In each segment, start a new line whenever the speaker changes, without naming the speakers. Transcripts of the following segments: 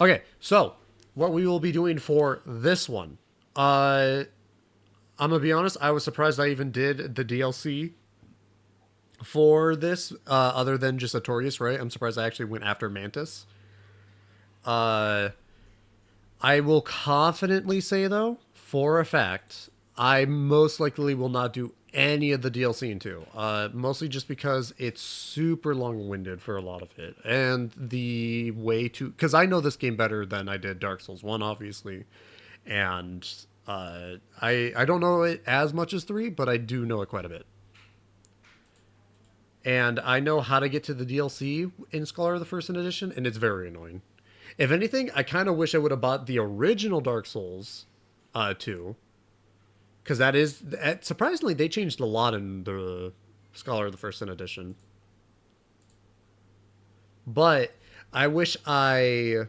Okay, so what we will be doing for this one. I'm gonna be honest, I was surprised I even did the DLC for this, other than just Artorias, right? I'm surprised I actually went after Mantis. Uh, I will confidently say, though, for a fact, I most likely will not do any of the DLC in 2. Mostly just because it's super long winded for a lot of it. And the way to. Because I know this game better than I did Dark Souls 1, obviously. And I don't know it as much as 3, but I do know it quite a bit. And I know how to get to the DLC in Scholar of the First Edition, and it's very annoying. If anything, I kind of wish I would have bought the original Dark Souls 2, because that is surprisingly they changed a lot in the Scholar of the First Edition. But I wish I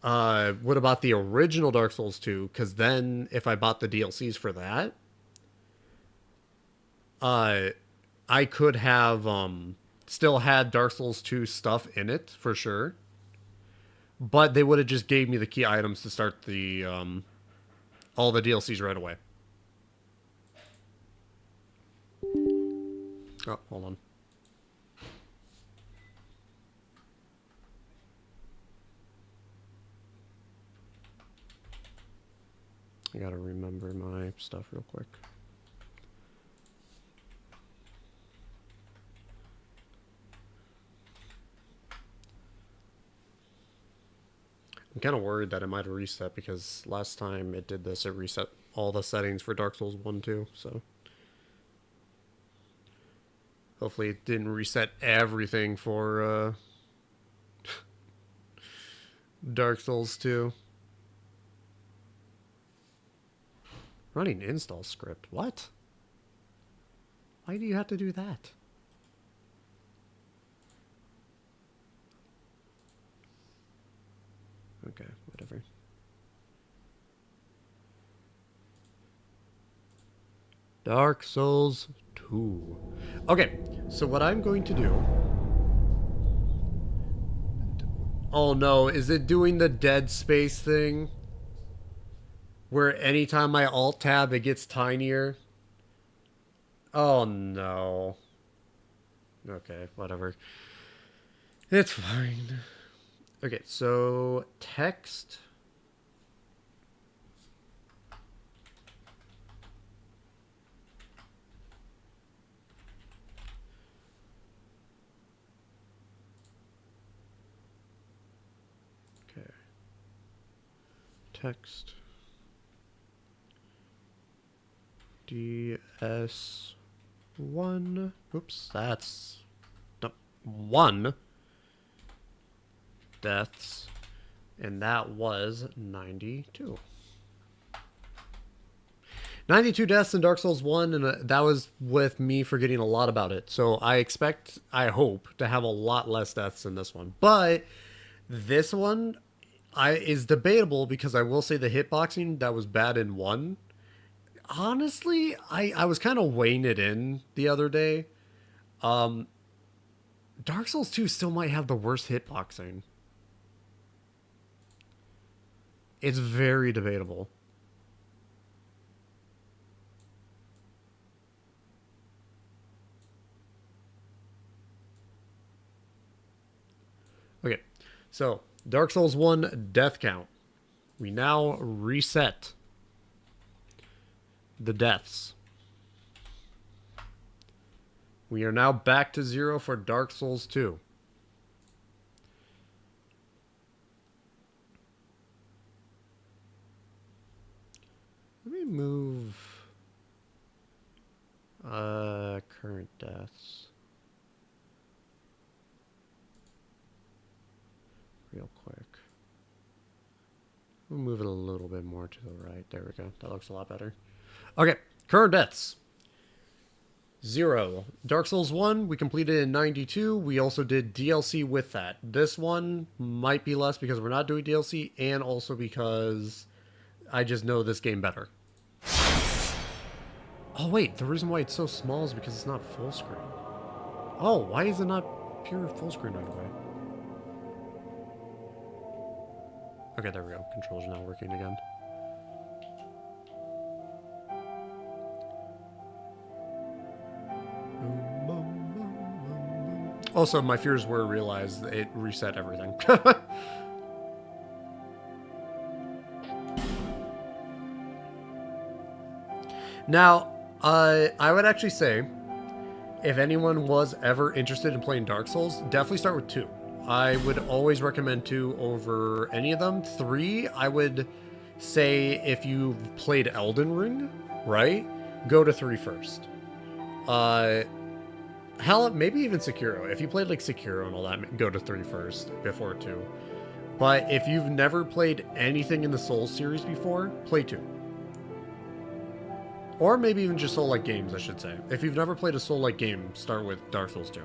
would have bought the original Dark Souls 2, because then if I bought the DLCs for that, uh, I could have still had Dark Souls 2 stuff in it for sure. But they would have just gave me the key items to start the all the DLCs right away. Oh, hold on. I gotta remember my stuff real quick. I'm kind of worried that it might reset because last time it did this, it reset all the settings for Dark Souls 1 too. So hopefully it didn't reset everything for Dark Souls 2. Running install script. What? Why do you have to do that? Okay, whatever. Dark Souls 2. Okay, so what I'm going to do. Oh no, is it doing the Dead Space thing? Where anytime I alt tab, it gets tinier? Oh no. Okay, whatever. It's fine. Okay, so text. Okay. Text. DS1. Oops, that's no, 1 deaths. And that was 92. 92 deaths in Dark Souls 1, and that was with me forgetting a lot about it. So I hope, to have a lot less deaths in this one. But this one is debatable because I will say the hitboxing that was bad in 1. Honestly, I was kind of weighing it in the other day. Um, Dark Souls 2 still might have the worst hitboxing. It's very debatable. Okay, so Dark Souls 1 death count. We now reset the deaths. We are now back to 0 for Dark Souls 2. Let me move current deaths real quick. We'll move it a little bit more to the right. There we go. That looks a lot better. Okay, current deaths. 0. Dark Souls 1, we completed in 92. We also did DLC with that. This one might be less because we're not doing DLC, and also because I just know this game better. Oh, wait, the reason why it's so small is because it's not full screen. Oh, why is it not pure full screen right away? Okay, there we go. Controls are now working again. Also, my fears were realized. It reset everything. Now, I would actually say, if anyone was ever interested in playing Dark Souls, definitely start with 2. I would always recommend 2 over any of them. 3, I would say if you've played Elden Ring, right? Go to 3 first. Hell, maybe even Sekiro. If you played like Sekiro and all that, go to 3 first before 2. But if you've never played anything in the Souls series before, play 2. Or maybe even just Soul-like games, I should say. If you've never played a Soul-like game, start with Dark Souls 2.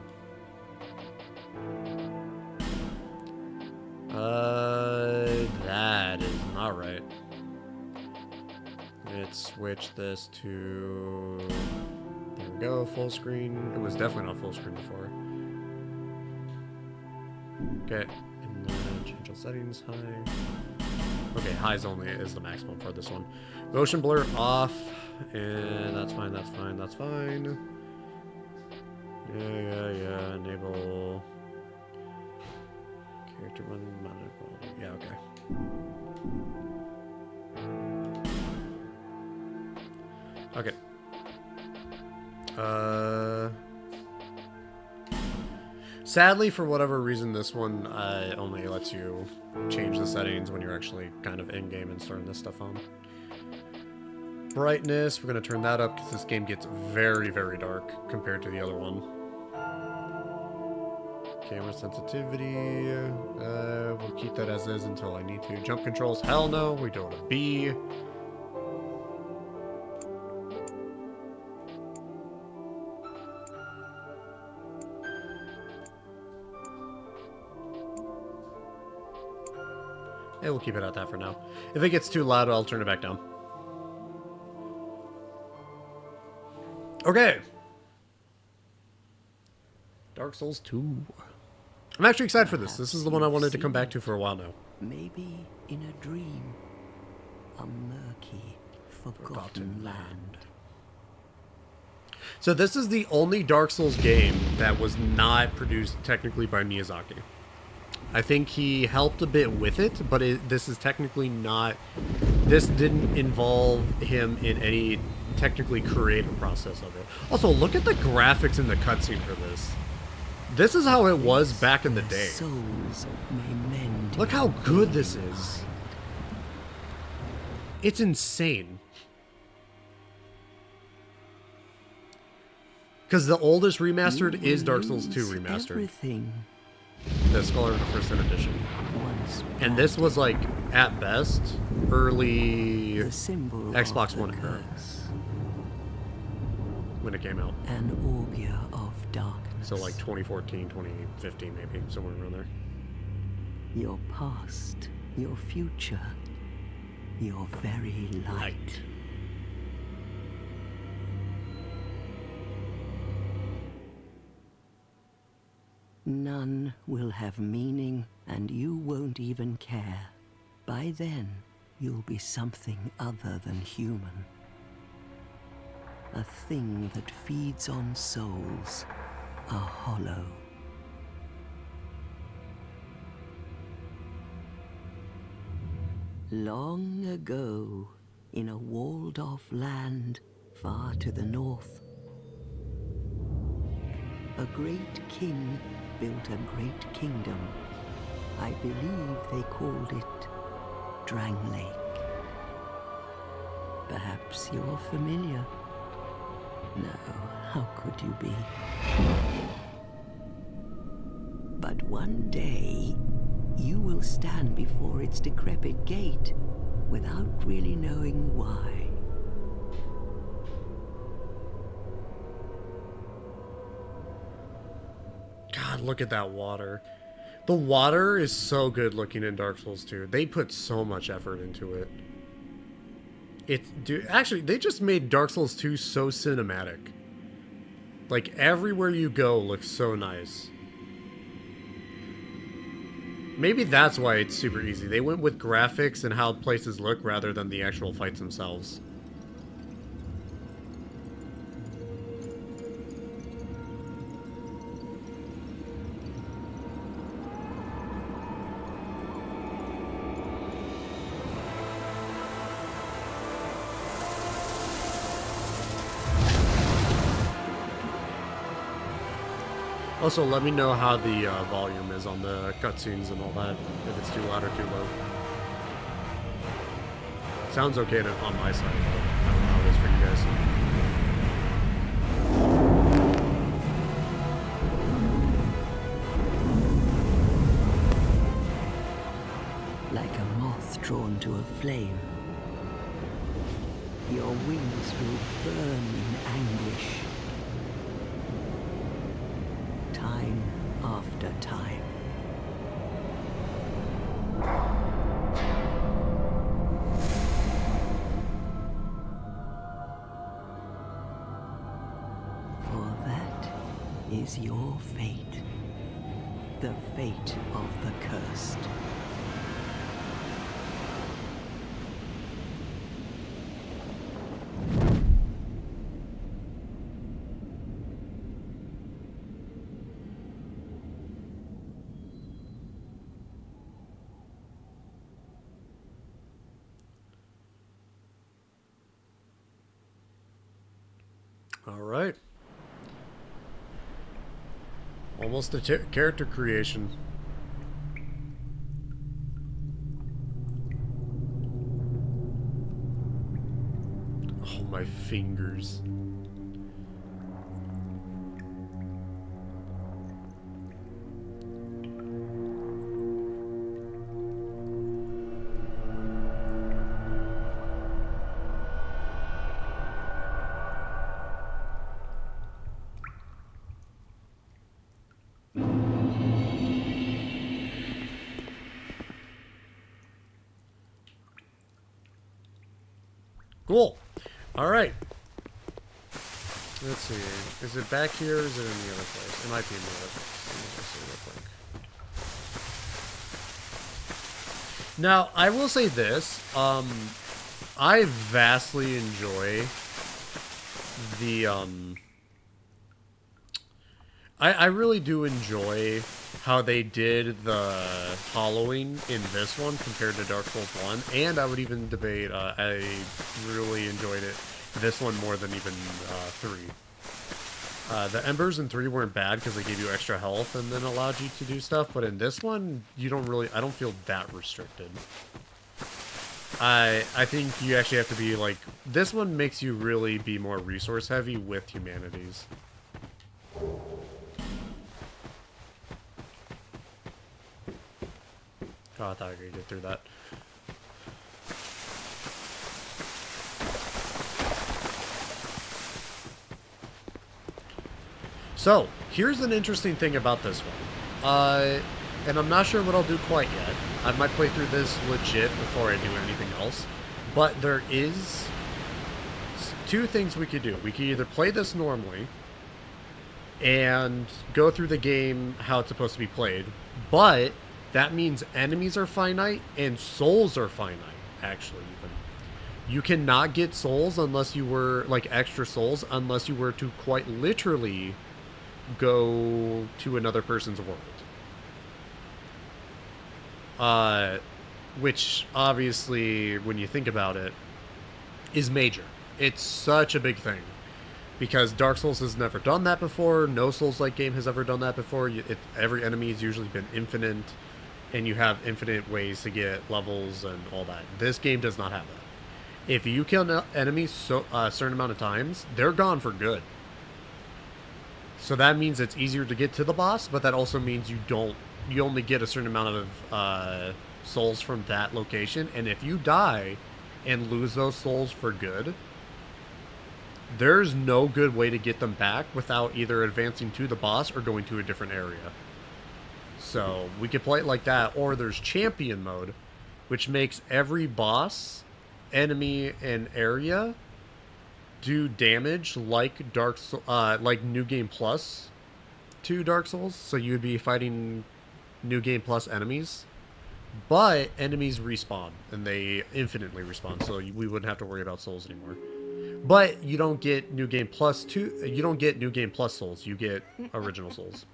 That is not right. Let's switch this to... There we go, full screen. It was definitely not full screen before. Okay, and then change all settings, high. Okay, highs only is the maximum for this one. Motion blur off, and that's fine, that's fine, that's fine. Yeah, enable... Character one, monitor quality. Yeah, okay. Okay. Sadly, for whatever reason, this one only lets you change the settings when you're actually kind of in-game and starting this stuff on. Brightness, we're going to turn that up because this game gets very, very dark compared to the other one. Camera sensitivity, we'll keep that as is until I need to. Jump controls, hell no, we go to B. And we'll keep it at that for now. If it gets too loud, I'll turn it back down. Okay. Dark Souls 2. I'm actually excited for this. This is the one I wanted to come back to for a while now.
Maybe in a dream. A murky, forgotten land.
So this is the only Dark Souls game that was not produced technically by Miyazaki. I think he helped a bit with it, but this is technically not... This didn't involve him in any technically creative process of it. Also, look at the graphics in the cutscene for this. This is how it was back in the day.
Souls may mend.
Look how good this is. It's insane. Because the oldest remastered is Dark Souls 2 remastered.
Everything.
The Scholar of the First Edition. And this was like, at best, early Xbox One era. When it came out.
An augur of darkness.
So like 2014, 2015 maybe, somewhere around there.
Your past, your future, your very light. None will have meaning, and you won't even care. By then, you'll be something other than human. A thing that feeds on souls, a hollow. Long ago, in a walled-off land far to the north, a great king built a great kingdom. I believe they called it Drang Lake. Perhaps you're familiar. No, how could you be? But one day, you will stand before its decrepit gate without really knowing why.
God, look at that water. The water is so good looking in Dark Souls 2. They put so much effort into it. Actually, they just made Dark Souls 2 so cinematic. Like, everywhere you go looks so nice. Maybe that's why it's super easy. They went with graphics and how places look rather than the actual fights themselves. Also, let me know how the volume is on the cutscenes and all that, if it's too loud or too low. Sounds okay on my side, but I don't know how it is for you guys.
Like a moth drawn to a flame, your wings will burn in anguish. Time after time. For that is your fate. The fate of the cursed.
Alright. Almost a character creation. Oh, my fingers. Cool. Alright. Let's see. Is it back here or is it in the other place? It might be in the other place. Let me just see real quick. Now, I will say this. I vastly enjoy the, I really do enjoy how they did the hollowing in this one compared to Dark Souls 1, and I would even debate, I really enjoyed it, this one more than even 3. The Embers in 3 weren't bad because they gave you extra health and then allowed you to do stuff, but in this one, you don't really, I don't feel that restricted. I think you actually have to be, like, this one makes you really be more resource heavy with humanities. Oh, I thought I could get through that. So, here's an interesting thing about this one. And I'm not sure what I'll do quite yet. I might play through this legit before I do anything else. But there is 2 things we could do. We could either play this normally and go through the game how it's supposed to be played, but that means enemies are finite and souls are finite, actually, even. You cannot get souls unless you were, like, extra souls, unless you were to quite literally go to another person's world. Which, obviously, when you think about it, is major. It's such a big thing. Because Dark Souls has never done that before, no Souls-like game has ever done that before. Every enemy has usually been infinite, and you have infinite ways to get levels and all that. This game does not have that. If you kill enemies a certain amount of times, they're gone for good. So that means it's easier to get to the boss, but that also means you only get a certain amount of souls from that location, and if you die and lose those souls for good, there's no good way to get them back without either advancing to the boss or going to a different area. So we could play it like that, or there's champion mode, which makes every boss, enemy, and area do damage like like New Game Plus to Dark Souls. So you'd be fighting New Game Plus enemies But enemies respawn, and they infinitely respawn, so we wouldn't have to worry about souls anymore. But you don't get New Game Plus 2. You don't get New Game Plus souls. You get original souls.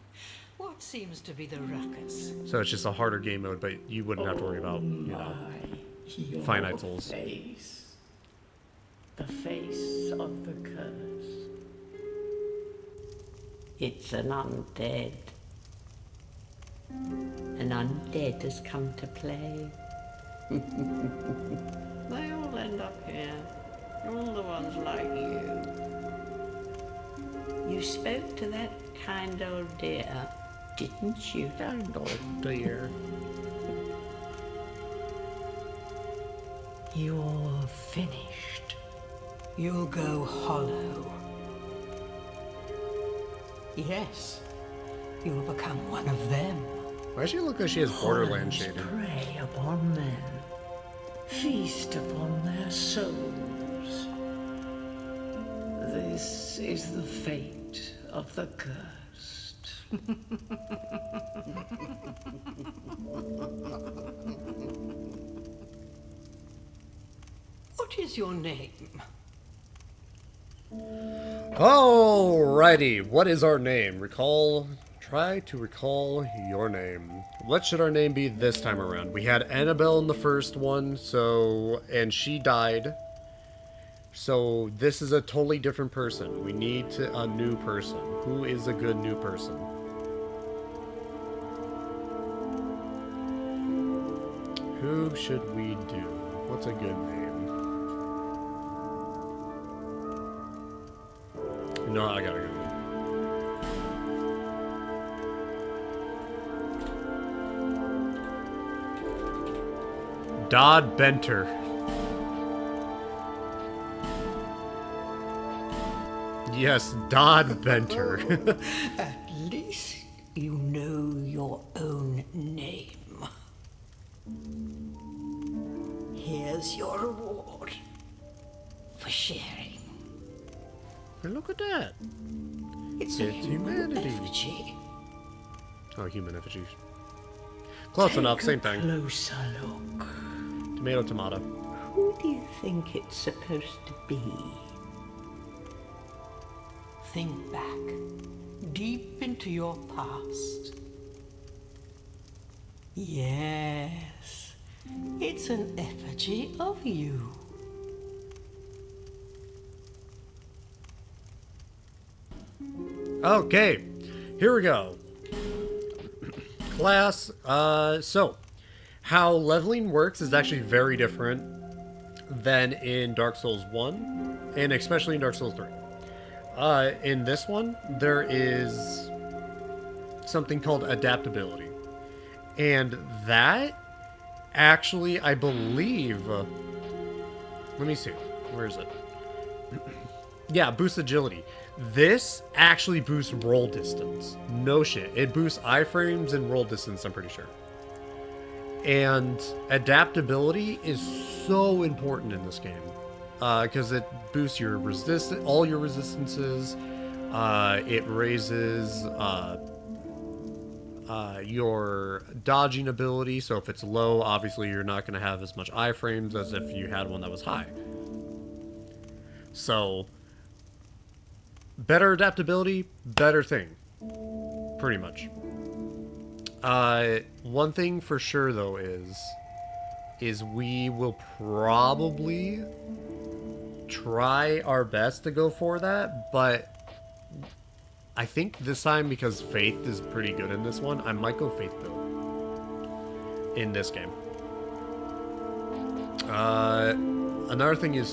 What seems to be the ruckus?
So it's just a harder game mode, but you wouldn't have to worry about,
Your
finite souls.
Face. The face of the curse. It's an undead. An undead has come to play. They all end up here. All the ones like you. You spoke to that kind old dear, didn't you?
Kind old dear.
You're finished. You'll go hollow. Yes, you'll become one of them.
Why does she look like she has Borderlands
Hollows
shading?
prey upon men, feast upon their souls. This is the fate of the cursed.
What is your name?
Alrighty, what is our name? Try to recall your name. What should our name be this time around? We had Annabelle in the first one, and she died. So this is a totally different person. We need a new person. Who is a good new person? Who should we do? What's a good name? No, I got a good one. Dodd Benter. Yes, Dodd Benter.
At least you know your own name. Here's your reward for sharing.
And look at that.
It's a
It's
human
humanity.
effigy.
Oh, human effigy. Close enough, same
Take a
thing.
closer look.
Tomato, tomato.
Who do you think it's supposed to be?
Think back, deep into your past. Yes, it's an effigy of you.
Okay, here we go. Class, so, how leveling works is actually very different than in Dark Souls 1, and especially in Dark Souls 3. In this one, there is something called adaptability. And that, actually, I believe... let me see. Where is it? Yeah, boosts agility. This actually boosts roll distance. No shit. It boosts iframes and roll distance, I'm pretty sure. And adaptability is so important in this game. Because it boosts your all your resistances. It raises your dodging ability. So if it's low, obviously you're not going to have as much iframes as if you had one that was high. So, better adaptability, better thing. Pretty much. One thing for sure though is we will probably try our best to go for that, but I think this time, because Faith is pretty good in this one, I might go Faith build in this game. Another thing is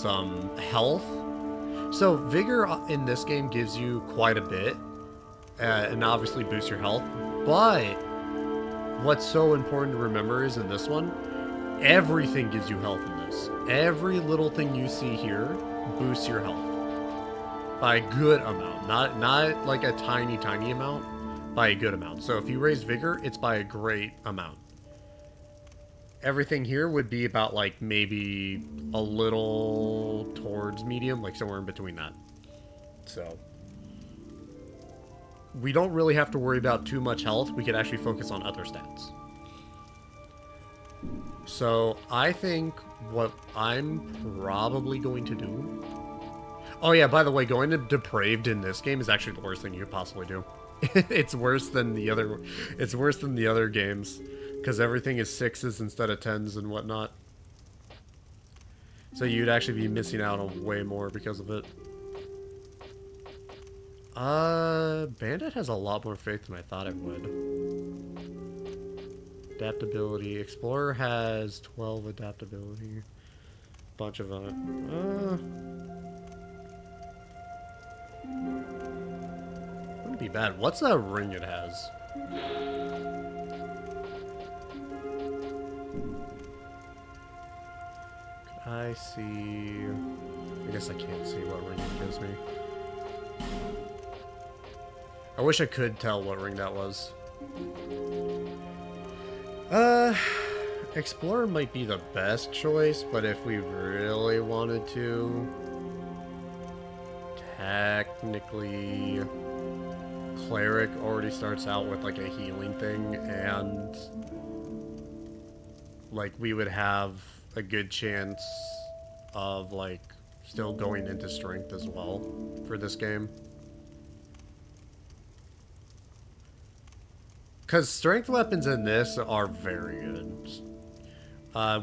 health. So Vigor in this game gives you quite a bit, and obviously boosts your health, but what's so important to remember is in this one, everything gives you health in this. Every little thing you see here boosts your health by a good amount, not like a tiny amount, by a good amount. So if you raise Vigor, it's by a great amount. Everything here would be about like maybe a little towards medium, like somewhere in between that. So we don't really have to worry about too much health. We could actually focus on other stats. So I think what I'm probably going to do. Oh yeah, by the way, going to depraved in this game is actually the worst thing you could possibly do. It's worse than the other. It's worse than the other games because everything is sixes instead of tens and whatnot. So you'd actually be missing out on way more because of it. Bandit has a lot more faith than I thought it would. Adaptability. Explorer has 12 adaptability. Bunch of wouldn't be bad. What's that ring it has? Can I see? I guess I can't see what ring it gives me. I wish I could tell what ring that was. Explorer might be the best choice, but if we really wanted to, technically, Cleric already starts out with like a healing thing, and like we would have a good chance of like still going into strength as well for this game. Because strength weapons in this are very good.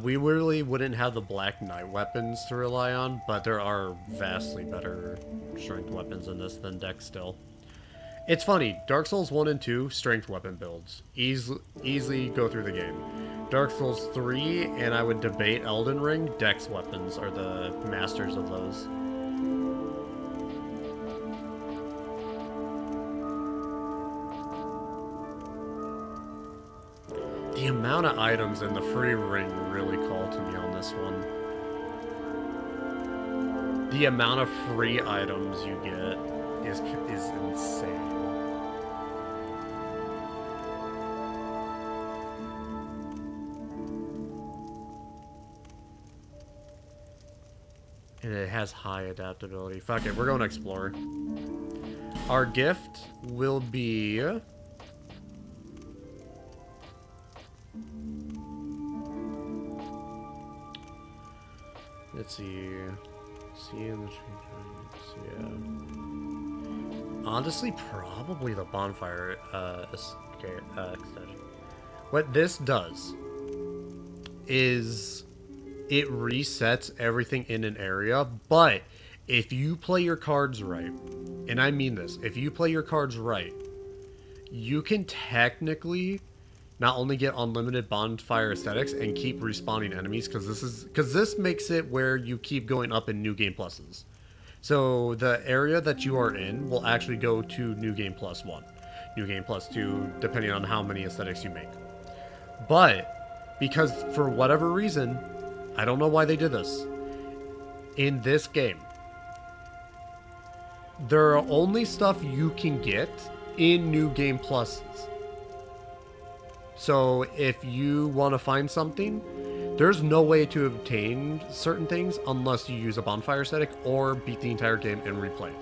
We really wouldn't have the Black Knight weapons to rely on, but there are vastly better strength weapons in this than Dex still. It's funny, Dark Souls 1 and 2, strength weapon builds. Easily go through the game. Dark Souls 3, and I would debate Elden Ring, Dex weapons are the masters of those. The amount of items in the free ring really called to me on this one. The amount of free items you get is insane. And it has high adaptability. Fuck it, we're going to explore. Our gift will be... Let's see. See in the tree giants. Yeah. Honestly, probably the bonfire extension. What this does is it resets everything in an area, but if you play your cards right, and I mean this, if you play your cards right, you can technically not only get unlimited bonfire aesthetics and keep respawning enemies, because this makes it where you keep going up in New Game Pluses. So the area that you are in will actually go to New Game Plus 1, New Game Plus 2, depending on how many aesthetics you make. But because for whatever reason, I don't know why they did this, in this game, there are only stuff you can get in New Game Pluses. So if you want to find something, there's no way to obtain certain things unless you use a bonfire aesthetic or beat the entire game and replay.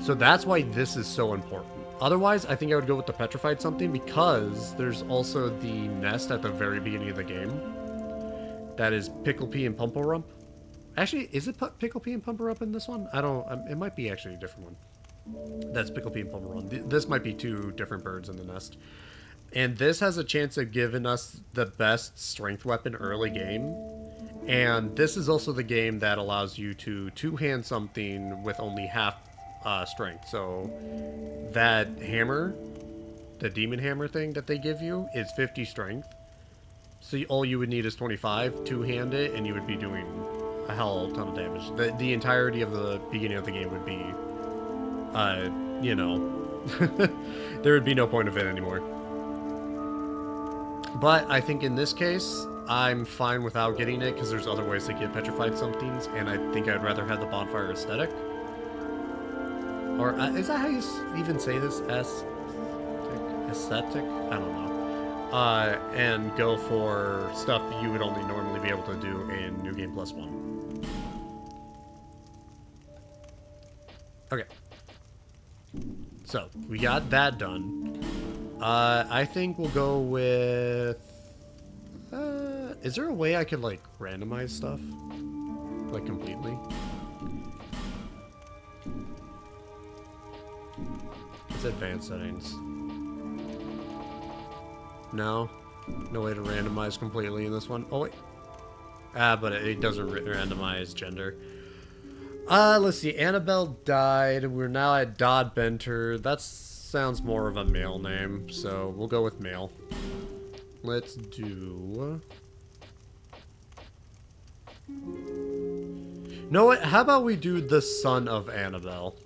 So that's why this is so important. Otherwise, I think I would go with the petrified something, because there's also the nest at the very beginning of the game. That is Pickle Pea and Pumple Rump. Actually, is it Pickle Pea and Pumple Rump in this one? I don't... It might be actually a different one. That's Pickle Pea and Pumple Rump. This might be two different birds in the nest. And this has a chance of giving us the best strength weapon early game. And this is also the game that allows you to two-hand something with only half strength. So that hammer, the demon hammer thing that they give you, is 50 strength. So all you would need is 25, two-hand it, and you would be doing a hell ton of damage. The entirety of the beginning of the game would be, you know, there would be no point of it anymore. But I think in this case, I'm fine without getting it, because there's other ways to get petrified somethings, and I think I'd rather have the bonfire aesthetic. Or, is that how you even say this? Aesthetic? I don't know. And go for stuff you would only normally be able to do in New Game Plus 1. Okay. So, we got that done. I think we'll go with... Is there a way I could, like, randomize stuff? Like, completely? It's advanced settings. No? No way to randomize completely in this one? Oh, wait. But it doesn't randomize gender. Let's see. Annabelle died. We're now at Dodd Benter. That sounds more of a male name, so we'll go with male. Let's do... know what? How about we do the son of Annabelle?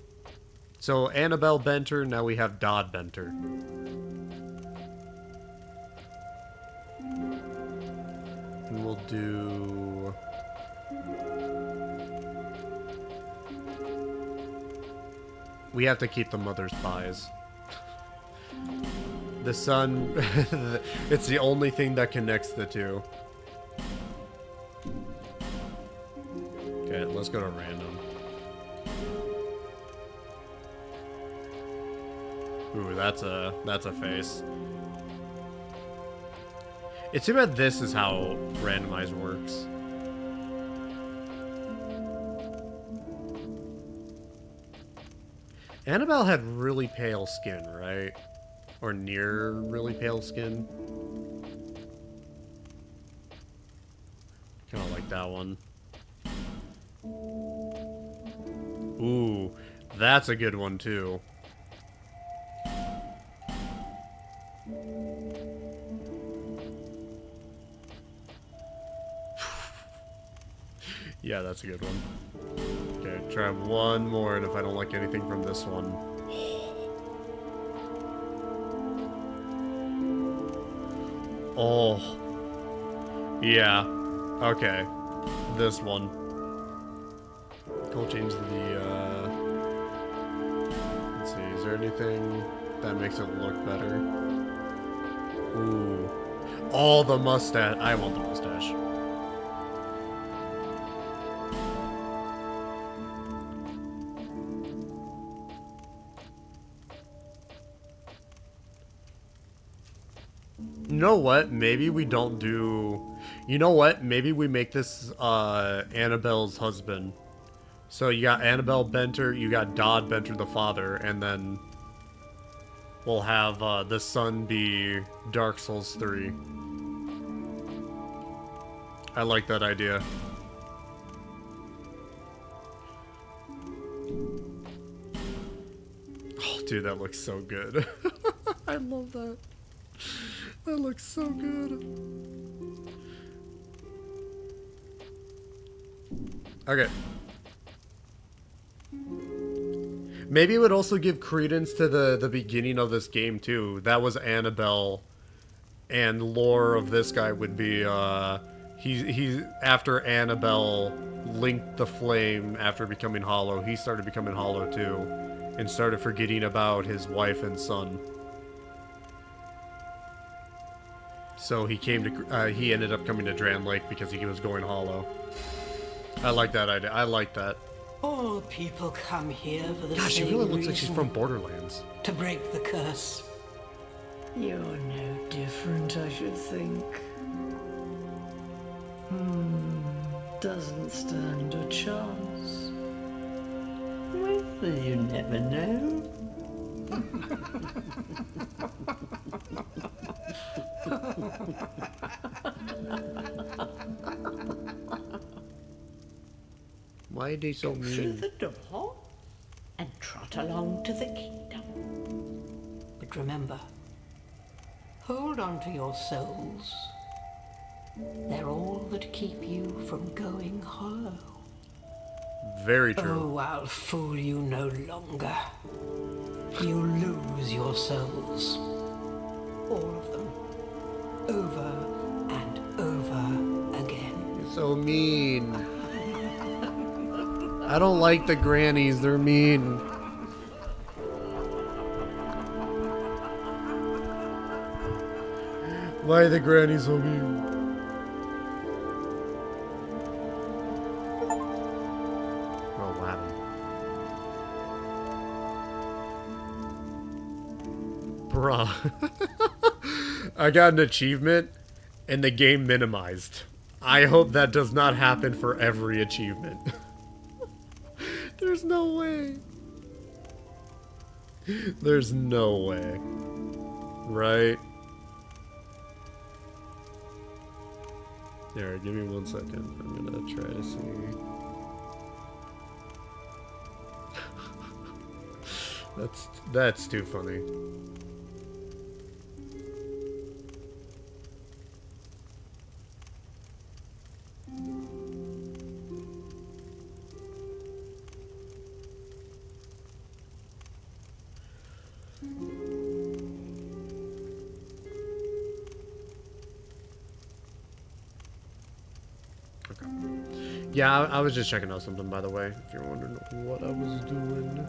So Annabelle Benter, now we have Dodd Benter. And we'll do... we have to keep the mother's pies. The son... it's the only thing that connects the two. Okay, let's go to random. Ooh, that's a face. It's too bad this is how randomize works. Annabelle had really pale skin, right? Or near really pale skin. Kind of like that one. Ooh, that's a good one too. Yeah, that's a good one. Okay, try one more, and if I don't like anything from this one... oh. Yeah. Okay. This one. I'll change the, let's see, is there anything that makes it look better? Ooh. Oh, the mustache. I want the mustache. You know what? Maybe we don't do... you know what? Maybe we make this Annabelle's husband. So you got Annabelle Benter, you got Dodd Benter the father, and then we'll have the son be Dark Souls 3. I like that idea. Oh, dude, that looks so good. I love that. That looks so good. Okay. Maybe it would also give credence to the beginning of this game, too. That was Annabelle, and lore of this guy would be, he's after Annabelle linked the flame after becoming hollow, he started becoming hollow, too, and started forgetting about his wife and son. So he came to, he ended up coming to Dran Lake because he was going hollow. I like that idea. I like that.
All people come here for the
Gosh, she
same
really looks like she's
reason,
from Borderlands.
to break the curse.
You're no different, I should think. Doesn't stand a chance.
Well, you never know.
Why are they so
Through
mean?
the door and trot along to the kingdom.
But remember, hold on to your souls. They're all that keep you from going hollow.
Very true.
Oh, I'll fool you no longer. You lose your souls. All of them. Over and over again.
You're so mean. I don't like the grannies. They're mean. Why are the grannies so mean? Oh, what happened? Bruh. I got an achievement and the game minimized. I hope that does not happen for every achievement. There's no way. There's no way. Right? Here, give me 1 second. I'm gonna try to see. That's too funny. Okay. Yeah, I was just checking out something, by the way, if you're wondering what I was doing.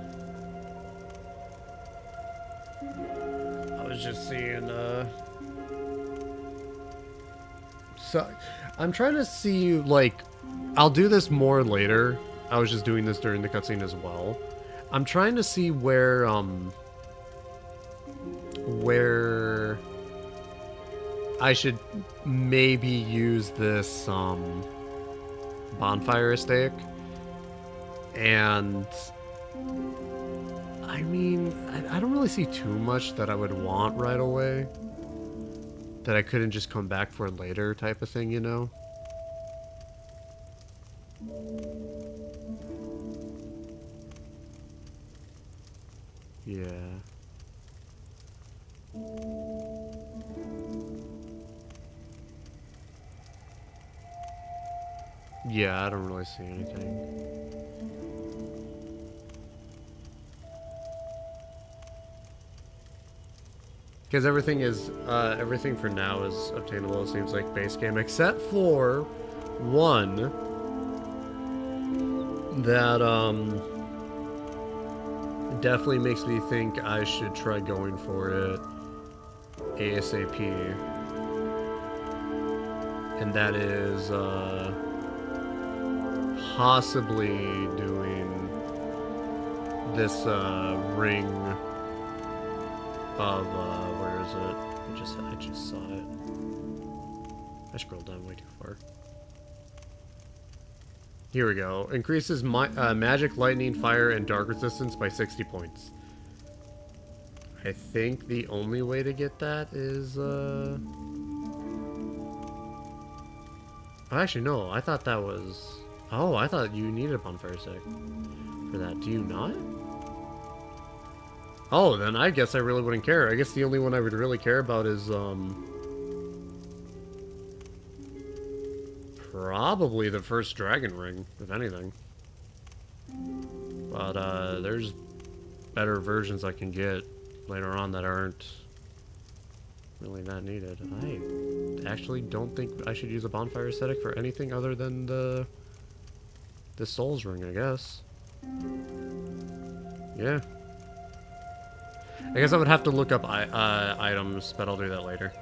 I was just seeing, so, I'm trying to see, like, I'll do this more later. I was just doing this during the cutscene as well. I'm trying to see where I should maybe use this, bonfire stake. And I mean, I don't really see too much that I would want right away that I couldn't just come back for later type of thing, you know? Yeah. Yeah, I don't really see anything. Because everything for now is obtainable, it seems like, base game, except for one that, definitely makes me think I should try going for it ASAP. And that is, possibly doing this, ring of, where is it? I just saw it. I scrolled down way too far. Here we go. Increases magic, lightning, fire, and dark resistance by 60 points. I think the only way to get that is, actually, no. I thought that was... Oh, I thought you needed a bonfire stick for that. Do you not? Oh, then I guess I really wouldn't care. I guess the only one I would really care about is, probably the first dragon ring, if anything. But, there's better versions I can get later on that aren't really that needed. I actually don't think I should use a bonfire aesthetic for anything other than the Souls ring, I guess. Yeah. I guess I would have to look up items, but I'll do that later.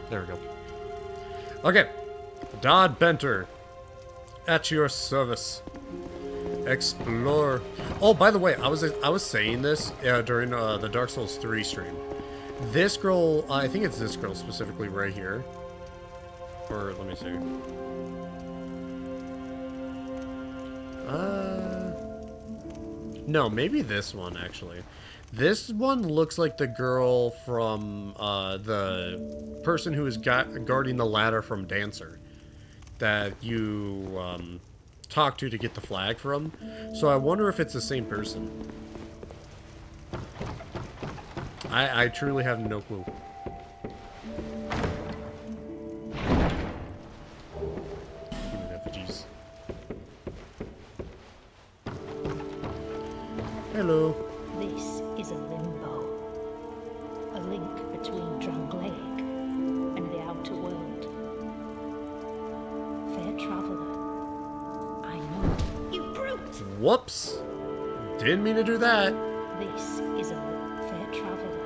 There we go. Okay. Dodd Benter. At your service. Explore. Oh, by the way, I was saying this during the Dark Souls 3 stream. This girl, I think it's this girl specifically right here. Or, let me see. No, maybe this one, actually. This one looks like the girl from, the person who is guarding the ladder from Dancer. That you, talk to get the flag from. So I wonder if it's the same person. I truly have no clue. Human effigies. Hello.
This is a limbo. A link between Drangleic and the outer world. Fair traveler, I know. You brute!
Whoops. Didn't mean to do that.
This is a fair traveler.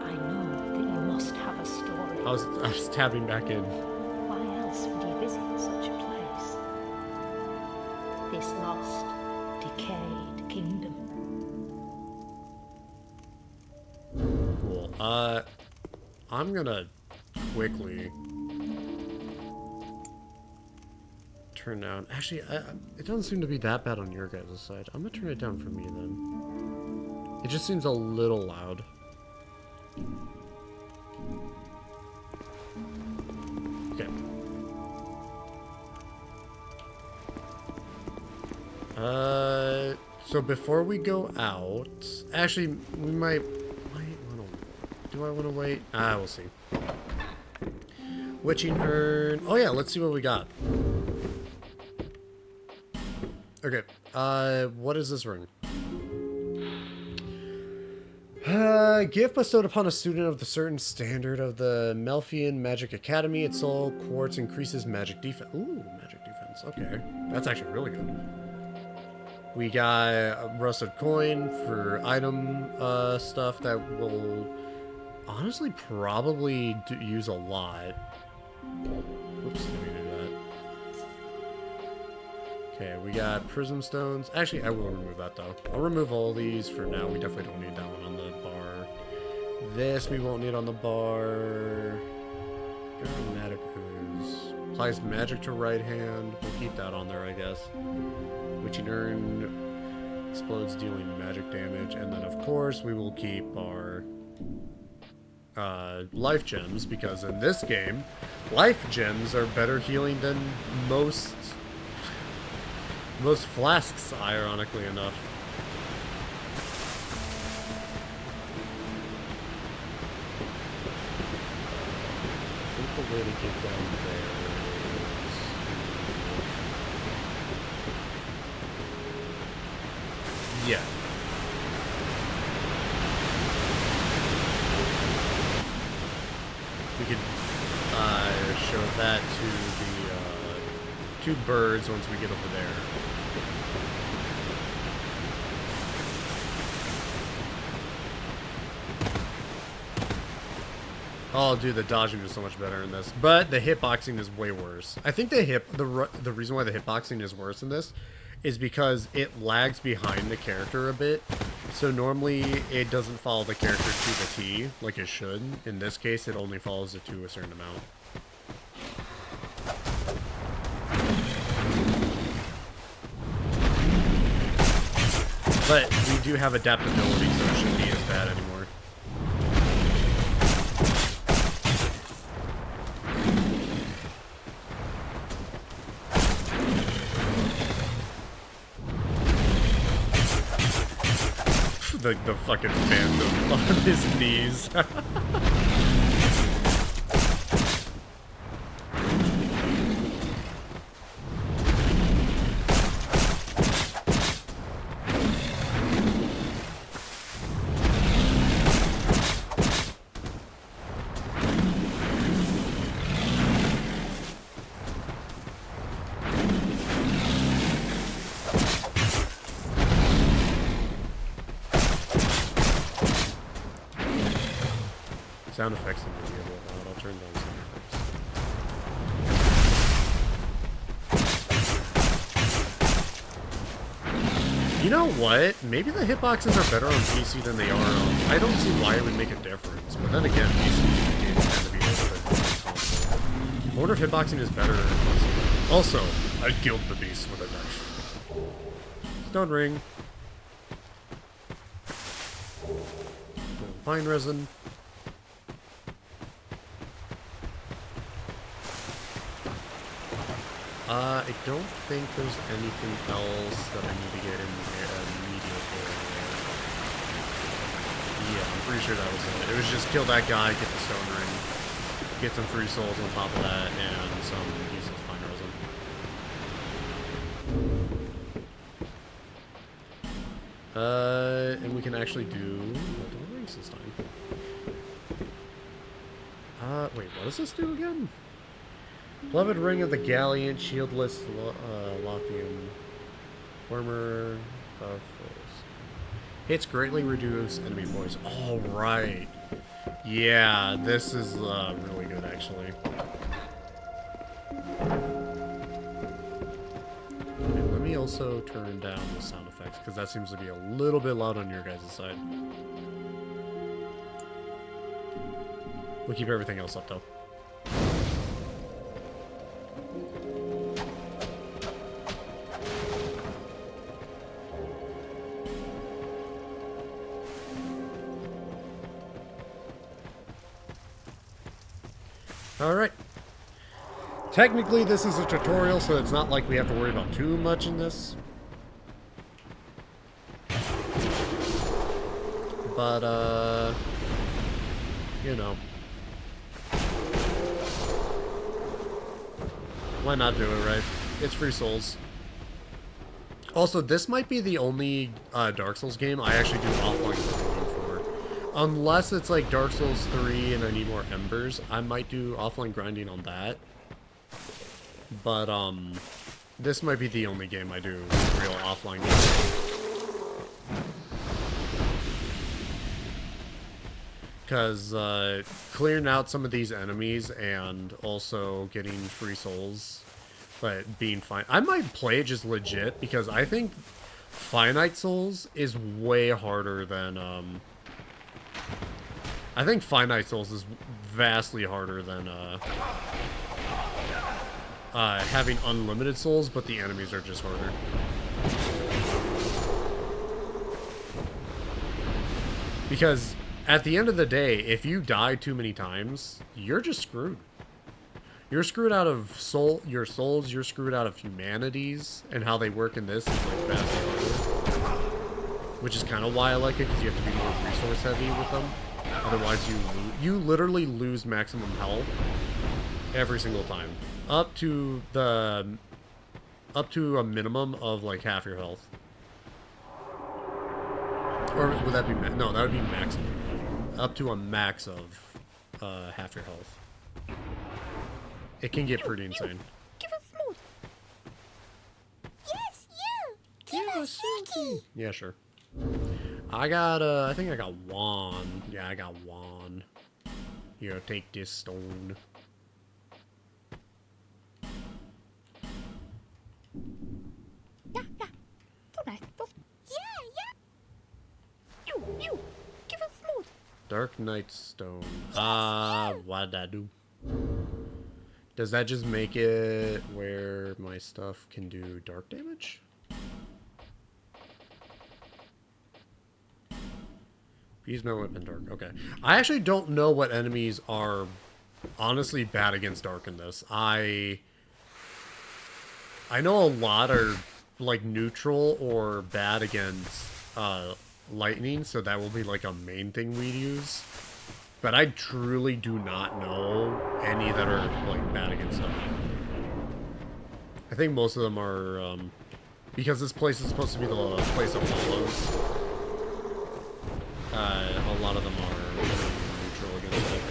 I know that you must have a story.
I was tabbing back in.
Why else would you visit such a place? This lost, decayed kingdom
I'm gonna quickly turn down. Actually, it doesn't seem to be that bad on your guys' side. I'm gonna turn it down for me then. It just seems a little loud. Okay. So before we go out, actually, we might wanna. Do I want to wait? We'll see. Witching Urn. Oh yeah, let's see what we got. Okay. What is this ring? Gift bestowed upon a student of the certain standard of the Melfian Magic Academy. Its soul quartz increases magic defense. Ooh, magic defense. Okay. That's actually really good. We got a rusted coin for item stuff that will honestly probably use a lot. Oops, let me do that. Okay, we got prism stones. Actually, I will remove that though. I'll remove all these for now. We definitely don't need that one on the bar. This we won't need on the bar. Aromatic ooze. Applies magic to right hand. We'll keep that on there, I guess. Witching Urn explodes, dealing magic damage. And then, of course, we will keep our life gems, because in this game, life gems are better healing than most flasks, ironically enough. I think the way to get down there is... Yeah. We could show that to the two birds once we get over there. Oh, dude, the dodging is so much better in this, but the hitboxing is way worse. I think the reason why the hitboxing is worse in this is because it lags behind the character a bit. So normally it doesn't follow the character to the T like it should. In this case, it only follows it to a certain amount. But we do have adaptability, so it shouldn't be as bad anymore. The fucking phantom on his knees. Sound effects seem to be a little loud. I'll turn down sound effects. You know what? Maybe the hitboxes are better on PC than they are on... I don't see why it would make a difference. But then again, PC games tend to be a little bit more console. I wonder if hitboxing is better on PC. Also, I killed the beast with a knife. Stone ring. Pine resin. I don't think there's anything else that I need to get in immediately. Yeah, I'm pretty sure that was it. It was just kill that guy, get the stone ring, get some free souls on top of that, and some useless pine resin. And we can actually do multiple rings this time. Wait, what does this do again? Beloved Ring of the Gallant, Shieldless Lothian. Former buff. Hits greatly reduce enemy poise. Alright. Yeah, this is really good actually. And let me also turn down the sound effects, because that seems to be a little bit loud on your guys' side. We'll keep everything else up, though. Alright. Technically, this is a tutorial, so it's not like we have to worry about too much in this. But, you know. Why not do it, right? It's free souls. Also, this might be the only Dark Souls game I actually do offline grinding for. Unless it's like Dark Souls 3 and I need more embers, I might do offline grinding on that. But, this might be the only game I do real offline grinding. Because, clearing out some of these enemies and also getting free souls, but being fine. I might play it just legit, because I think finite souls is way harder than, I think finite souls is vastly harder than, having unlimited souls, but the enemies are just harder. Because at the end of the day, if you die too many times, you're just screwed. You're screwed out of your souls, you're screwed out of humanities, and how they work in this is like vastly harder. Which is kind of why I like it, because you have to be more resource heavy with them. Otherwise, you literally lose maximum health every single time. Up to a minimum of like half your health. Or would that be no, that would be maximum. Up to a max of half your health. It can get pretty insane.
Give us smooth. Yes, you. Give us sneaky.
Yeah, sure. I got I think I got one. Yeah, I got one. Here, take this stone.
Yeah. So nice. Yeah. You. Give us smooth.
Dark Knight Stone. What'd I do? Does that just make it where my stuff can do dark damage? Use my weapon dark. Okay. I actually don't know what enemies are honestly bad against dark in this. I know a lot are like neutral or bad against lightning, so that will be like a main thing we use. But I truly do not know any that are like bad against stuff. I think most of them are because this place is supposed to be the place of follows. A lot of them are neutral against it, I think.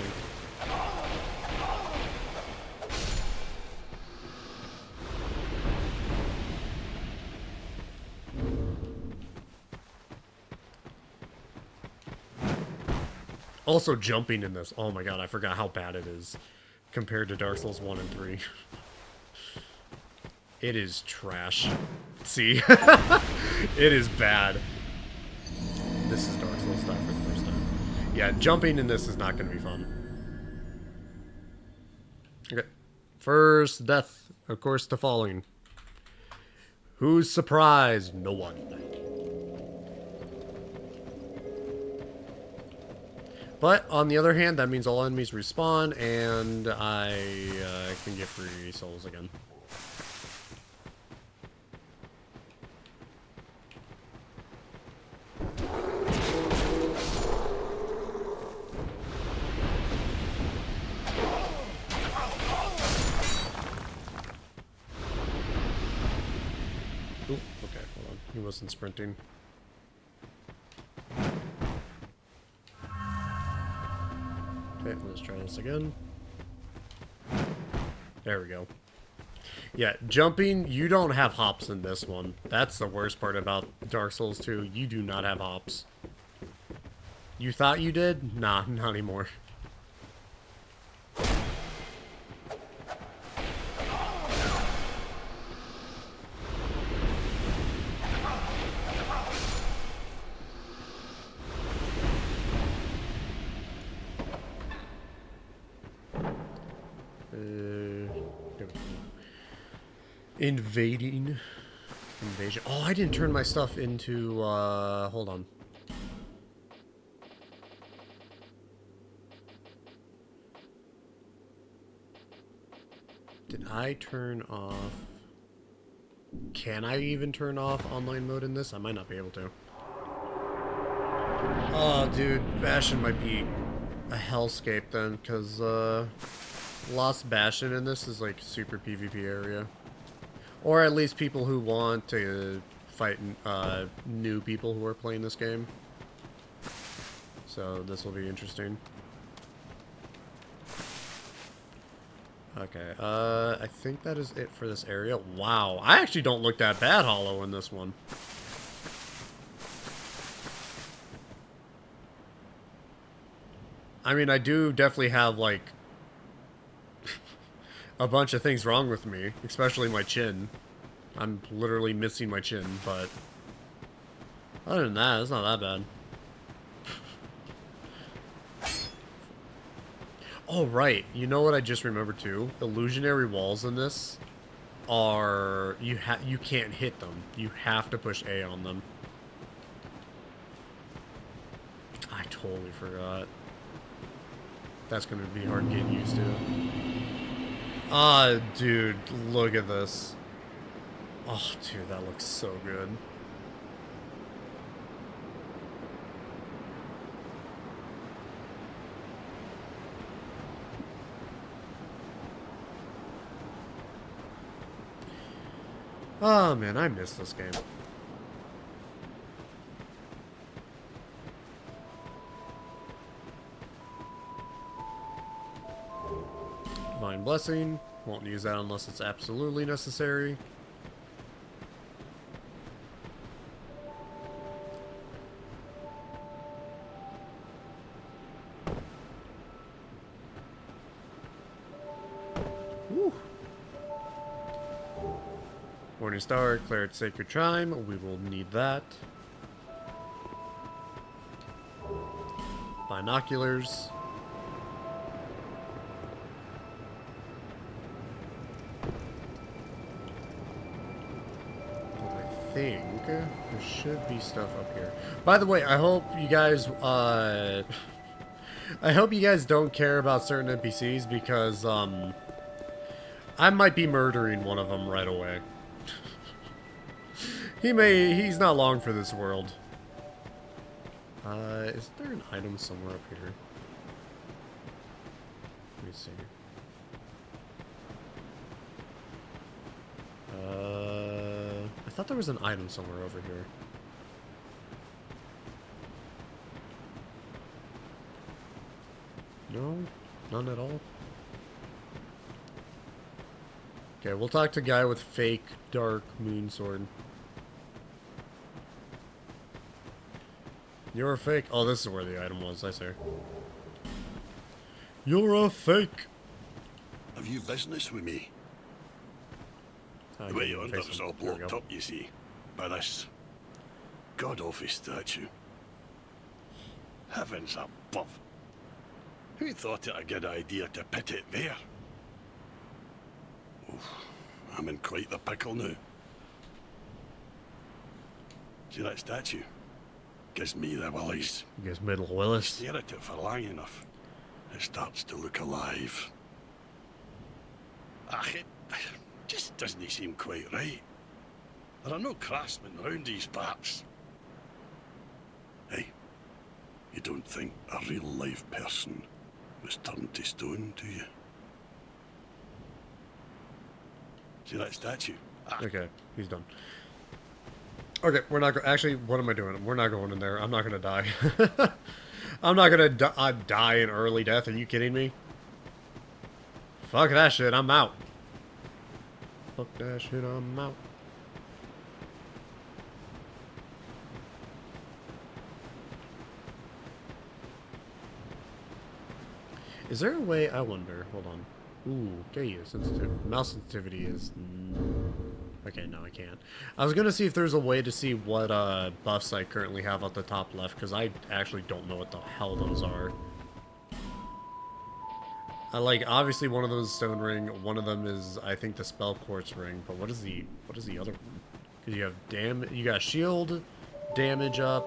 Also, jumping in this. Oh my god, I forgot how bad it is compared to Dark Souls 1 and 3. It is trash. See? It is bad. This is Dark Souls stuff for the first time. Yeah, jumping in this is not going to be fun. Okay. First death, of course, to falling. Who's surprised? No one. But, on the other hand, that means all enemies respawn, and I can get free souls again. Ooh, okay, hold on. He wasn't sprinting. Okay, let's try this again. There we go. Yeah, jumping, you don't have hops in this one. That's the worst part about Dark Souls 2. You do not have hops. You thought you did? Nah, not anymore. Invading. Invasion. Oh, I didn't turn my stuff into, hold on. Did I turn off... Can I even turn off online mode in this? I might not be able to. Oh, dude. Bastion might be a hellscape then, because, Lost Bastion in this is, like, super PvP area. Or at least people who want to fight, new people who are playing this game. So, this will be interesting. Okay, I think that is it for this area. Wow, I actually don't look that bad hollow in this one. I mean, I do definitely have, like, a bunch of things wrong with me, especially my chin. I'm literally missing my chin, but other than that, it's not that bad. Oh, right. You know what I just remembered, too? Illusionary walls in this are... You can't hit them. You have to push A on them. I totally forgot. That's going to be hard getting used to. Ah, dude. Look at this. Oh, dude, that looks so good. Oh, man, I miss this game. Divine Blessing. Won't use that unless it's absolutely necessary. Woo. Morning Star, declared Sacred Chime. We will need that. Binoculars. I think there should be stuff up here. By the way, I hope you guys, I hope you guys don't care about certain NPCs because, I might be murdering one of them right away. He's not long for this world. Is there an item somewhere up here? Let me see. I thought there was an item somewhere over here. No? None at all? Okay, we'll talk to guy with fake dark moon sword. You're a fake. Oh, this is where the item was. I see. You're a fake.
Have you business with me? The way yonder is all blocked up, you see, by this god-awful statue. Heavens above. Who thought it a good idea to put it there? Oof, I'm in quite the pickle now. See that statue? Gives me the willies.
Gives Middle Willis.
Stare at it for long enough, it starts to look alive. Ah, it just doesn't seem quite right. There are no craftsmen round these parts. Hey, you don't think a real live person was turned to stone, do you? See that statue? Ah.
Okay, he's done. Okay, we're not actually, what am I doing? We're not going in there. I'm not gonna die. I'm not gonna die an early death. Are you kidding me? Fuck that shit. I'm out. Fuck that shit. I'm out. Is there a way? I wonder. Hold on. Ooh, okay, sensitive. Mouse sensitivity is... Okay, no, I can't. I was gonna see if there's a way to see what buffs I currently have at the top left, because I actually don't know what the hell those are. I like obviously one of them is stone ring, one of them is I think the spell quartz ring, but what is the other one? Because you have you got shield, damage up,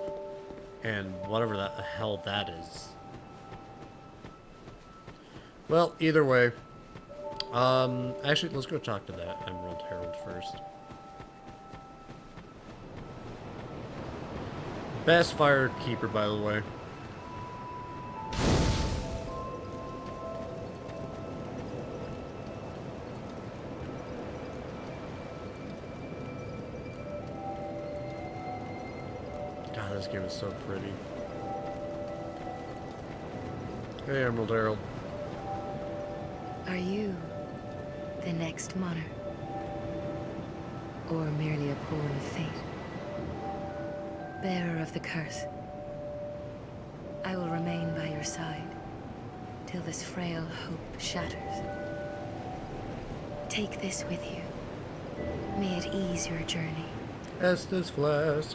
and whatever the hell that is. Well, either way. Actually let's go talk to that Emerald Herald first. Best firekeeper, by the way. God, this game is so pretty. Hey, Emerald Herald.
Are you the next monarch? Or merely a pawn of fate? Bearer of the curse, I will remain by your side till this frail hope shatters. Take this with you. May it ease your journey.
Estes Flask.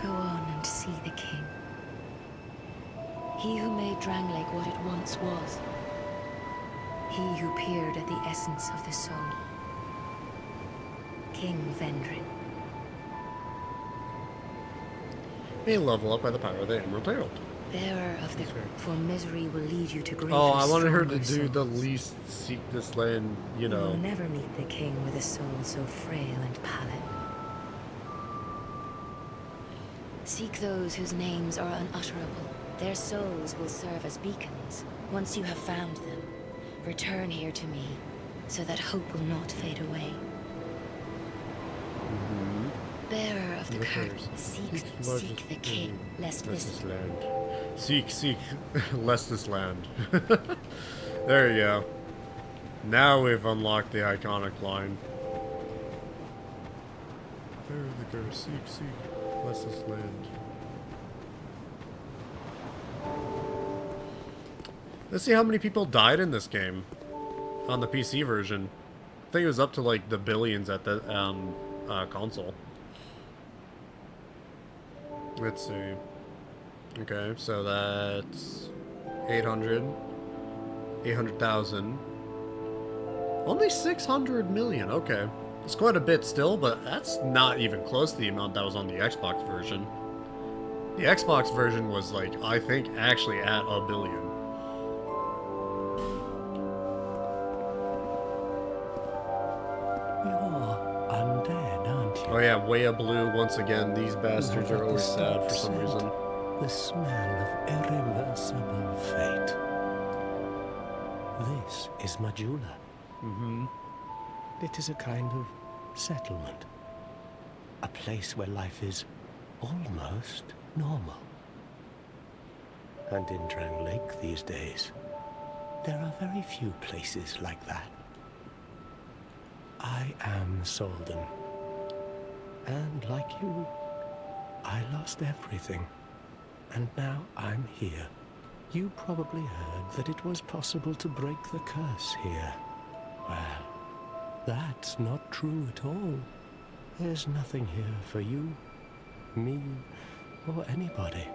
Go on and see the king. He who made Drangleic what it once was. He who peered at the essence of the soul. King Vendrin.
May level up by the power of the Emerald Herald.
Bearer of the... For misery will lead you to greater,
Oh, I wanted her to
stronger
do the
souls.
least seek this land, you
You
know.
will never meet the king with a soul so frail and pallid. Seek those whose names are unutterable. Their souls will serve as beacons. Once you have found them, return here to me, so that hope will not fade away. Bearer of the curse, seek the king, lest this...
land. Seek, lest this land. There you go. Now we've unlocked the iconic line. Bearer of the curse, seek, lest this land. Let's see how many people died in this game on the PC version. I think it was up to like the billions at the console. Let's see. Okay, so that's 800,000. Only 600 million. Okay, it's quite a bit still, but that's not even close to the amount that was on the Xbox version. The Xbox version was like, I think, actually at a billion.
You're undead, aren't you?
Oh yeah, Wea Blue once again. These bastards are always sad for some reason.
The smell of irreversible fate. This is Majula.
Mm-hmm.
It is a kind of settlement. A place where life is almost normal. And in Drangleic these days, there are very few places like that. I am Solden. And like you, I lost everything. And now I'm here. You probably heard that it was possible to break the curse here. Well, that's not true at all. There's nothing here for you, me, or anybody.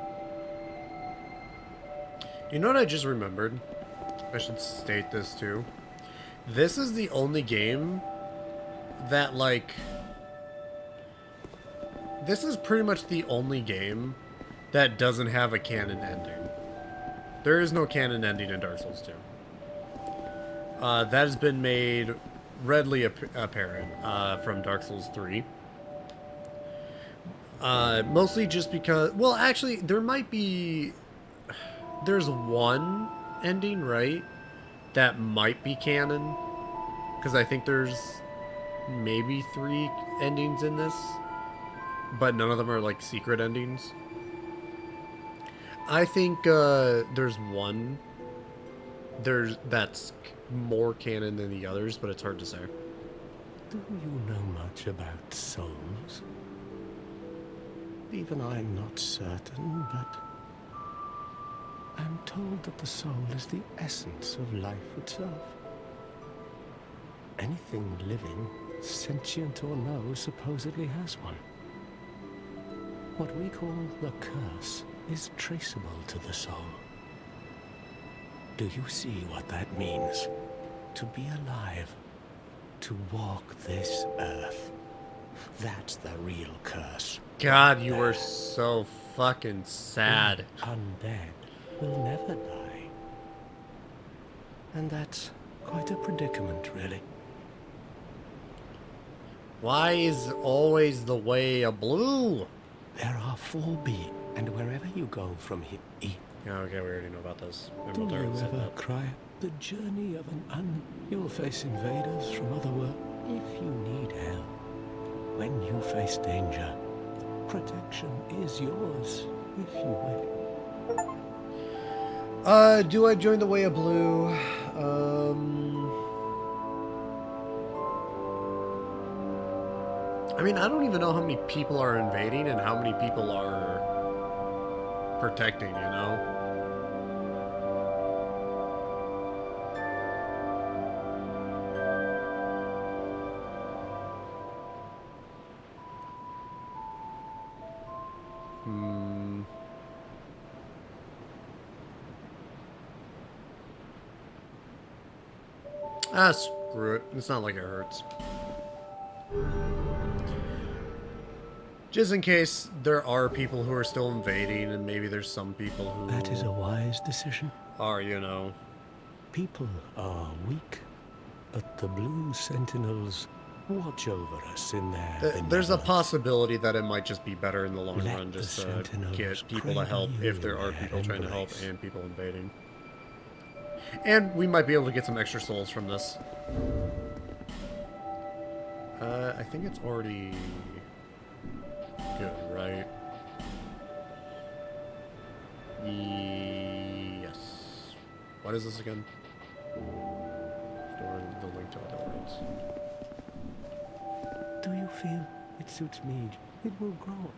You know what I just remembered? I should state this too. This is the only game that, like... This is pretty much the only game that doesn't have a canon ending. There is no canon ending in Dark Souls 2. That has been made readily apparent from Dark Souls 3. Mostly just because... Well, actually, there might be... There's one ending, right? That might be canon. Because I think there's maybe 3 endings in this. But none of them are, like, secret endings. I think there's one that's more canon than the others, but it's hard to say.
Do you know much about souls? Even I'm not certain, but I'm told that the soul is the essence of life itself. Anything living, sentient or no, supposedly has one. What we call the curse is traceable to the soul.
Do you see what that means? To be alive. To walk this earth. That's the real curse.
God, you were so fucking sad.
Undead will never die. And that's quite a predicament, really.
Why is always the way a blue?
There are 4 beings, and wherever you go from here...
Yeah, okay, we already know about this.
Do you ever cry? The journey of an You'll face invaders from other worlds. If you need help, when you face danger, protection is yours, if you will.
Do I join the Way of Blue? I mean, I don't even know how many people are invading and how many people are protecting, you know? Ah, screw it. It's not like it hurts. Just in case there are people who are still invading, and maybe there's some people who...
That is a wise decision.
Are, you know...
People are weak, but the Blue Sentinels watch over us in their...
There's a possibility that it might just be better in the long
Let
run, just
the
to
Sentinels
get people to help
cradle
if
you
there
in
are
their
people trying to help
embrace.
and people invading. And we might be able to get some extra souls from this. I think it's already good, right? Yes. What is this again? Store the link to other worlds.
Do you feel it suits me? It will grow.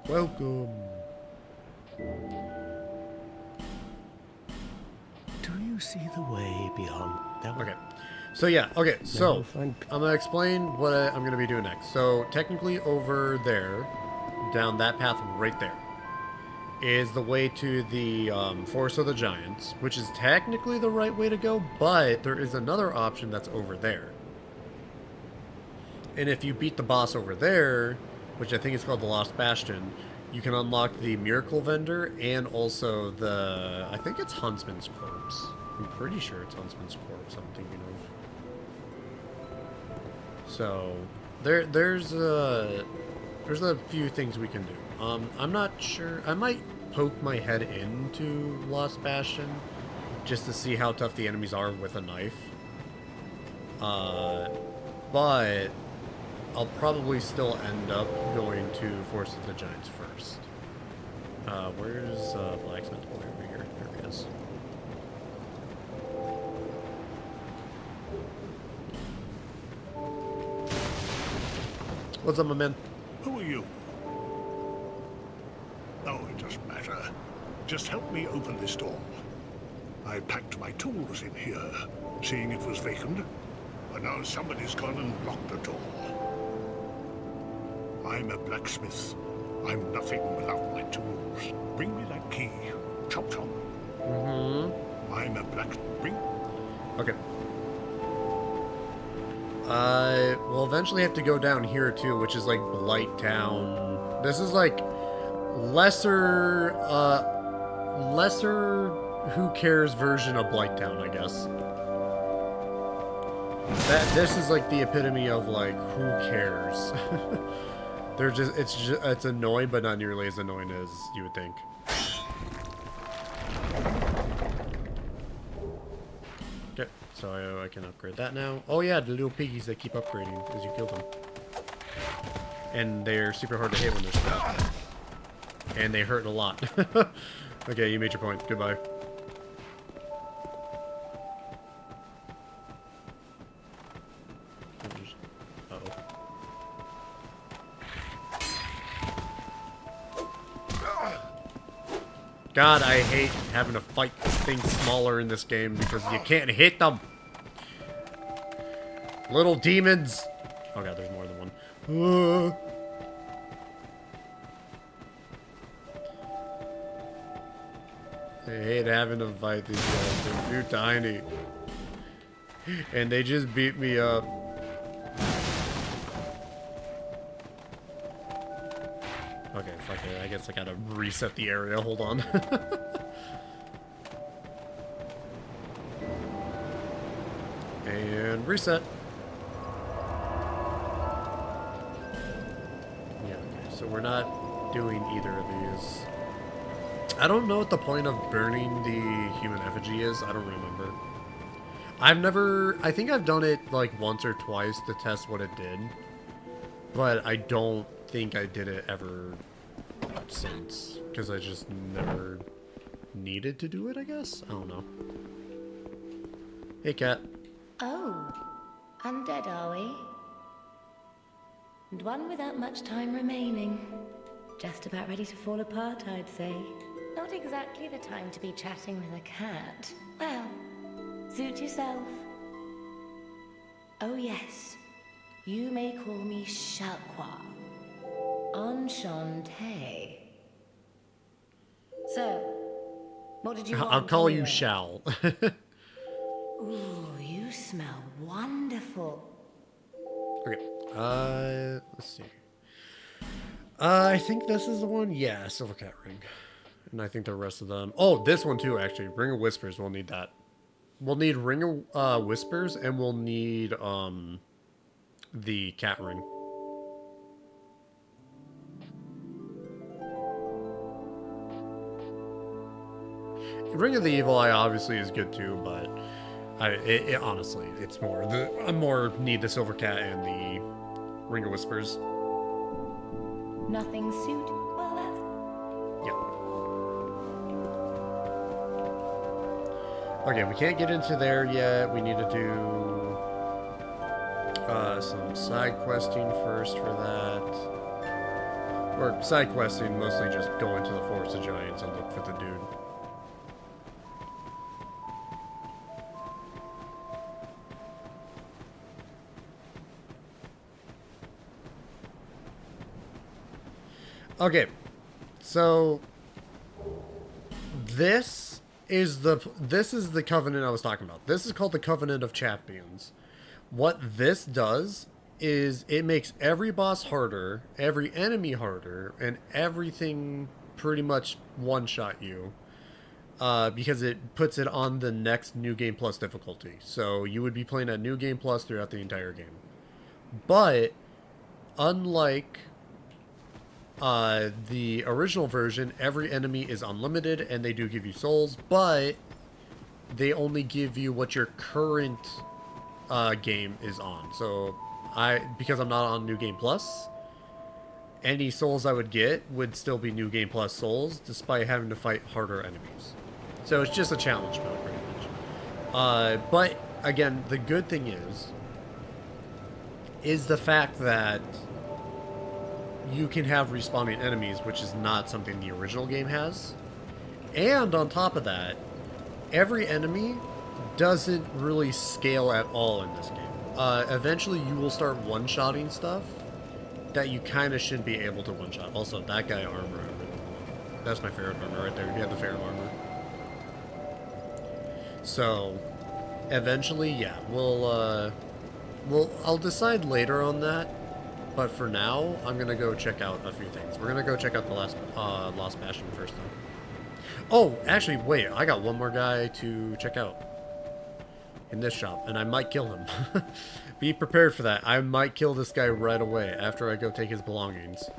Welcome.
Do you see the way beyond?
Okay. So yeah, okay, so I'm gonna explain what I'm gonna be doing next. So technically over there, down that path right there, is the way to the Forest of the Giants, which is technically the right way to go, but there is another option that's over there. And if you beat the boss over there, which I think is called the Lost Bastion, you can unlock the Miracle Vendor and also the, I think it's Huntsman's Corpse. I'm pretty sure it's Huntsman's Corpse I'm thinking of. So, there's a few things we can do. I'm not sure. I might poke my head into Lost Bastion just to see how tough the enemies are with a knife. But I'll probably still end up going to Forest of the Giants first. Where's Blacksmith Boy over here? There he is. What's up, my man?
Who are you? Oh, it doesn't matter. Just help me open this door. I packed my tools in here, seeing it was vacant, but now somebody's gone and locked the door. I'm a blacksmith. I'm nothing without my tools. Bring me that key. Chop chop.
Mm-hmm.
I'm a black... Bring...
Okay. We'll eventually have to go down here too, which is like Blight Town. This is like lesser who cares version of Blight Town, I guess. This is like the epitome of like who cares. It's annoying, but not nearly as annoying as you would think. Okay, so I can upgrade that now. Oh yeah, the little piggies that keep upgrading as you kill them. And they're super hard to hit when they're stuck. And they hurt a lot. Okay, you made your point. Goodbye. Uh-oh. God, I hate having to fight things smaller in this game because you can't hit them. Little demons. Oh god, there's more than one. hate having to fight these guys. They're too tiny. And they just beat me up. Okay, fuck it. I guess I gotta reset the area. Hold on. And reset. Yeah, okay. So we're not doing either of these. I don't know what the point of burning the human effigy is. I don't remember. I think I've done it like once or twice to test what it did. But I don't think I did it ever since. Because I just never needed to do it, I guess? I don't know. Hey, cat.
Oh, undead are we? And one without much time remaining. Just about ready to fall apart, I'd say. Not exactly the time to be chatting with a cat. Well, suit yourself. Oh yes, you may call me Shalqua. Enchanté. So, what did you want?
I'll call you
anyway?
Shal.
Ooh, you smell wonderful.
Okay. Let's see. I think this is the one. Yeah, Silver Cat Ring. And I think the rest of them. Oh, this one too, actually. Ring of Whispers. We'll need that. We'll need Ring of Whispers, and we'll need the Cat Ring. Ring of the Evil Eye obviously is good too, but honestly, it's more I more need the Silver Cat and the Ring of Whispers.
Nothing suit? Well, that's...
Yep. Okay, we can't get into there yet. We need to do some side questing first for that. Or side questing, mostly just go into the Forest of Giants and look for the dude. Okay, so this is the covenant I was talking about. This is called the Covenant of Champions. What this does is it makes every boss harder, every enemy harder, and everything pretty much one-shot you. Because it puts it on the next New Game Plus difficulty. So you would be playing at New Game Plus throughout the entire game. But unlike the original version, every enemy is unlimited and they do give you souls, but they only give you what your current game is on. So because I'm not on New Game Plus, any souls I would get would still be New Game Plus souls despite having to fight harder enemies. So it's just a challenge mode pretty much. But again, the good thing is the fact that you can have respawning enemies, which is not something the original game has. And on top of that, every enemy doesn't really scale at all in this game. Eventually you will start one-shotting stuff that you kind of should be able to one-shot. Also, that guy armor, I really want. That's my favorite armor right there. You have the favorite armor. So, eventually, yeah, I'll decide later on that. But for now, I'm gonna go check out a few things. We're gonna go check out the Lost Bastion first, though. Oh, actually, wait. I got one more guy to check out in this shop, and I might kill him. Be prepared for that. I might kill this guy right away after I go take his belongings.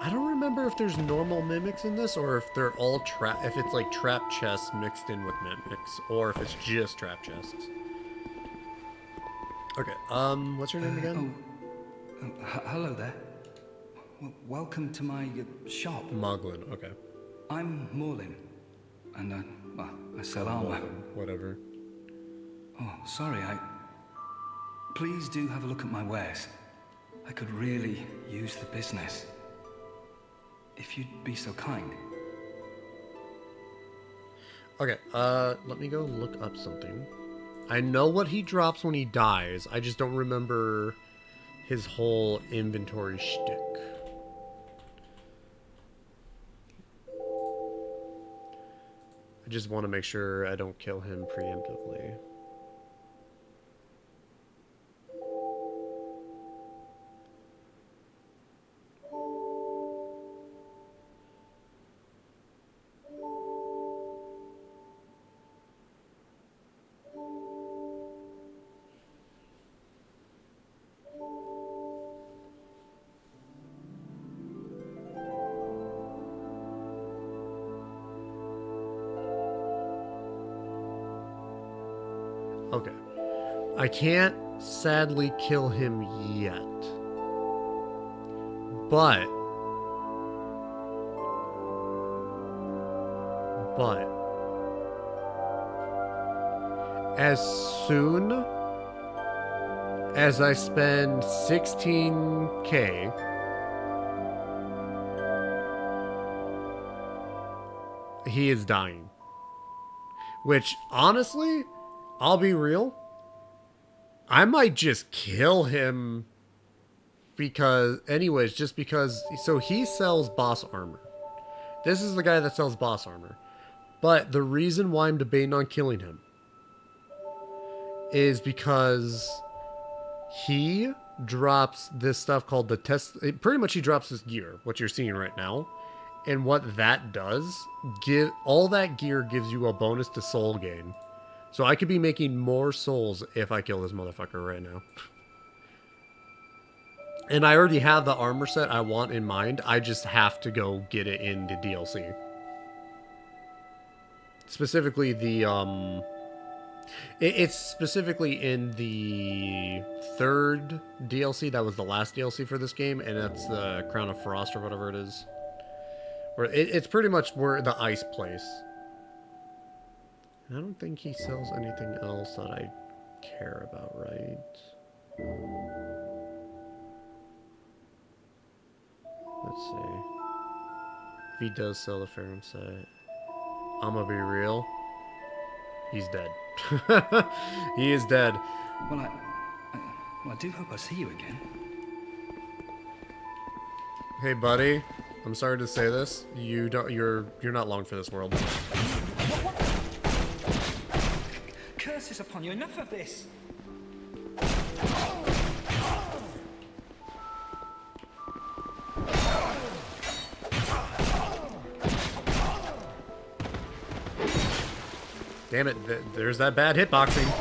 I don't remember if there's normal mimics in this, or if they're all if it's like trap chests mixed in with mimics, or if it's just trap chests. Okay, what's your name again?
Hello there. Welcome to my shop.
Moglin, okay.
I'm Morlin, and well, I sell armor.
Whatever.
Oh, sorry, Please do have a look at my wares. I could really use the business. If you'd be so kind.
Okay, let me go look up something. I know what he drops when he dies. I just don't remember his whole inventory shtick. I just want to make sure I don't kill him preemptively. Okay. I can't sadly kill him yet. But as soon as I spend 16K, he is dying. Which, honestly, I'll be real, I might just kill him because, anyways, just because, so he sells boss armor. This is the guy that sells boss armor. But the reason why I'm debating on killing him is because he drops this stuff called the test. Pretty much he drops this gear, what you're seeing right now. And what that does, all that gear gives you a bonus to soul gain. So I could be making more souls if I kill this motherfucker right now. And I already have the armor set I want in mind. I just have to go get it in the DLC. Specifically the, it's specifically in the third DLC. That was the last DLC for this game. And that's the Crown of Frost or whatever it is. Where it's pretty much where the ice place. I don't think he sells anything else that I care about, right? Let's see. If he does sell the Ferrum set, I'm gonna be real. He's dead. He is dead.
Well, I do hope I see you again.
Hey, buddy. I'm sorry to say this. You're not long for this world.
Curses upon you! Enough of this.
Damn it! There's that bad hitboxing.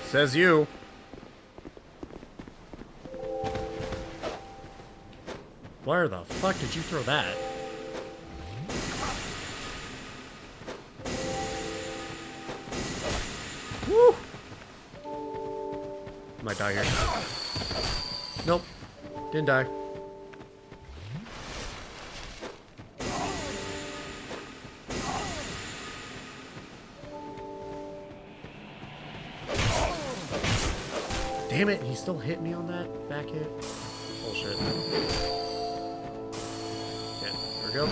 Says you. Where the fuck did you throw that? Woo! Might die here. Nope. Didn't die. Damn it, he still hit me on that back hit. Bullshit. Yeah, there we go.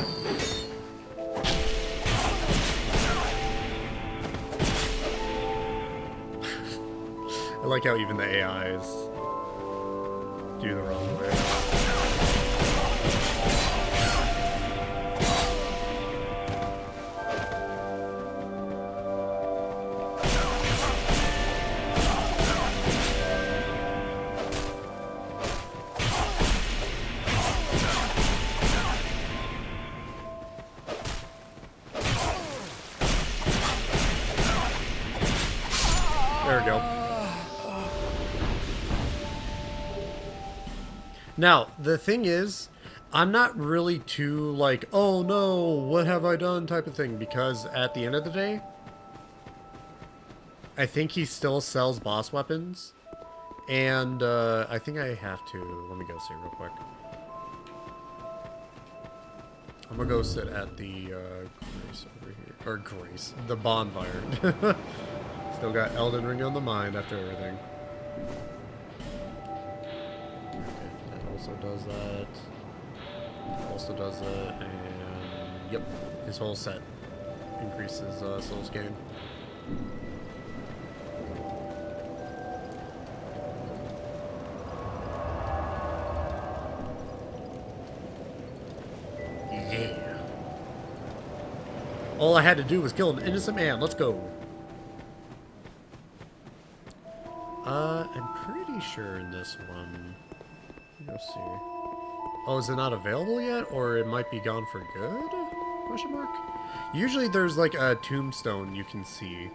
I like how even the AIs do the wrong way. There we go. Now, the thing is, I'm not really too like, oh no, what have I done type of thing, because at the end of the day, I think he still sells boss weapons, and I think I have to, let me go see real quick. I'm gonna go sit at the Grace over here, or Grace, the bonfire. Still got Elden Ring on the mind after everything. Also does that. Also does it, and yep, his whole set increases souls gain. Yeah. All I had to do was kill an innocent man. Let's go. I'm pretty sure in this one. Let's see. Oh, is it not available yet? Or it might be gone for good? Question mark? Usually there's like a tombstone you can see.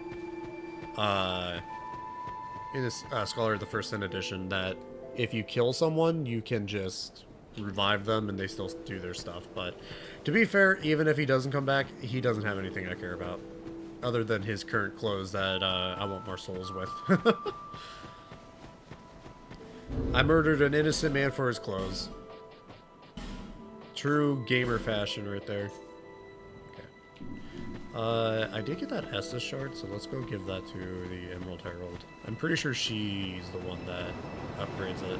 In this Scholar of the First Sin edition that if you kill someone, you can just revive them and they still do their stuff. But to be fair, even if he doesn't come back, he doesn't have anything I care about. Other than his current clothes that I want more souls with. I murdered an innocent man for his clothes. True gamer fashion right there. Okay. I did get that Estus shard, so let's go give that to the Emerald Herald. I'm pretty sure she's the one that upgrades it.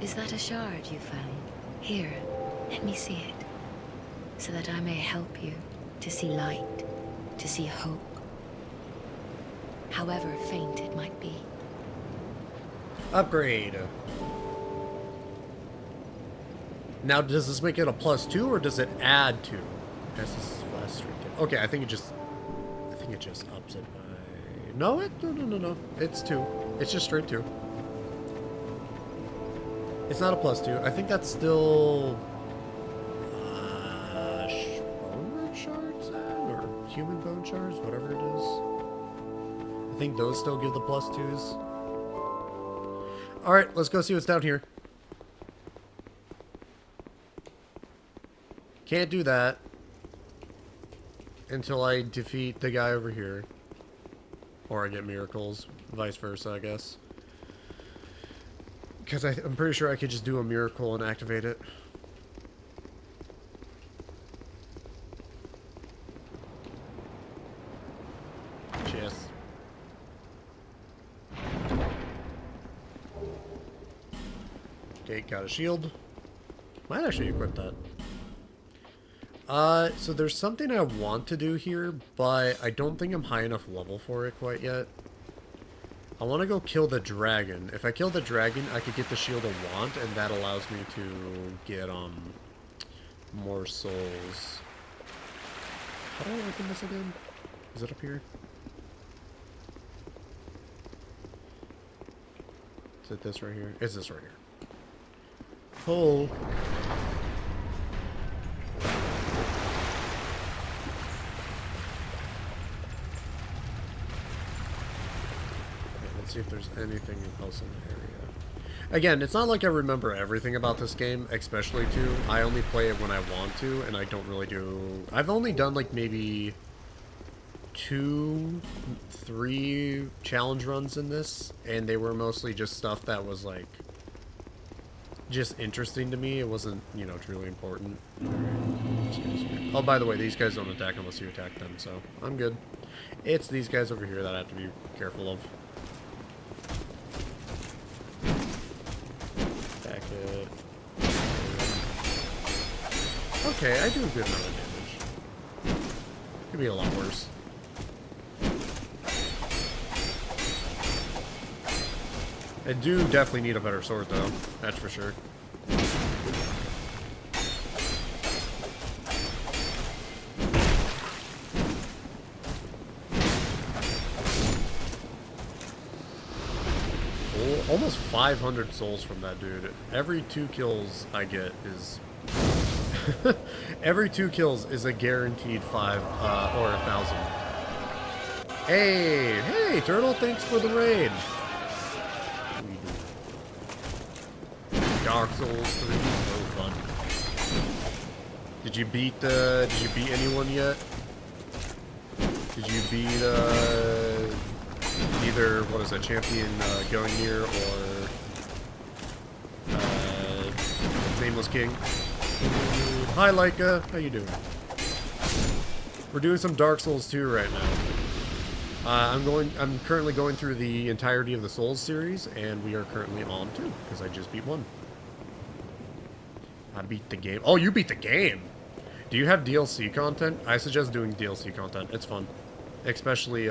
Is that a shard you found? Here, let me see it, so that I may help you to see light, to see hope, however faint it might be.
Upgrade. Now, does this make it a +2 or does it add 2? Okay, I think it just ups it by. No, no. It's 2. It's just straight 2. It's not a +2. I think that's still bone shards or human bone shards, whatever it is. I think those still give the +2s. All right, let's go see what's down here. Can't do that until I defeat the guy over here. Or I get miracles, vice versa, I guess. Because I'm pretty sure I could just do a miracle and activate it. Cheers. Okay, got a shield. Might actually equip that. So there's something I want to do here, but I don't think I'm high enough level for it quite yet. I want to go kill the dragon. If I kill the dragon, I could get the shield I want, and that allows me to get, more souls. How do I open this again? Is it up here? Is it this right here? It's this right here. Pull. See if there's anything else in the area. Again, it's not like I remember everything about this game, especially 2. I only play it when I want to, and I don't really do... I've only done like maybe 2, 3 challenge runs in this, and they were mostly just stuff that was like just interesting to me. It wasn't, you know, truly important. Oh, by the way, these guys don't attack unless you attack them, so I'm good. It's these guys over here that I have to be careful of. Okay, I do a good amount of damage. Could be a lot worse. I do definitely need a better sword, though. That's for sure. Oh, almost 500 souls from that dude. Every 2 kills I get is... Every 2 kills is a guaranteed 5 or 1,000. Hey, Turtle, thanks for the raid. Dark Souls 3, so fun. Did you beat anyone yet? Did you beat either what is that, champion Gongnir or Nameless King? Hi, Laika. How you doing? We're doing some Dark Souls 2 right now. I'm currently going through the entirety of the Souls series, and we are currently on 2 because I just beat 1. I beat the game. Oh, you beat the game. Do you have DLC content? I suggest doing DLC content. It's fun, especially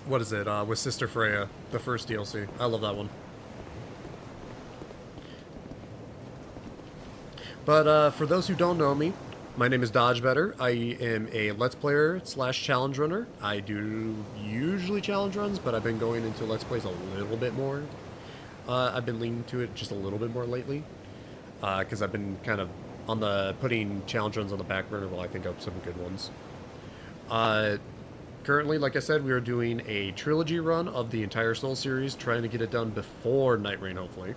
what is it? With Sister Freya, the first DLC. I love that one. But for those who don't know me, my name is Dodge Better. I am a Let's Player / challenge runner. I do usually challenge runs, but I've been going into Let's Plays a little bit more. I've been leaning to it just a little bit more lately, because I've been kind of on the putting challenge runs on the back burner while I think up some good ones. Currently, like I said, we are doing a trilogy run of the entire Soul series, trying to get it done before Night Rain, hopefully.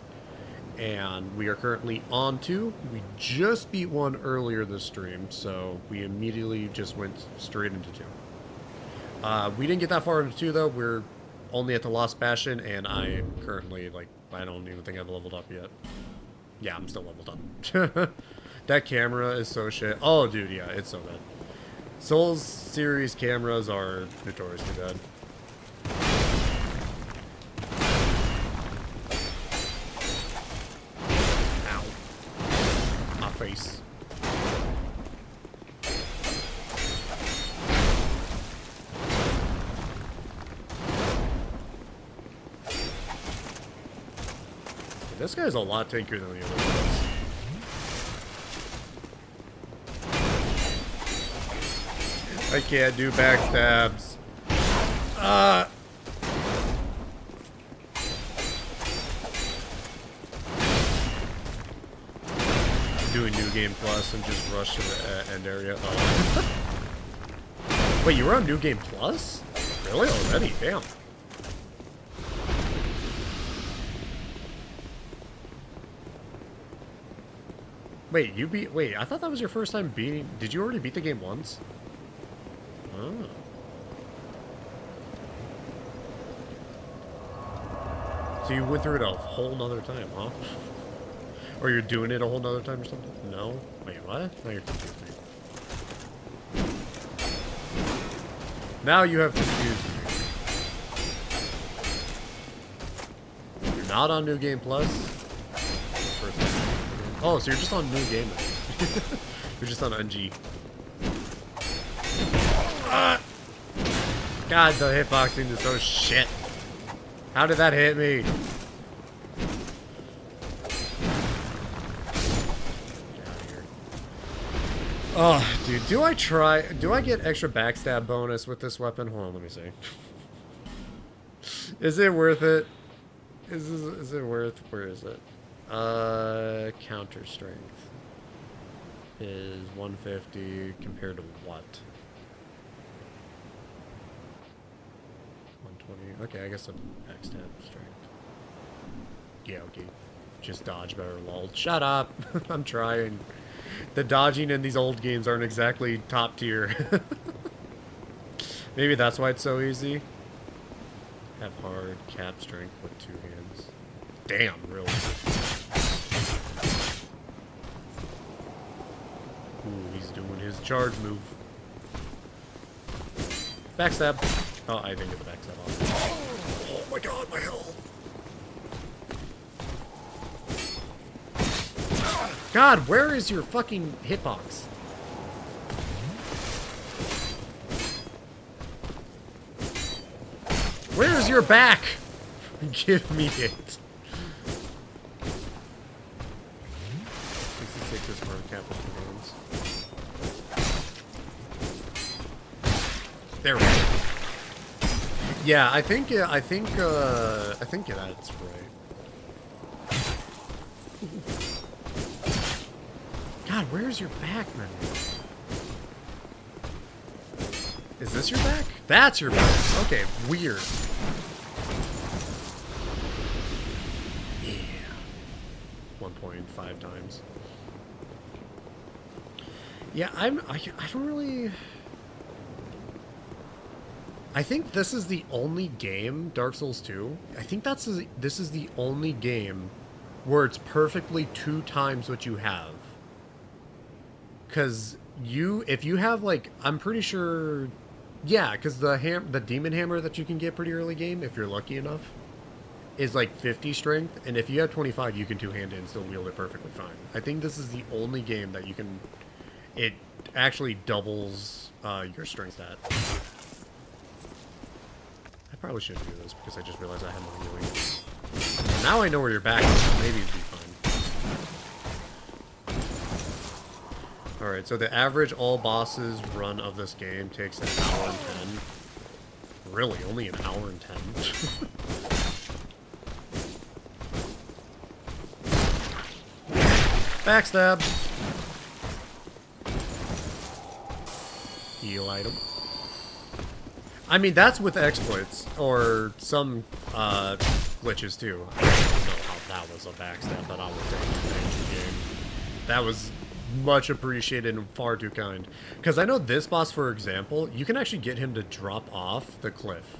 And we are currently on 2. We just beat 1 earlier this stream, so we immediately just went straight into 2. We didn't get that far into 2, though. We're only at the Lost Bastion, and I am currently, like, I don't even think I've leveled up yet. Yeah, I'm still leveled up. That camera is so shit. Oh, dude, yeah, it's so bad. Souls series cameras are notoriously bad. Ow. My face. This guy's a lot tankier than the other ones. I can't do backstabs. Doing New Game Plus and just rush to the end area. Oh. Wait, you were on New Game Plus? Really? Already? Damn. Wait, I thought that was your first time beating... Did you already beat the game once? Oh. So you went through it a whole nother time, huh? Or you're doing it a whole nother time or something? No? Wait, what? Now you're confusing me. Now you have confused me. You're not on New Game Plus? First time. Oh, so you're just on New Game then. You're just on NG. God, the hitboxing is so shit. How did that hit me? Get out of here. Oh, dude, do I get extra backstab bonus with this weapon? Hold on, let me see. Is it worth it? Is it worth, where is it? Counter strength is 150 compared to what? 120. Okay, I guess a backstab strength. Yeah, okay. Just dodge better, lol. Shut up! I'm trying. The dodging in these old games aren't exactly top tier. Maybe that's why it's so easy. Have hard cap strength with 2 hands. Damn, really. Ooh, he's doing his charge move. Backstab. Oh, I didn't get the backstab off. Oh my god, my health. God, where is your fucking hitbox? Where's your back? Give me it. 66 is for capital hands. There we go. Yeah, I think that's right. God, where's your back, man? Is this your back? That's your back. Okay, weird. Yeah. 1.5 times. Yeah, I don't really... I think this is the only game, Dark Souls 2, I think this is the only game where it's perfectly 2 times what you have. Because if you have, like, I'm pretty sure Yeah, because the demon hammer that you can get pretty early game, if you're lucky enough, is like 50 strength, and if you have 25, you can two-hand it and still wield it perfectly fine. I think this is the only game that you can... It actually doubles your strength stat. I probably shouldn't do this because I just realized I had my healing. Now I know where you're back, so maybe it'd be fine. Alright, so the average all bosses run of this game takes an hour and 10. Really, only an hour and 10. Backstab. Heal item. I mean, that's with exploits, or some glitches too. I don't know how that was a backstab, but I will take the game. That was much appreciated and far too kind. Because I know this boss, for example, you can actually get him to drop off the cliff.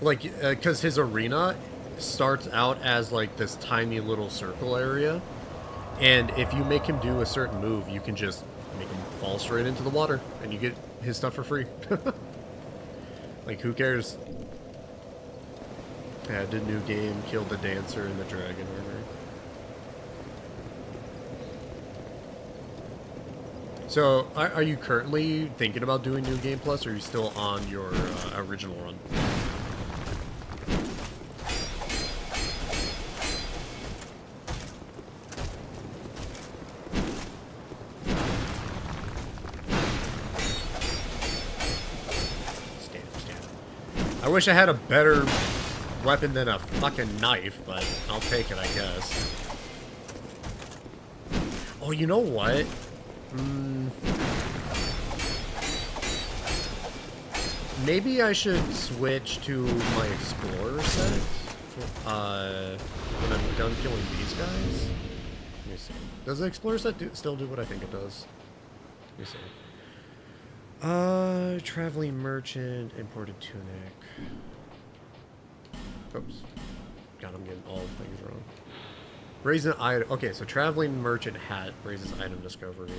Like, because his arena starts out as like this tiny little circle area, and if you make him do a certain move, you can just make him fall straight into the water, and you get his stuff for free. Like, who cares? Add a new game, killed the dancer and the dragon armor. So, are you currently thinking about doing New Game Plus, or are you still on your original run? I wish I had a better weapon than a fucking knife, but I'll take it, I guess. Oh, you know what? Maybe I should switch to my Explorer set when I'm done killing these guys. Let me see. Does the Explorer set still do what I think it does? Let me see. Traveling merchant, imported tunic. Oops. God, I'm getting all things wrong. Raise an item. Okay, so traveling merchant hat raises item discovery.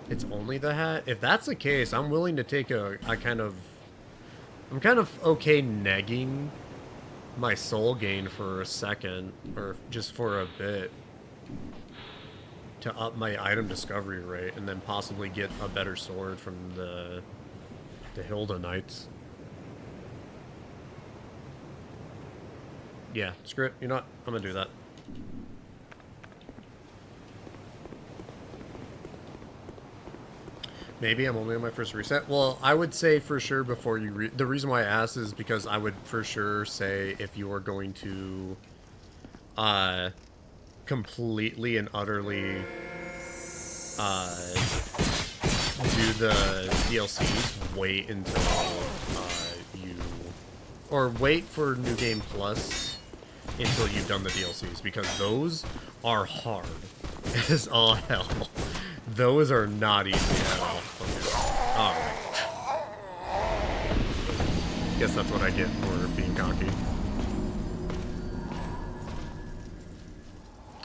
It's only the hat? If that's the case, I'm willing to take I'm kind of okay negging my soul gain for a second, or just for a bit, to up my item discovery rate, and then possibly get a better sword from the Hilda Knights. Yeah, screw it. You know what? I'm gonna do that. Maybe I'm only on my first reset. Well, I would say for sure before you... the reason why I asked is because I would for sure say if you are going to completely and utterly do the DLCs, wait until or wait for New Game Plus until you've done the DLCs, because those are hard as all hell. Those are not easy at all. Okay. Alright. Guess that's what I get for being cocky.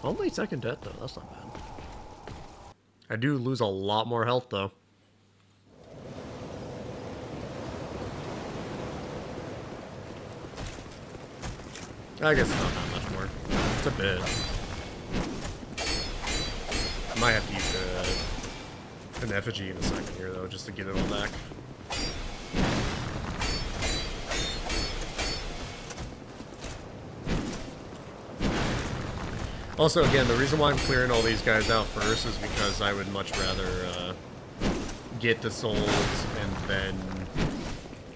Only second death, though. That's not bad. I do lose a lot more health, though. I guess it's not that much more. It's a bit. I might have to use an effigy in a second here, though, just to get it all back. Also, again, the reason why I'm clearing all these guys out first is because I would much rather get the souls and then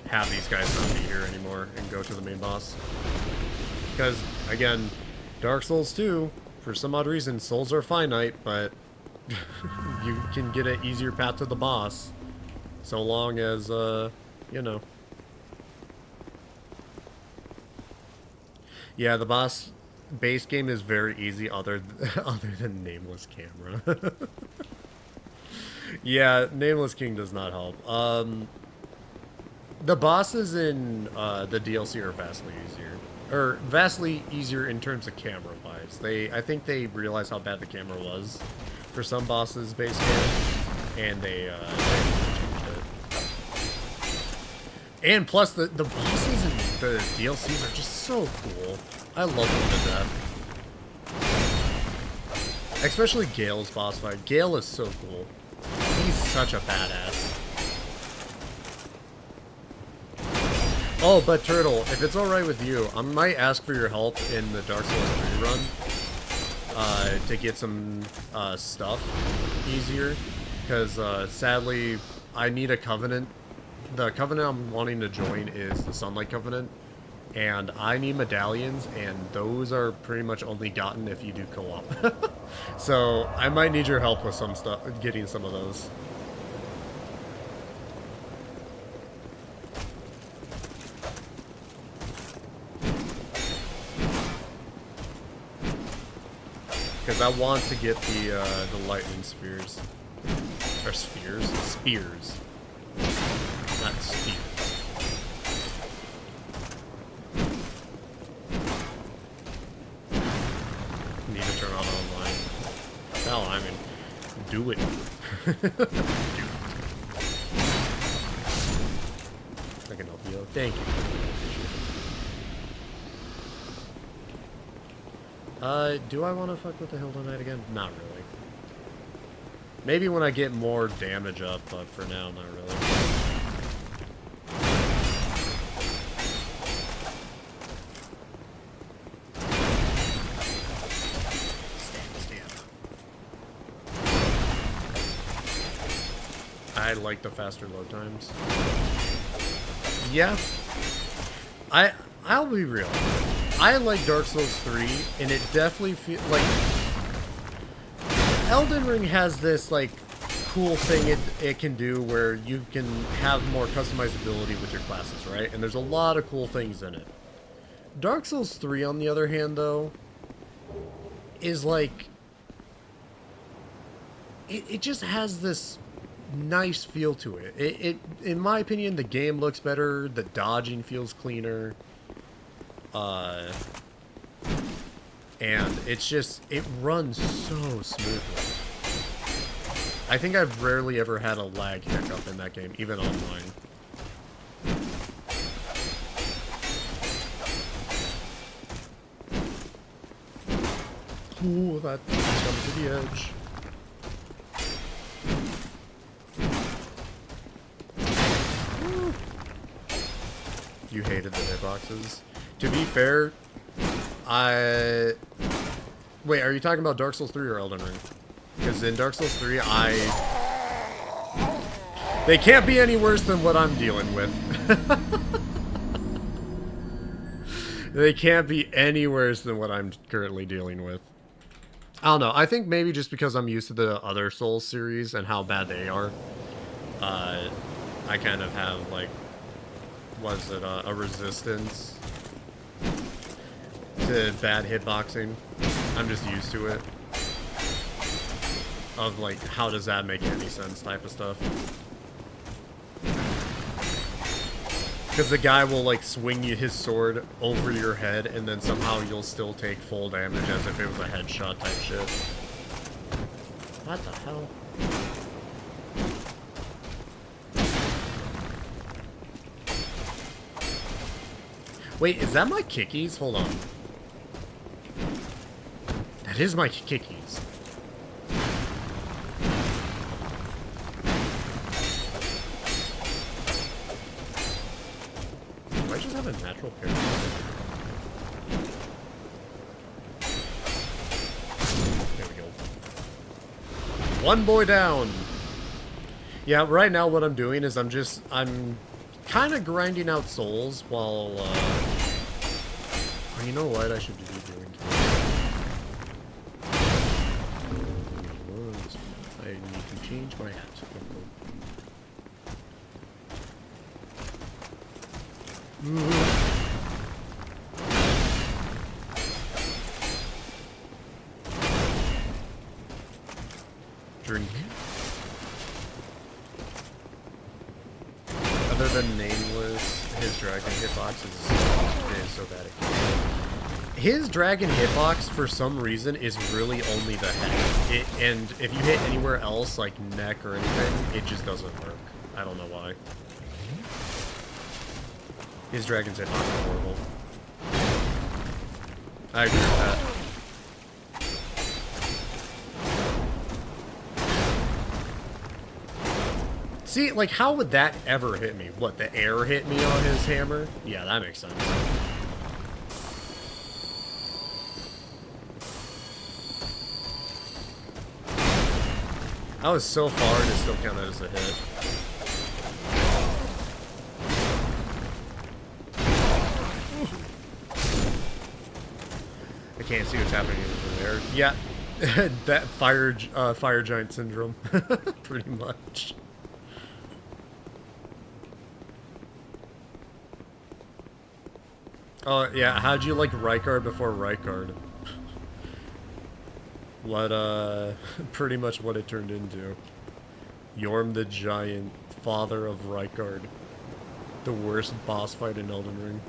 have these guys not be here anymore and go to the main boss. Because, again, Dark Souls 2, for some odd reason, souls are finite, but you can get an easier path to the boss, so long as, you know. Yeah, the boss base game is very easy, other than Nameless Camera. Yeah, Nameless King does not help. The bosses in the DLC are vastly easier. or vastly easier in terms of camera wise. I think they realized how bad the camera was for some bosses base game, and they changed it. And plus the bosses and the DLCs are just so cool. I love them to death. Especially Gale's boss fight. Gale is so cool. He's such a badass. Oh, but Turtle, if it's alright with you, I might ask for your help in the Dark Souls 3 run to get some stuff easier. Because sadly, I need a Covenant. The Covenant I'm wanting to join is the Sunlight Covenant. And I need medallions, and those are pretty much only gotten if you do co-op. So I might need your help with some stuff, getting some of those. Because I want to get the lightning spheres. Or spheres? Spears. Not spears. Need to turn on online. Hell, I mean, do it. Do it. I can help you out. Thank you. Do I want to fuck with the Hilda Knight again? Not really. Maybe when I get more damage up, but for now, not really. I like the faster load times. Yeah. I'll be real. I like Dark Souls 3, and it definitely feels like Elden Ring has this like cool thing it can do where you can have more customizability with your classes, right? And there's a lot of cool things in it. Dark Souls 3, on the other hand, though, is like it just has this nice feel to it. It in my opinion, the game looks better, the dodging feels cleaner. And it's just, it runs so smoothly. I think I've rarely ever had a lag hiccup in that game, even online. Ooh, that comes to the edge. Woo. You hated the hitboxes. To be fair, wait, are you talking about Dark Souls 3 or Elden Ring? Because in Dark Souls 3, they can't be any worse than what I'm dealing with. They can't be any worse than what I'm currently dealing with. I don't know. I think maybe just because I'm used to the other Souls series and how bad they are, I kind of have, like, was it a resistance to bad hitboxing. I'm just used to it. Of like, how does that make any sense type of stuff. Because the guy will like swing you his sword over your head and then somehow you'll still take full damage as if it was a headshot type shit. What the hell? Wait, is that my kickies? Hold on. That is my kickies. Do I just have a natural character? There we go. One boy down. Yeah, right now what I'm doing is I'm kind of grinding out souls while, you know what I should be doing today? I need to change my hat. Drink. Other than Nameless, his dragon hitbox is is so bad at killing. His dragon hitbox, for some reason, is really only the head. And if you hit anywhere else, like neck or anything, it just doesn't work. I don't know why. His dragon's hitbox is horrible. I agree with that. See, like, how would that ever hit me? What, the air hit me on his hammer? Yeah, that makes sense. I was so far and it still counted as a hit. I can't see what's happening over there. Yeah, that fire giant syndrome, pretty much. Oh, yeah, how'd you like Rykard before Rykard? What, pretty much what it turned into. Yorm the Giant, father of Rykard. The worst boss fight in Elden Ring.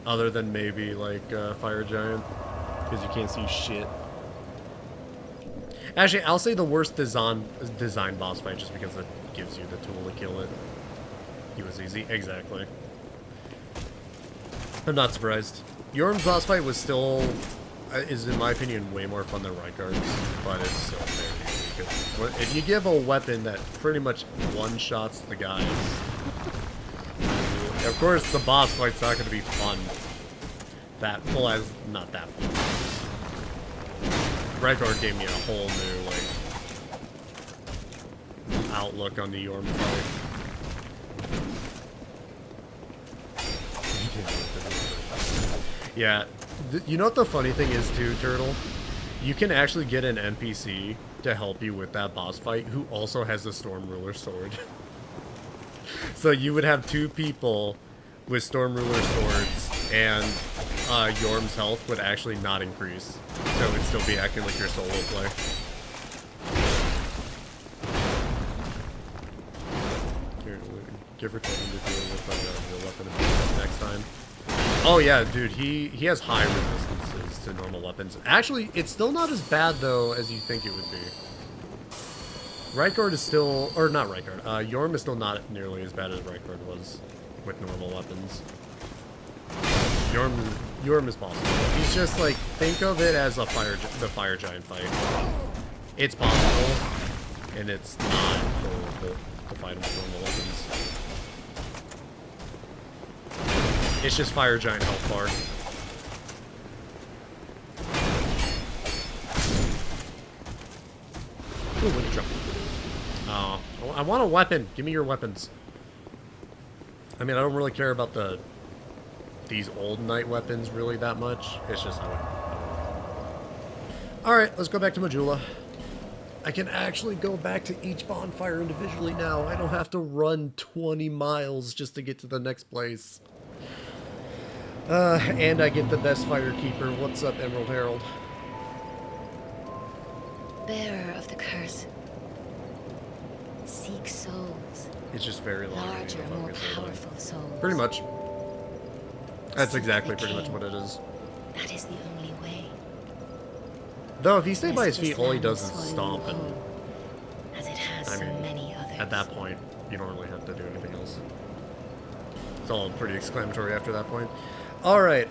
Other than maybe, like, Fire Giant. Because you can't see shit. Actually, I'll say the worst design boss fight just because it gives you the tool to kill it. He was easy. Exactly. I'm not surprised. Yorm's boss fight was still, is in my opinion, way more fun than Rykard's, but it's still very easy. Because if you give a weapon that pretty much one-shots the guys, of course the boss fight's not going to be fun. That, well, not that fun. Rykard gave me a whole new, like, outlook on the Yorm fight. Yeah, you know what the funny thing is too, Turtle? You can actually get an NPC to help you with that boss fight who also has the Storm Ruler sword. So you would have two people with Storm Ruler swords, and Yorm's health would actually not increase. So it would still be acting like your solo play. Here, give her time to deal with your weapon abuse next time. Oh yeah, dude, he has high resistances to normal weapons. Actually, it's still not as bad, though, as you think it would be. Rykard is still, or not Rykard, Yorm is still not nearly as bad as Rykard was with normal weapons. Yorm is possible. He's just like, think of it as the fire giant fight. It's possible, and it's not horrible to fight him with normal weapons. It's just fire giant health bar. Ooh, what a jump. I want a weapon. Give me your weapons. I mean, I don't really care about these old knight weapons really that much. It's just Alright, let's go back to Majula. I can actually go back to each bonfire individually now. I don't have to run 20 miles just to get to the next place. And I get the best firekeeper. What's up, Emerald Herald?
Bearer of the curse. Seek souls.
It's just very long.
Larger, more powerful souls.
Pretty much. That's exactly pretty much what it is.
That is the only way.
Though, if he stays by his feet, all he does is stomp, and
as it has so many others.
At that point, you don't really have to do anything else. It's all pretty exclamatory after that point. Alright,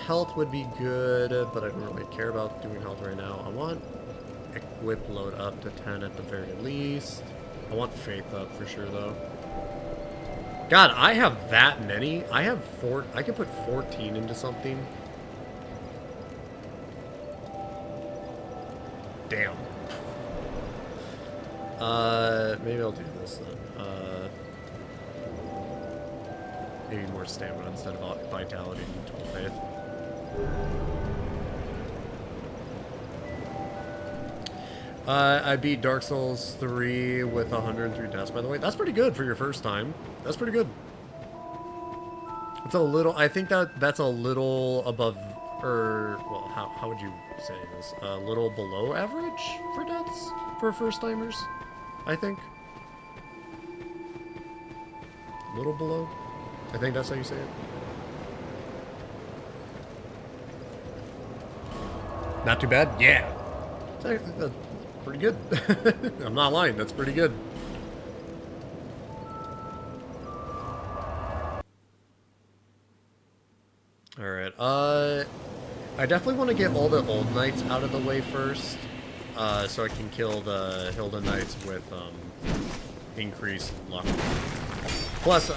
health would be good, but I don't really care about doing health right now. I want equip load up to 10 at the very least. I want faith up for sure, though. God, I have that many. I have I could put 14 into something. Damn. Maybe I'll do this then. Maybe more stamina instead of vitality and total faith. I beat Dark Souls 3 with 103 deaths, by the way. That's pretty good for your first time. That's pretty good. It's a little, I think that's a little above, or, well, how would you say this? A little below average for deaths for first-timers, I think. A little below. I think that's how you say it. Not too bad? Yeah. That's pretty good. I'm not lying, that's pretty good. Alright, I definitely want to get all the old knights out of the way first, so I can kill the Hilda knights with, increased luck. Plus, the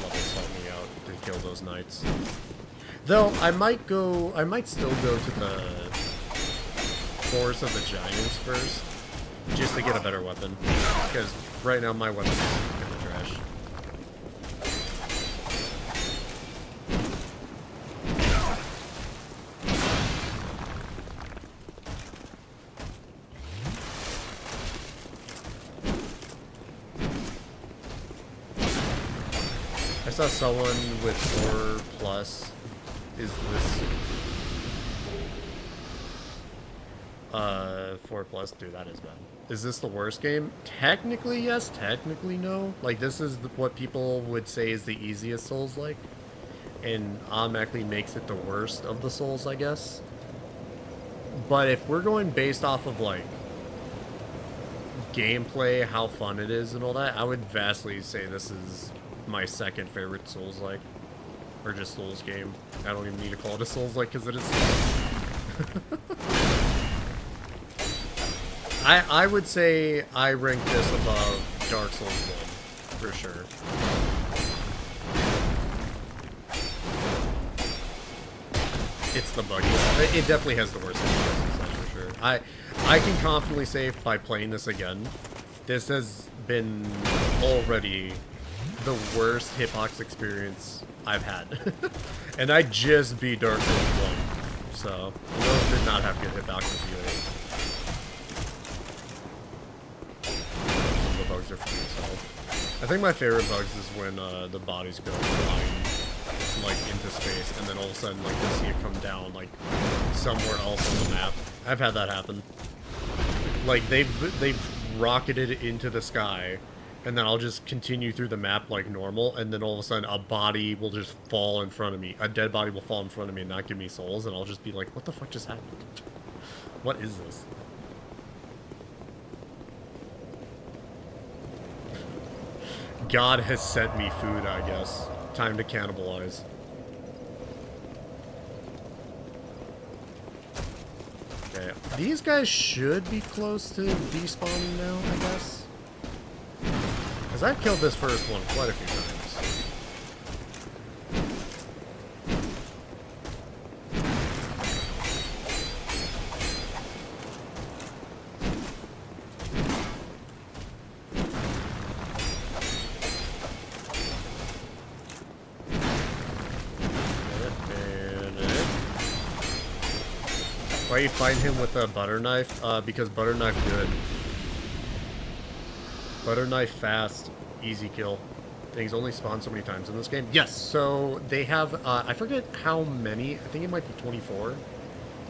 levels help me out to kill those knights. Though, I might still go to the Forest of the Giants first, just to get a better weapon, because right now my weapon is kind of trash. I saw someone with 4+. Is this 4+? Dude, that is bad. Is this the worst game? Technically yes, technically no. Like, this is what people would say is the easiest Souls-like, and automatically makes it the worst of the Souls, I guess. But if we're going based off of, like, gameplay, how fun it is and all that, I would vastly say this is my second favorite Souls-like. Or just Souls game. I don't even need to call it a Souls-like because it is I would say I rank this above Dark Souls 1, for sure. It's the buggiest. It definitely has the worst FPS, that's for sure. I can confidently say by playing this again, this has been already the worst hitbox experience I've had. And I just beat Dark Souls 1, so those did not have good hitboxes either. The bugs are free as hell. I think my favorite bugs is when the bodies go flying like into space, and then all of a sudden like you see it come down like somewhere else on the map. I've had that happen. Like they've rocketed into the sky, and then I'll just continue through the map like normal, and then all of a sudden a body will just fall in front of me. A dead body will fall in front of me and not give me souls, and I'll just be like, what the fuck just happened? What is this? God has sent me food, I guess. Time to cannibalize. Okay, these guys should be close to despawning now, I guess. Because I've killed this first one quite a few times. Why you fight him with a butter knife? Because butter knife good. Butter knife fast, easy kill. Things only spawn so many times in this game. Yes, so they have, I forget how many, I think it might be 24,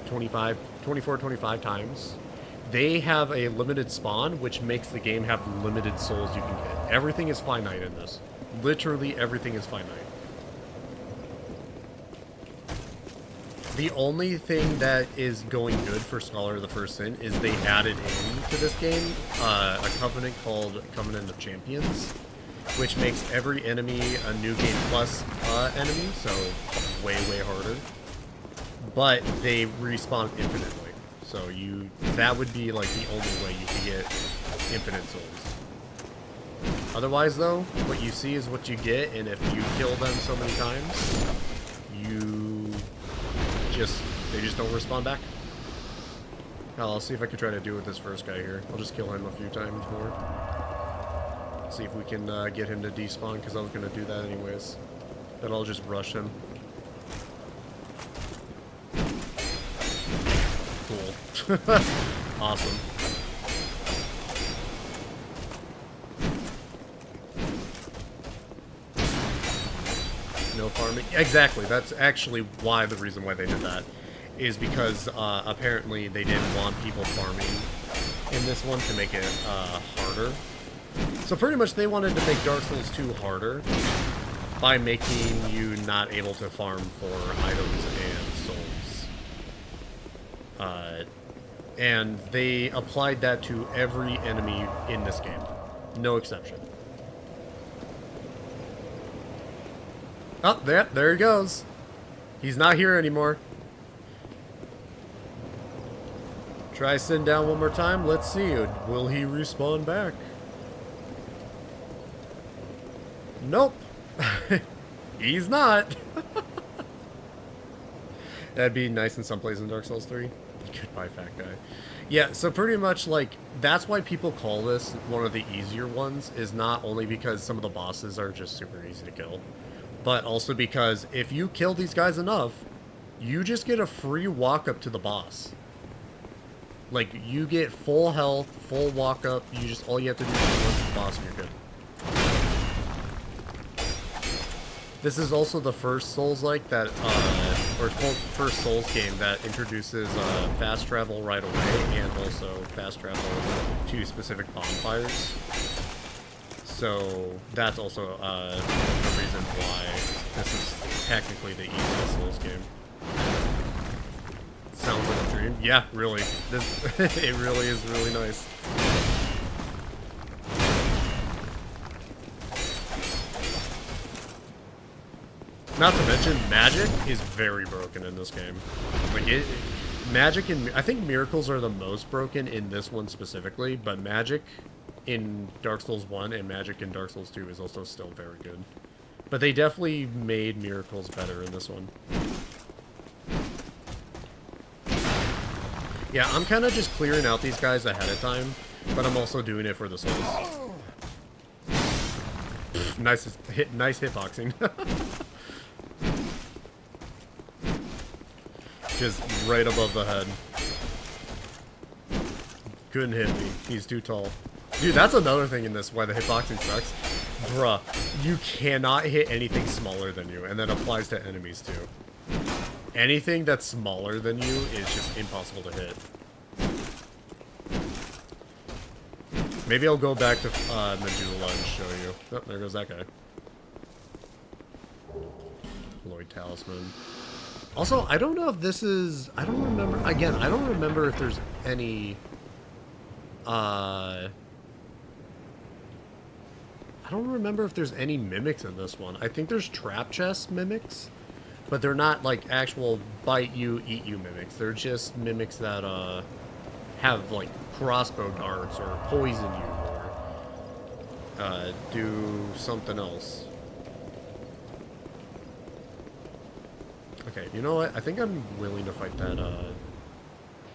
25 times. They have a limited spawn, which makes the game have limited souls you can get. Everything is finite in this. Literally everything is finite. The only thing that is going good for Scholar of the First Sin is they added into this game a covenant called Covenant of Champions, which makes every enemy a New Game Plus enemy, so way harder. But they respawn infinitely, so that would be like the only way you can get infinite souls. Otherwise, though, what you see is what you get, and if you kill them so many times, they just don't respawn back. Hell, I'll see if I can try to do it with this first guy here. I'll just kill him a few times more. See if we can get him to despawn, because I was going to do that anyways. Then I'll just rush him. Cool. Awesome. No farming. Exactly. That's actually why the reason why they did that is because apparently they didn't want people farming in this one to make it harder. So pretty much they wanted to make Dark Souls 2 harder by making you not able to farm for items and souls. And they applied that to every enemy in this game. No exception. Oh, there he goes. He's not here anymore. Try sitting down one more time. Let's see. Will he respawn back? Nope. He's not. That'd be nice in some places in Dark Souls 3. Goodbye, fat guy. Yeah, so pretty much, like, that's why people call this one of the easier ones, is not only because some of the bosses are just super easy to kill, but also because if you kill these guys enough, you just get a free walk up to the boss. Like, you get full health, full walk up, all you have to do is run to the boss and you're good. This is also the first Souls-like that, or first Souls game that introduces fast travel right away, and also fast travel to specific bonfires. So that's also the reason why this is technically the easiest Souls game. Sounds like a dream. Yeah, really. It really is really nice. Not to mention, magic is very broken in this game. Like, magic and... I think miracles are the most broken in this one specifically, but magic in Dark Souls 1 and magic in Dark Souls 2 is also still very good. But they definitely made miracles better in this one. Yeah, I'm kind of just clearing out these guys ahead of time, but I'm also doing it for the souls. Nice hitboxing. Just right above the head. Couldn't hit me. He's too tall. Dude, that's another thing in this, why the hitboxing sucks. Bruh, you cannot hit anything smaller than you, and that applies to enemies too. Anything that's smaller than you is just impossible to hit. Maybe I'll go back to Medulla and show you. Oh, there goes that guy. Lloyd Talisman. Also, I don't know if this is... I don't remember... Again, I don't remember if there's any... I don't remember if there's any mimics in this one. I think there's trap chest mimics, but they're not, like, actual bite you, eat you mimics. They're just mimics that, have, like, crossbow darts or poison you or, do something else. Okay, you know what? I think I'm willing to fight that,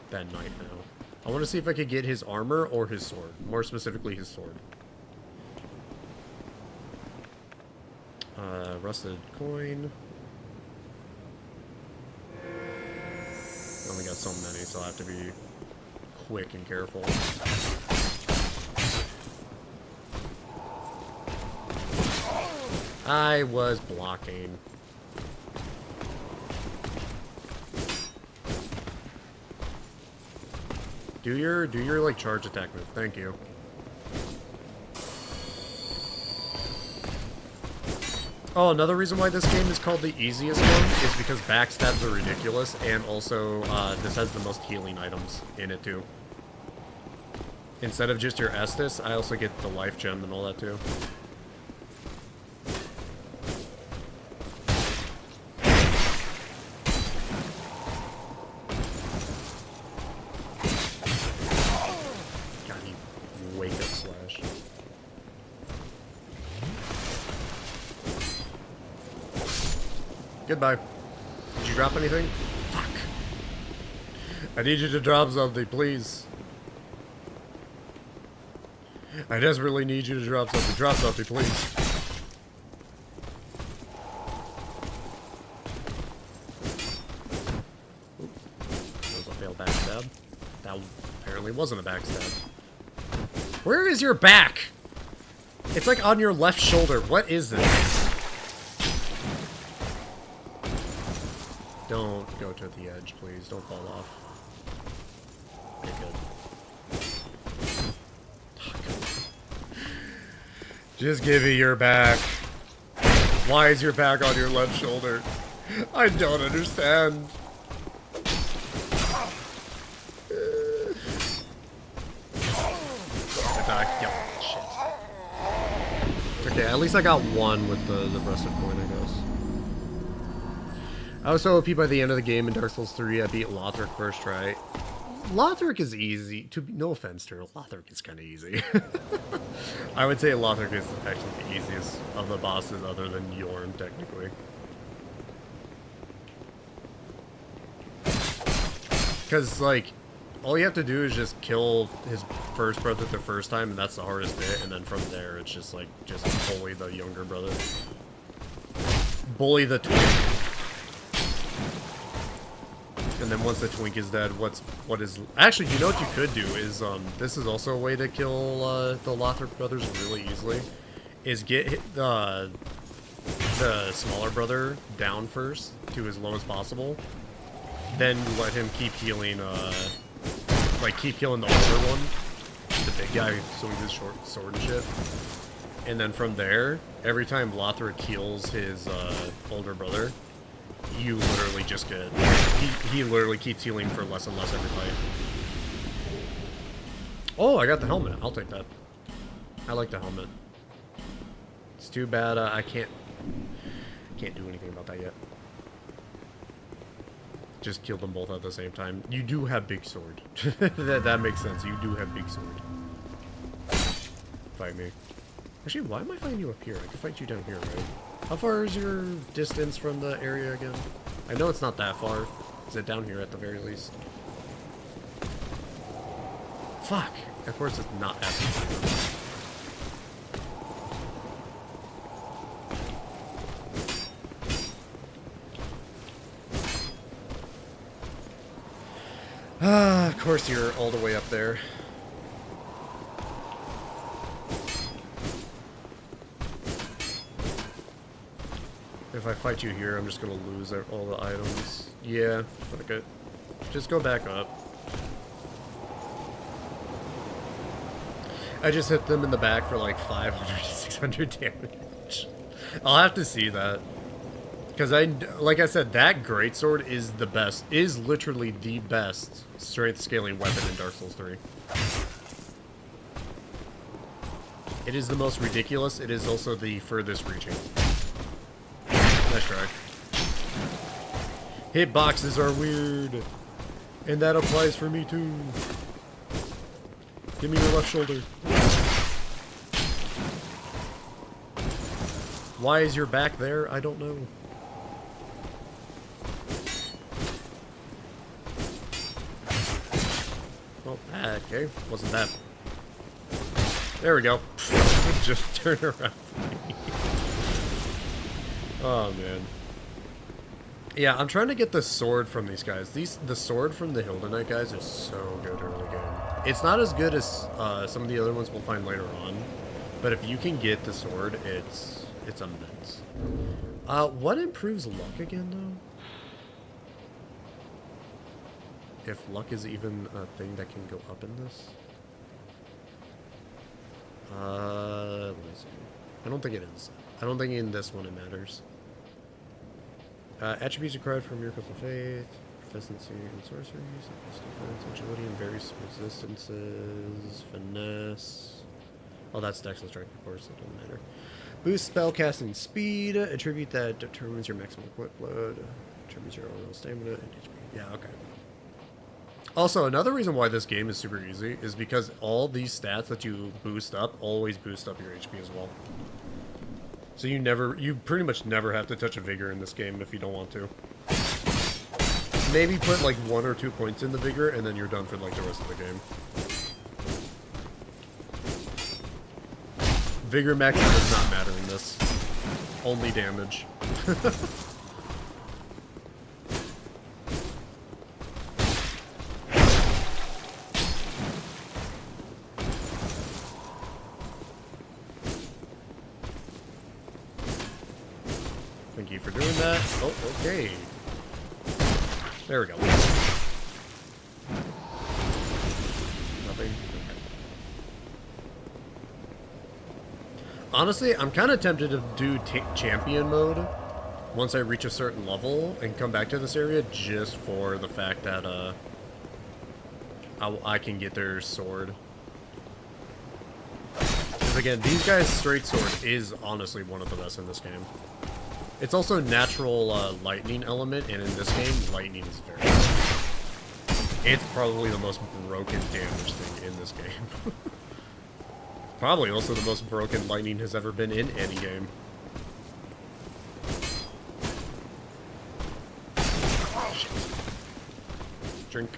that knight now. I want to see if I could get his armor or his sword. More specifically, his sword. Rusted coin. I only got so many, so I have to be quick and careful. I was blocking. Do your like charge attack move. Thank you. Oh, another reason why this game is called the easiest one is because backstabs are ridiculous, and also this has the most healing items in it too. Instead of just your Estus, I also get the life gem and all that too. Goodbye. Did you drop anything? Fuck. I need you to drop something, please. I desperately need you to drop something. Drop something, please. Oop. That was a failed backstab. That apparently wasn't a backstab. Where is your back? It's like on your left shoulder. What is this? Don't go to the edge, please. Don't fall off. Okay, good. Just give me your back. Why is your back on your left shoulder? I don't understand. At least I got one with the rusted coin, I guess. I was so OP by the end of the game in Dark Souls 3, I beat Lothric first try. Lothric is easy. No offense to her, Lothric is kind of easy. I would say Lothric is actually the easiest of the bosses other than Yorn, technically. Because, like, all you have to do is just kill his first brother the first time, and that's the hardest bit, and then from there, it's just, like, just bully the younger brother. Bully the twink. And then once the twink is dead, actually, you know what you could do is, this is also a way to kill, the Lothric brothers really easily, is get the smaller brother down first to as low as possible, then let him keep healing, like, keep killing the older one, the big guy swings his short sword and shit. And then from there, every time Lothric heals his, older brother, you literally just get... He literally keeps healing for less and less every fight. Oh, I got the helmet. I'll take that. I like the helmet. It's too bad I can't do anything about that yet. Just kill them both at the same time. You do have big sword. that makes sense. You do have big sword. Fight me. Actually, why am I fighting you up here? I can fight you down here, right? How far is your distance from the area again? I know it's not that far. Is it down here at the very least? Fuck! Of course it's not happening. Of course you're all the way up there. If I fight you here, I'm just gonna lose all the items. Yeah, fuck it. Just go back up. I just hit them in the back for like 500 to 600 damage. I'll have to see that. Because like I said, that greatsword is the best, is literally the best strength scaling weapon in Dark Souls 3. It is the most ridiculous, it is also the furthest reaching. Nice try. Hitboxes are weird. And that applies for me too. Give me your left shoulder. Why is your back there? I don't know. Oh, okay. Wasn't that. There we go. Just turn around. Oh, man. Yeah, I'm trying to get the sword from these guys. The sword from the Hilda Knight guys is so good early game. It's not as good as some of the other ones we'll find later on, but if you can get the sword, it's immense. What improves luck again, though? If luck is even a thing that can go up in this? Let me see. I don't think it is. I don't think in this one it matters. Attributes acquired from Miracles of Faith, Proficiency in Sorceries, Defense, Agility, and various resistances, Finesse. Oh, that's Dex and Strength, of course, it doesn't matter. Boost spellcasting speed, attribute that determines your maximum equip load, attributes your overall stamina, and HP. Yeah, okay. Also, another reason why this game is super easy is because all these stats that you boost up always boost up your HP as well. So you pretty much never have to touch a Vigor in this game if you don't want to. Maybe put like 1 or 2 points in the Vigor and then you're done for like the rest of the game. Vigor max does not matter in this. Only damage. Thank you for doing that. Oh, okay. There we go. Nothing. Okay. Honestly, I'm kind of tempted to do champion mode once I reach a certain level and come back to this area just for the fact that I can get their sword. Because again, these guys' straight sword is honestly one of the best in this game. It's also natural lightning element, and in this game, lightning is very good. It's probably the most broken damage thing in this game. Probably also the most broken lightning has ever been in any game. Drink.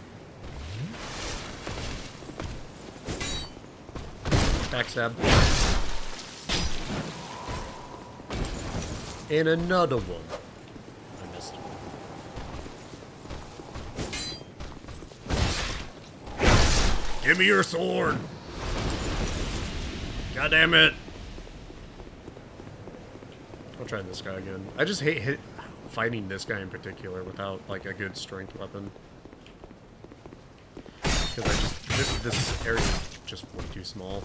Backstab. And another one. I missed. Give me your sword! God damn it! I'll try this guy again. I just hate fighting this guy in particular without like a good strength weapon. Because I just this area is just way too small.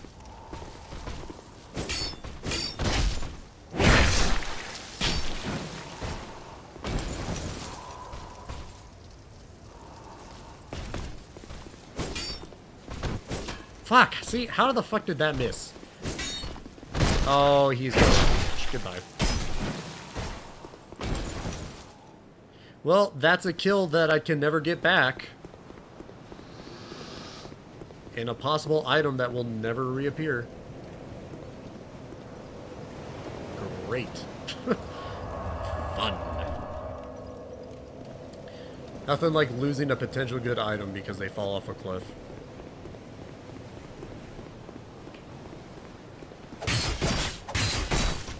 Fuck! See, how the fuck did that miss? Oh, he's gone. Goodbye. Well, that's a kill that I can never get back. And a possible item that will never reappear. Great. Fun. Nothing like losing a potential good item because they fall off a cliff.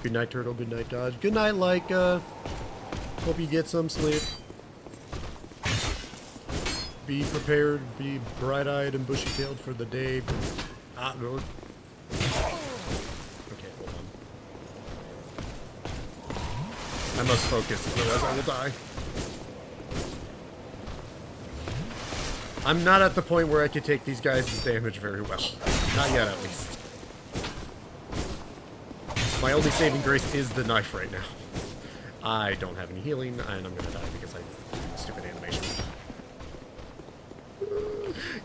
Good night, Turtle. Good night, Dodge. Good night, Laika. Hope you get some sleep. Be prepared, be bright-eyed and bushy-tailed for the day. Ah, no. Okay, hold on. I must focus, otherwise I will die. I'm not at the point where I can take these guys' damage very well. Not yet, at least. My only saving grace is the knife right now. I don't have any healing, and I'm gonna die because I did a stupid animation.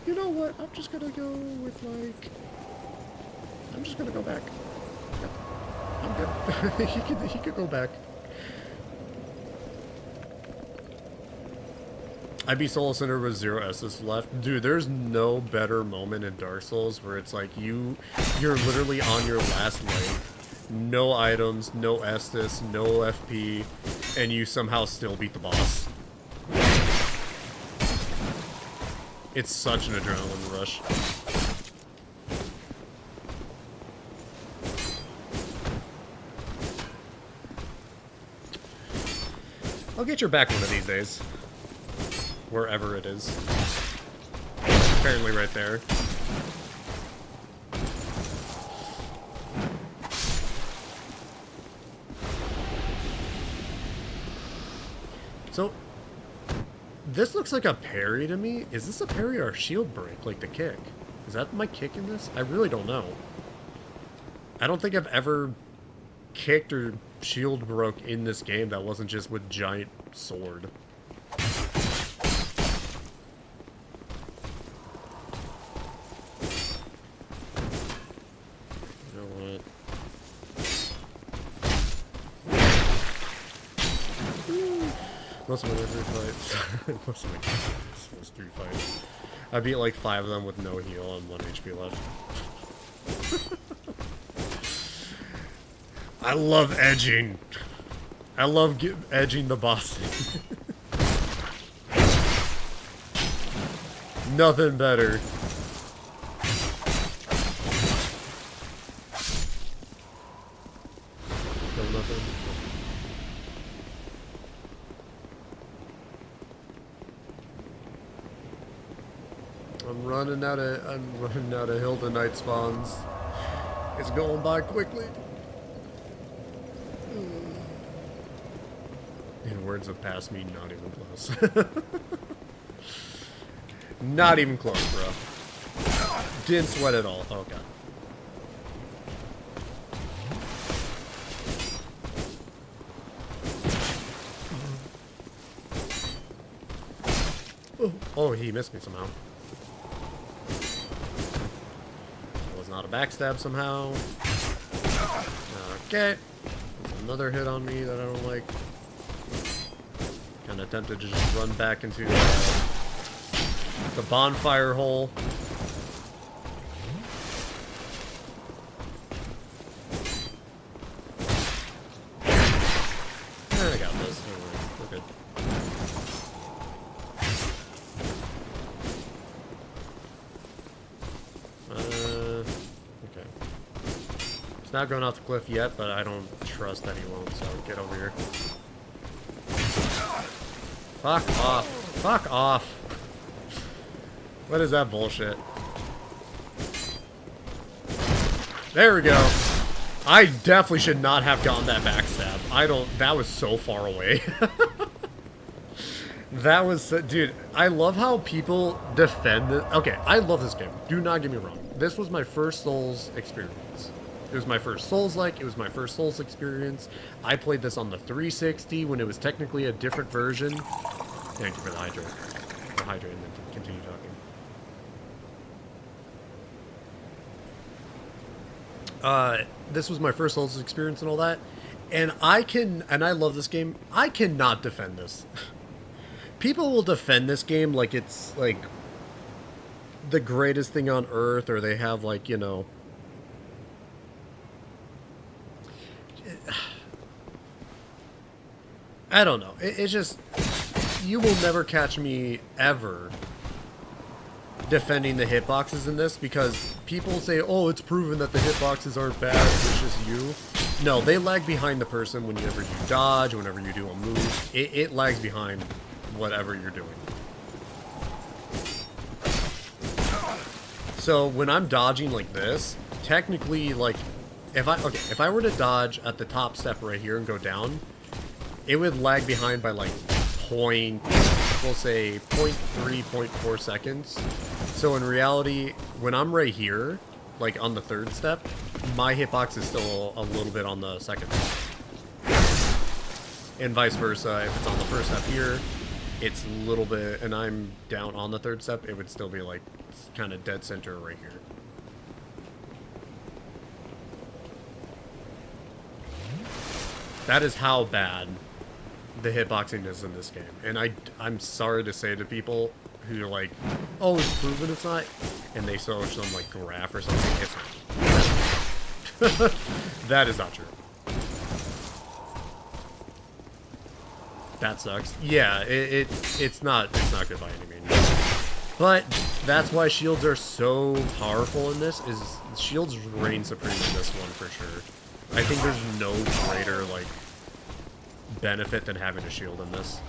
You know what? I'm just gonna go with, like... I'm just gonna go back. Yep. I'm good. he could go back. I beat Soul Center with 0 S's left. Dude, there's no better moment in Dark Souls where it's like you're literally on your last leg. No items, no Estus, no FP, and you somehow still beat the boss. It's such an adrenaline rush. I'll get your back one of these days. Wherever it is. Apparently right there. So, this looks like a parry to me. Is this a parry or a shield break, like the kick? Is that my kick in this? I really don't know. I don't think I've ever kicked or shield broke in this game that wasn't just with giant sword. You know what? Most of my street fights. Most of my street fights. I beat like 5 of them with no heal and 1 HP left. I love edging. I love edging the boss. Nothing better. Still nothing. I'm running out of Hilda Knight spawns. It's going by quickly. In words of past me, not even close. Not even close, bro. Didn't sweat at all. Oh, God. Oh, he missed me somehow. It was not a backstab somehow. Okay. Another hit on me that I don't like. Kind of tempted to just run back into the bonfire hole. I got this. Don't worry. We're good. Okay. He's not going off the cliff yet, but I don't trust that he won't, so get over here. Fuck off. Fuck off. What is that bullshit? There we go. I definitely should not have gotten that backstab. That was so far away. That was, dude, I love how people defend it. Okay, I love this game. Do not get me wrong. This was my first Souls experience. It was my first Souls-like. It was my first Souls experience. I played this on the 360 when it was technically a different version. Thank you for the hydrate. I'll hydrate and then continue talking. This was my first Souls experience and all that. And I love this game. I cannot defend this. People will defend this game like it's, like, the greatest thing on earth, or they have, like, you know... I don't know. It's just... You will never catch me, ever, defending the hitboxes in this, because people say, oh, it's proven that the hitboxes aren't bad, it's just you. No, they lag behind the person whenever you dodge, whenever you do a move. It lags behind whatever you're doing. So when I'm dodging like this, technically, like, if I were to dodge at the top step right here and go down, it would lag behind by like we'll say 0.3, 0.4 seconds. So in reality, when I'm right here, like on the third step, my hitbox is still a little bit on the second step. And vice versa, if it's on the first step here, it's a little bit, and I'm down on the third step, it would still be like kind of dead center right here. That is how bad the hitboxing is in this game. And I'm sorry to say to people who are like, oh, it's proven it's not, and they show some like graph or something, it's not. That is not true. That sucks. Yeah, it's not good by any means. But that's why shields are so powerful in this, is shields reign supreme in this one for sure. I think there's no greater like benefit than having a shield in this.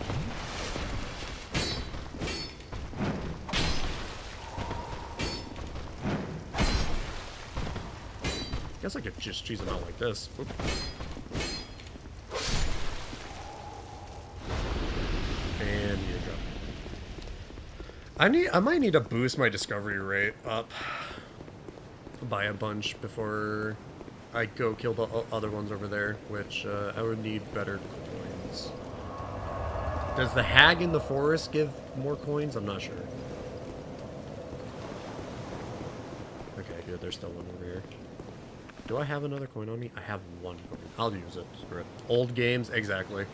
Guess I could just cheese them out like this. Oop. And here we go. I might need to boost my discovery rate up by a bunch before I go kill the other ones over there, which I would need better coins. Does the hag in the forest give more coins? I'm not sure. Okay, good. There's still one over here. Do I have another coin on me? I have one coin. I'll use it. Screw it. Old games, exactly.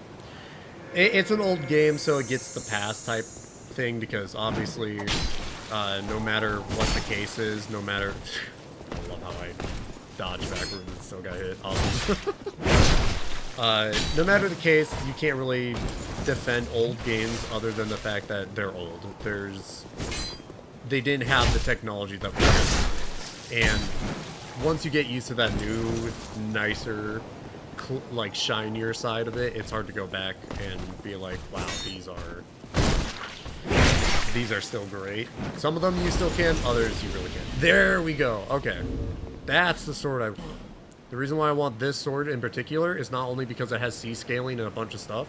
It's an old game, so it gets the pass type thing, because obviously, no matter what the case is, no matter... I love how I dodged backwards and still got hit. Awesome. No matter the case, you can't really defend old games other than the fact that they're old. They didn't have the technology that we have. And once you get used to that new, nicer, like shinier side of it, it's hard to go back and be like, wow, these are still great. Some of them you still can, others you really can't. There we go. Okay. That's the sword I want. The reason why I want this sword in particular is not only because it has C scaling and a bunch of stuff,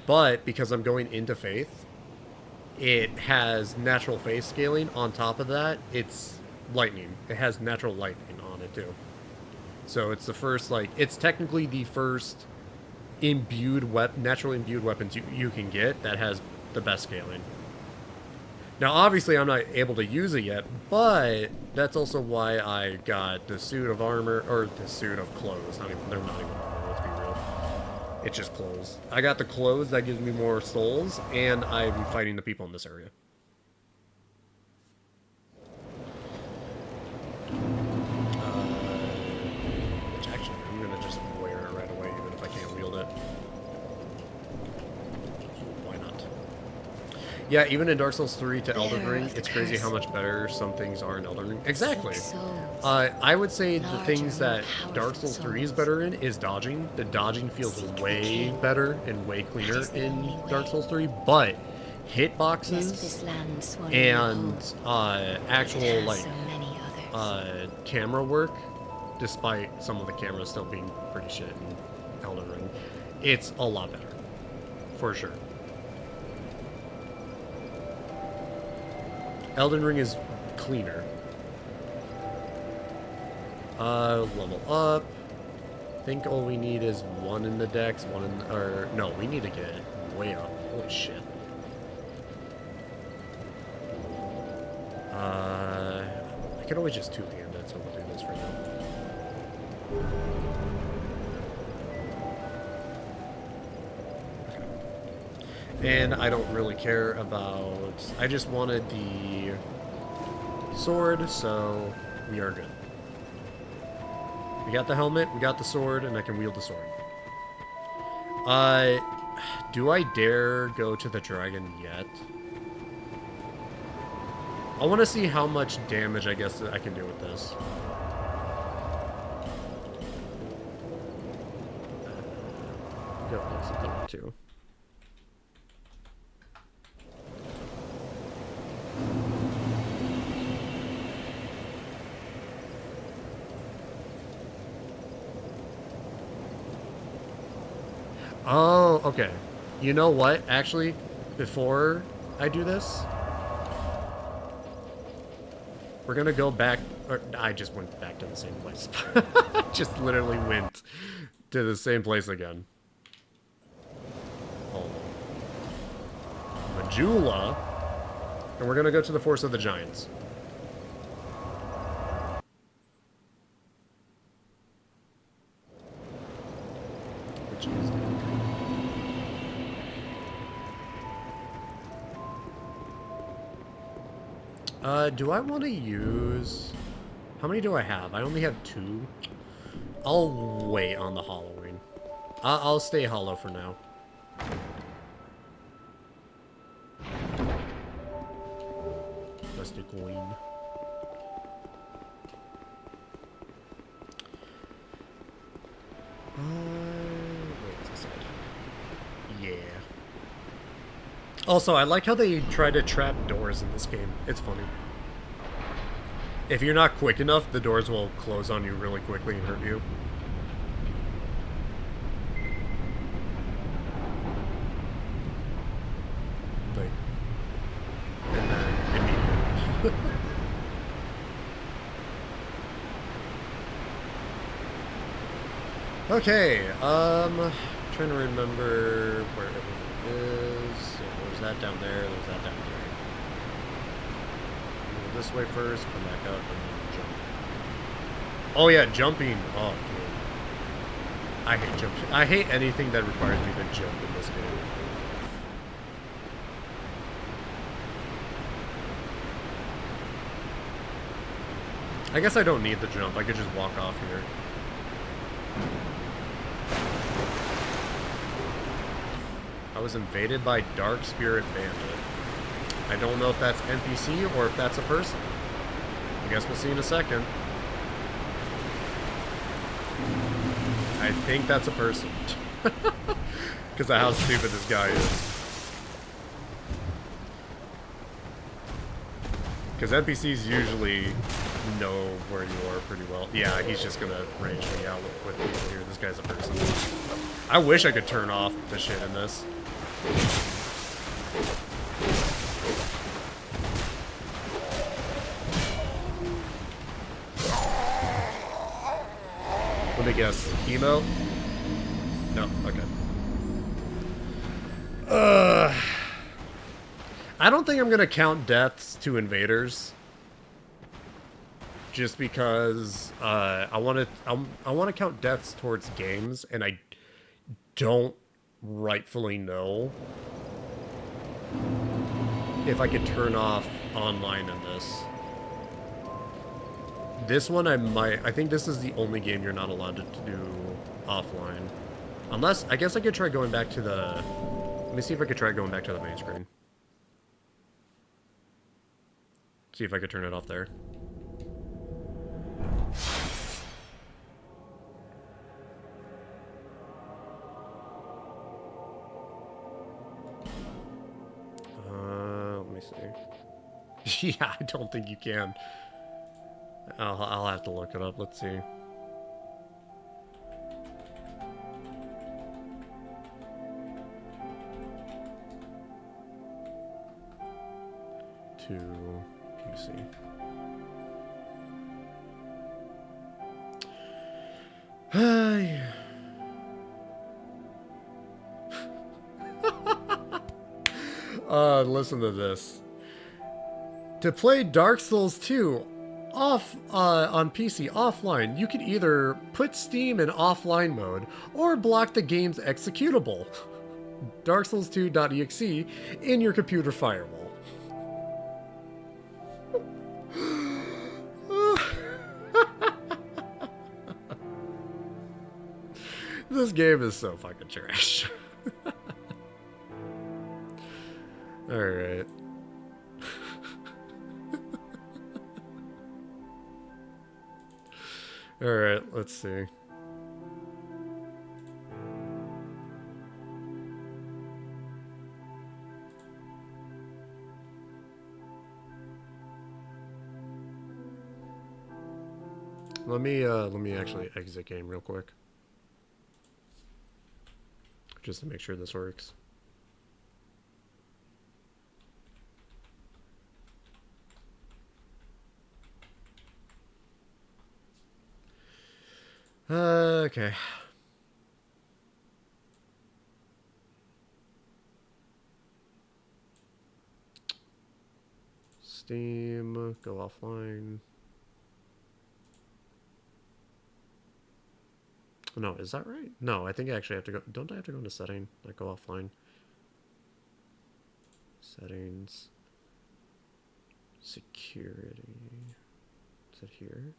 but because I'm going into Faith. It has natural Faith scaling. On top of that, it's lightning. It has natural lightning on it too. So it's the first, like, it's technically the first naturally imbued weapons you can get that has the best scaling. Now, obviously, I'm not able to use it yet, but that's also why I got the suit of armor, or the suit of clothes. They're not even armor, let's be real. It's just clothes. I got the clothes that gives me more souls, and I'm fighting the people in this area. Which actually, I'm gonna just wear it right away, even if I can't wield it. Why not? Yeah, even in Dark Souls 3 to Elden Ring, it's crazy how much better some things are in Elden Ring. Exactly. I would say the things that Dark Souls 3 is better in is dodging. The dodging feels way better and way cleaner in Dark Souls 3, but hitboxes and actual like camera work, despite some of the cameras still being pretty shit in Elden Ring, it's a lot better, for sure. Elden Ring is cleaner. Level up. I think all we need is one in the dex, one in, or no, we need to get way up. Holy shit. I could always just two-hand it, so we'll do this for now. And I don't really care about... I just wanted the sword, so we are good. We got the helmet, we got the sword, and I can wield the sword. Do I dare go to the dragon yet? I want to see how much damage I guess I can do with this. Go something too. Oh, okay. You know what? Actually, before I do this, we're gonna go back. Or, I just went back to the same place. Just literally went to the same place again. Oh. Majula. And we're gonna go to the Force of the Giants. Which is... do I want to use... How many do I have? I only have 2. I'll wait on the hollowing. I'll stay hollow for now. Dusty coin. Wait a second. Yeah. Also, I like how they try to trap doors in this game. It's funny. If you're not quick enough, the doors will close on you really quickly and hurt you. Like, and then immediately. Okay, trying to remember where everything is. Yeah, there's that down there, there's that down there. Go this way first, come back up, and then jump. Oh yeah, jumping. Oh, dude. I hate jumping. I hate anything that requires me to jump in this game. I guess I don't need the jump, I could just walk off here. I was invaded by Dark Spirit Bandit. I don't know if that's NPC or if that's a person. I guess we'll see in a second. I think that's a person. Because of how stupid this guy is. Because NPCs usually know where you are pretty well. Yeah, he's just gonna range me out with people here. This guy's a person. I wish I could turn off the shit in this. Let me guess. Emo? No, okay. I don't think I'm gonna count deaths to invaders. Just because I want to count deaths towards games, and I don't rightfully know if I could turn off online in this. This one I think this is the only game you're not allowed to do offline. Unless, I guess I could try going back to the... Let me see if I could try going back to the main screen. See if I could turn it off there. Let me see. Yeah, I don't think you can. I'll have to look it up. Let's see. Let me see. Listen to this. To play Dark Souls 2 off on PC offline, you could either put Steam in offline mode or block the game's executable, Dark Souls 2.exe, in your computer firewall. This game is so fucking trash. Alright. Alright, let's see. Let me actually exit game real quick. Just to make sure this works. Okay. Steam, go offline. No, is that right? No, I think I actually have to go. Don't I have to go into setting? Like go offline. Settings. Security. Is it here?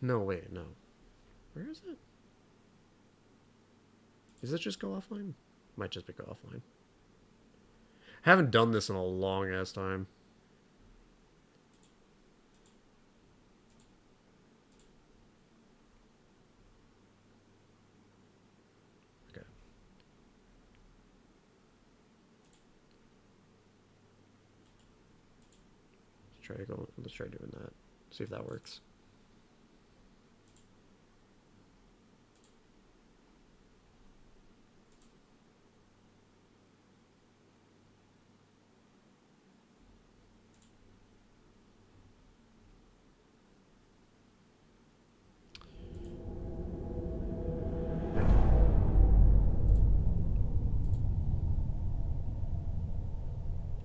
No, wait, no. Where is it? Is it just go offline? Might just be go offline. Haven't done this in a long ass time. Okay. Let's try doing that. See if that works.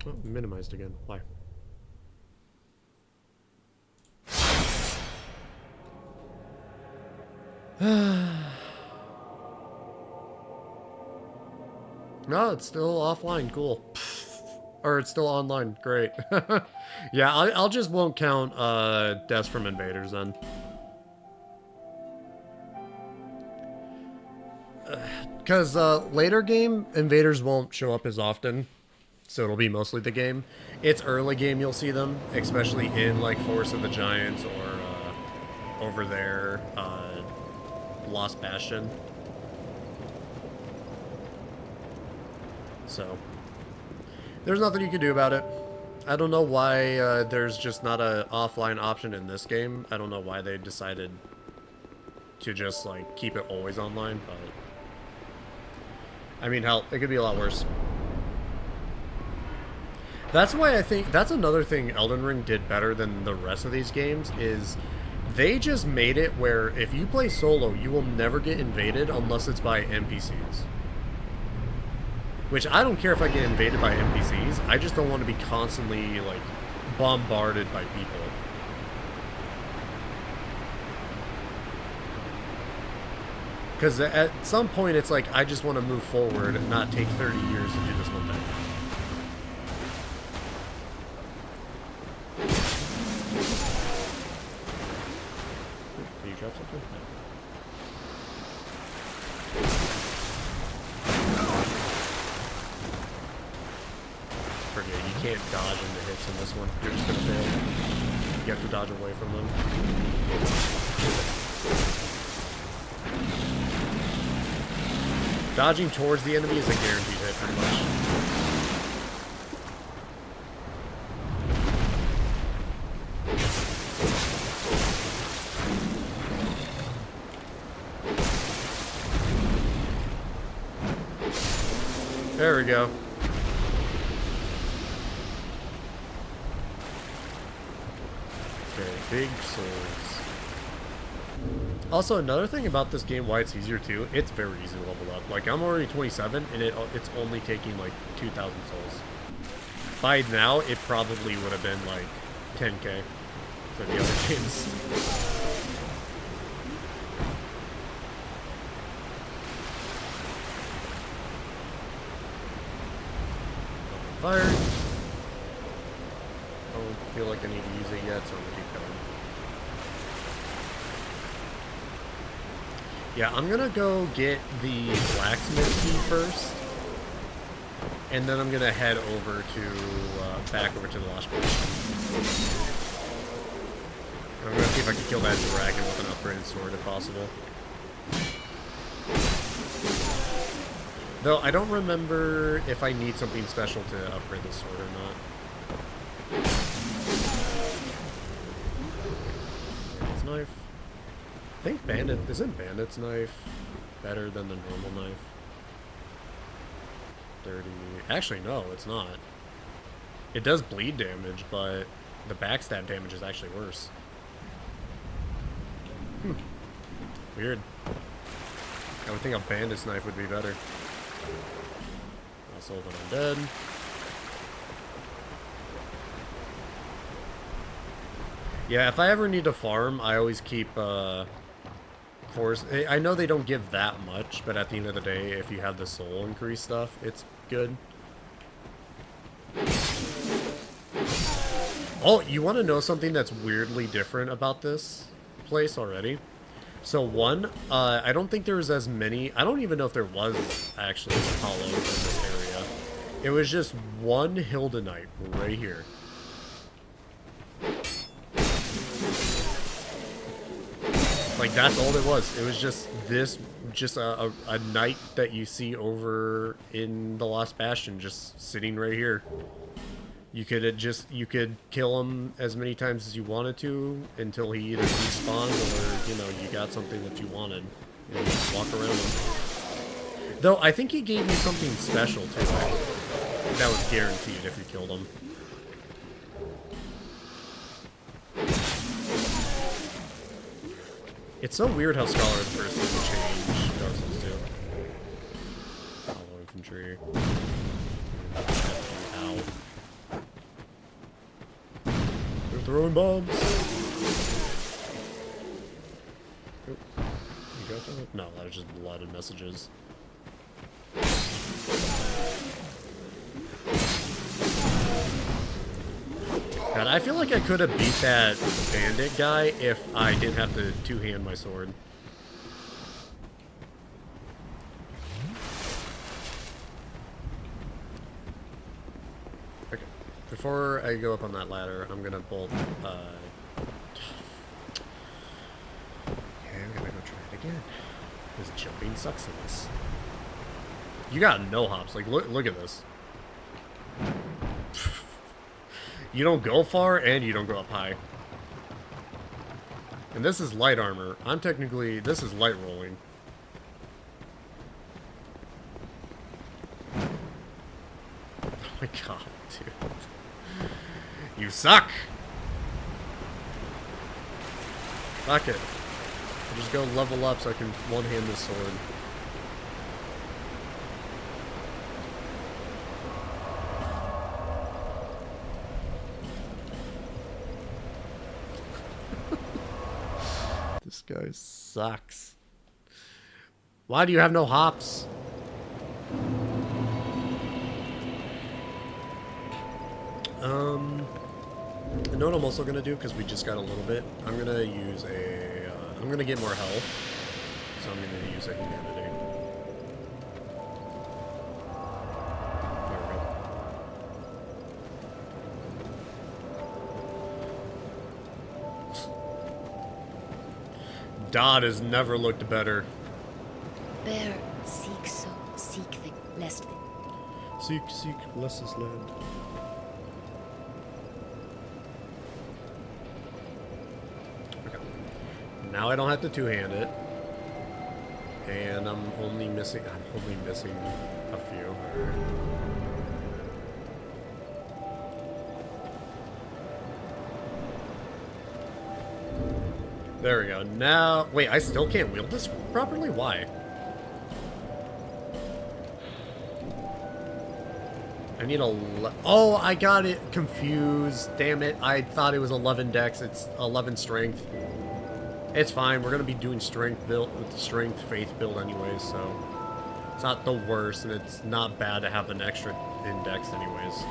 Oh, minimized again. Why? No, it's still offline. Cool. Or it's still online. Great. Yeah, I'll just won't count deaths from invaders then. Because later game, invaders won't show up as often. So it'll be mostly the game. It's early game you'll see them, especially in like Force of the Giants or over there, Lost Bastion. So there's nothing you can do about it. I don't know why there's just not an offline option in this game. I don't know why they decided to just like keep it always online, but I mean, hell, it could be a lot worse. That's why I think that's another thing Elden Ring did better than the rest of these games is they just made it where if you play solo, you will never get invaded unless it's by NPCs. Which I don't care if I get invaded by NPCs, I just don't want to be constantly, like, bombarded by people. Because at some point it's like, I just want to move forward and not take 30 years to do this one thing. Can you drop something? No. Forget, you can't dodge into hits in this one. You're just gonna fail. You have to dodge away from them. Dodging towards the enemy is a guaranteed hit, pretty much. There we go. Okay, big souls. Also, another thing about this game, why it's easier too, it's very easy to level up. Like, I'm already 27, and it's only taking, like, 2,000 souls. By now, it probably would have been, like, 10k for the other games. Fire. I don't feel like I need to use it yet, so I'm gonna keep going. Yeah, I'm gonna go get the blacksmith key first, and then I'm gonna head over to back over to the Lost Place. I'm gonna see if I can kill that dragon with an upgraded sword if possible. Though I don't remember if I need something special to upgrade the sword or not. Bandit's knife. I think isn't Bandit's knife better than the normal knife? 30. Actually, no, it's not. It does bleed damage, but the backstab damage is actually worse. Weird. I would think a Bandit's knife would be better. Also, when I'm dead. Yeah, if I ever need to farm, I always keep force. I know they don't give that much, but at the end of the day, if you have the soul increase stuff, it's good. Oh, you want to know something that's weirdly different about this place already? So one, I don't think there was as many. I don't even know if there was actually hollows in this area. It was just one Hilda Knight right here. Like, that's all it was. It was just this, a knight that you see over in the Lost Bastion, just sitting right here. You could kill him as many times as you wanted to until he either respawned or, you know, you got something that you wanted. And you just walk around him. Though, I think he gave you something special, too. That was guaranteed if you killed him. It's so weird how Scholar's First doesn't change Dark Souls 2. Hollow infantry. Ow. They're throwing bombs. Oop. You got that? No, that was just blood and messages. God, I feel like I could have beat that bandit guy if I didn't have to two-hand my sword. Okay, before I go up on that ladder, I'm gonna bolt, yeah, I'm gonna go try it again. This jumping sucks in this. You got no hops, like, look at this. You don't go far, and you don't go up high. And this is light armor. This is light rolling. Oh my god, dude. You suck! Fuck it. I'll just go level up so I can one-hand this sword. This guy sucks. Why do you have no hops? You know what I'm also gonna do, because we just got a little bit? I'm gonna use a, I'm gonna get more health. So I'm gonna use a humanity. There we go. Dodd has never looked better.
Bear, seek so, seek the lest the...
Seek, less is land. Now I don't have to two-hand it. And I'm only missing a few. Alright. There we go. Now, wait, I still can't wield this properly? Why? I need oh, I got it confused. Damn it. I thought it was 11 dex. It's 11 strength. It's fine. We're going to be doing strength build with the strength faith build anyways, so it's not the worst, and it's not bad to have an extra index anyways.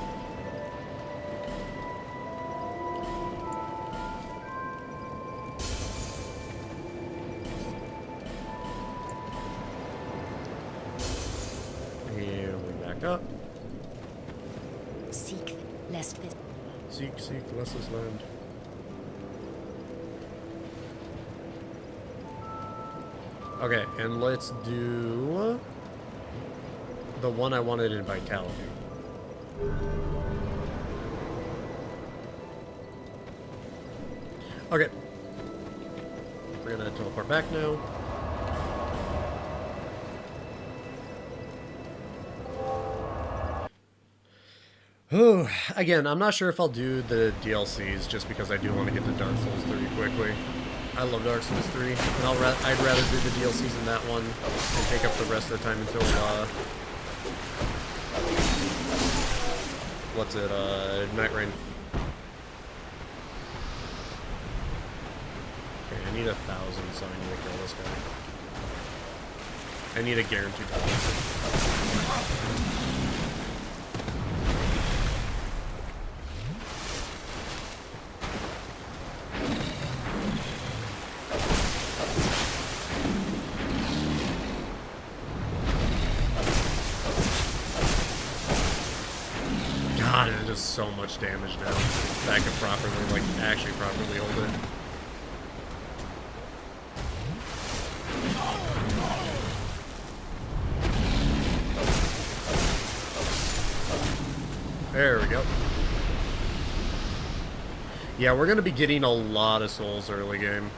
And we back up.
Seek lest this.
Seek, less is land. Okay, and let's do the one I wanted in Vitality. Okay. We're gonna teleport back now. Oh, again, I'm not sure if I'll do the DLCs just because I do want to get to Dark Souls 3 quickly. I love Dark Souls 3, and I'd rather do the DLCs in that one and take up the rest of the time until, what's it, Night Rain. Okay, I need 1,000, so I need to kill this guy. I need a guaranteed 1,000. God, it does so much damage now. That I can properly, like, actually properly hold it. There we go. Yeah, we're gonna be getting a lot of souls early game.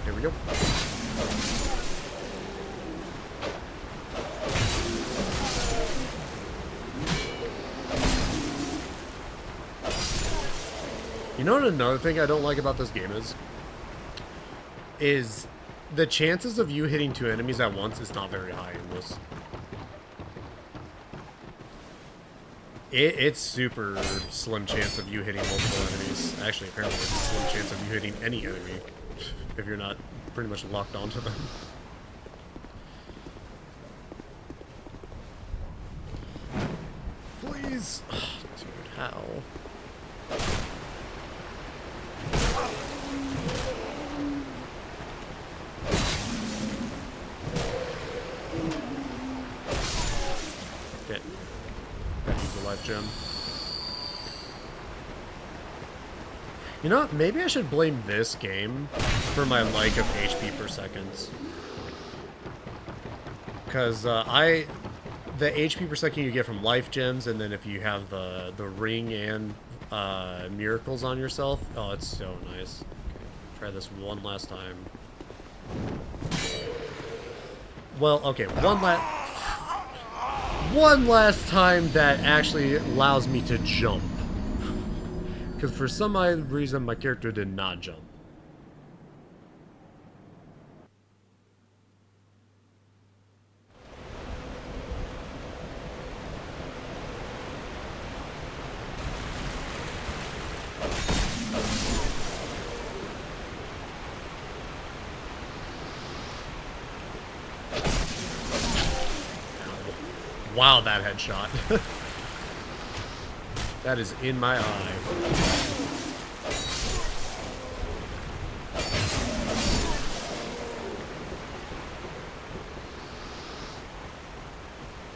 Here we go. You know what another thing I don't like about this game is the chances of you hitting 2 enemies at once is not very high in this. It's super slim chance of you hitting multiple enemies. Actually, apparently it's a slim chance of you hitting any enemy if you're not pretty much locked onto them. Please. Oh, dude, how? Okay. Gotta use a life gem. You know what? Maybe I should blame this game for my like of HP per seconds. Because the HP per second you get from life gems, and then if you have the ring and miracles on yourself. Oh, it's so nice. Okay, try this one last time. Well, okay, one last time that actually allows me to jump. Because for some odd reason, my character did not jump. Wow, that headshot. That is in my eye.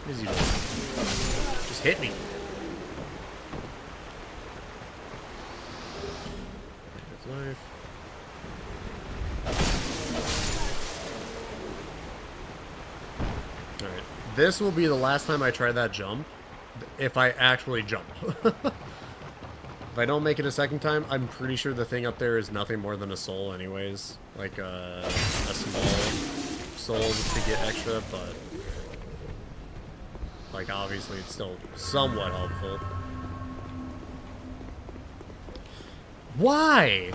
What is he doing? Just hit me. That's life. Alright. This will be the last time I try that jump. If I actually jump. If I don't make it a second time, I'm pretty sure the thing up there is nothing more than a soul anyways. Like a small soul to get extra, but like obviously it's still somewhat helpful. Why?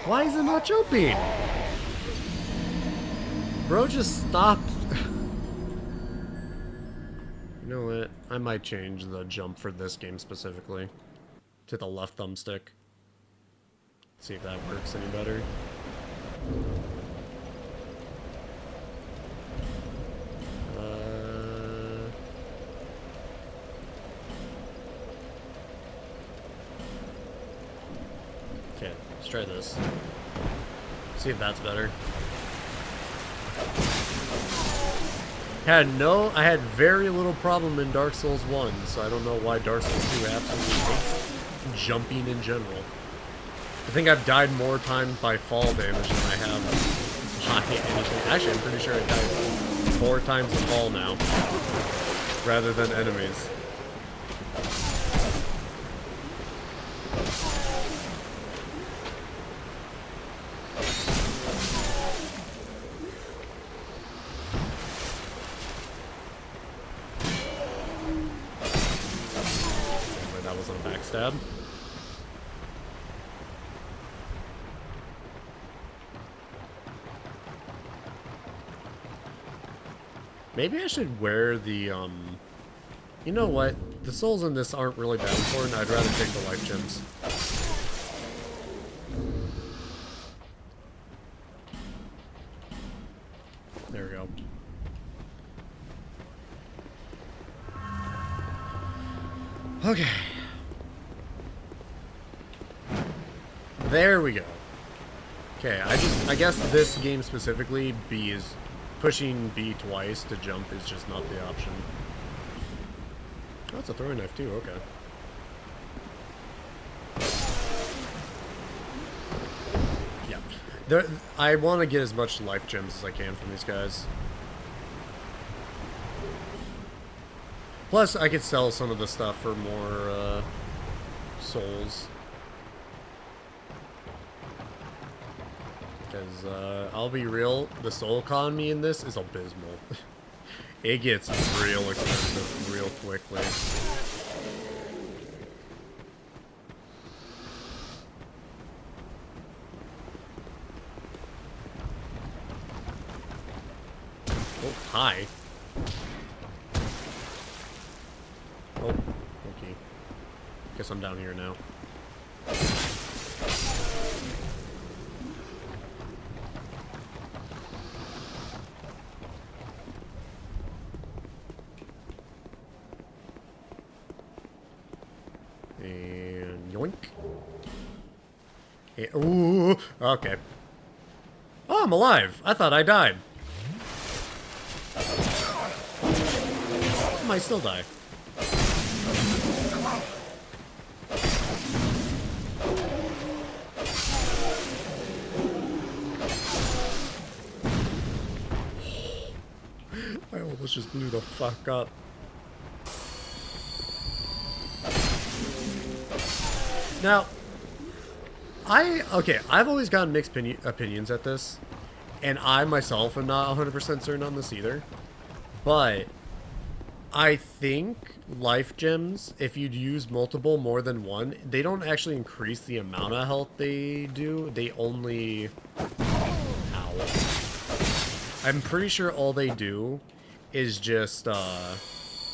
Why is it not jumping? Bro just stopped. You know what? I might change the jump for this game specifically to the left thumbstick. See if that works any better. Okay, let's try this. See if that's better. I had very little problem in Dark Souls 1, so I don't know why Dark Souls 2 absolutely hates jumping in general. I think I've died more times by fall damage than I have by anything. Actually, I'm pretty sure I died 4 times the fall now, rather than enemies. That wasn't a backstab. Maybe I should wear the, you know what? The souls in this aren't really that important. I'd rather take the life gems. There we go. Okay. There we go. Okay, I guess this game specifically, pushing B twice to jump is just not the option. Oh, it's a throwing knife too, okay. Yeah. I want to get as much life gems as I can from these guys. Plus, I could sell some of the stuff for more, souls. Because, I'll be real, the soul economy in this is abysmal. It gets real expensive real quickly. Oh, hi. Oh, okay. Guess I'm down here now. And yoink. And, ooh, okay. Oh, I'm alive. I thought I died. I might still die. I almost just blew the fuck up. Now, I've always gotten mixed opinions at this, and I myself am not 100% certain on this either. But I think life gems, if you'd use multiple more than one, they don't actually increase the amount of health they do. They only... Ow. I'm pretty sure all they do is just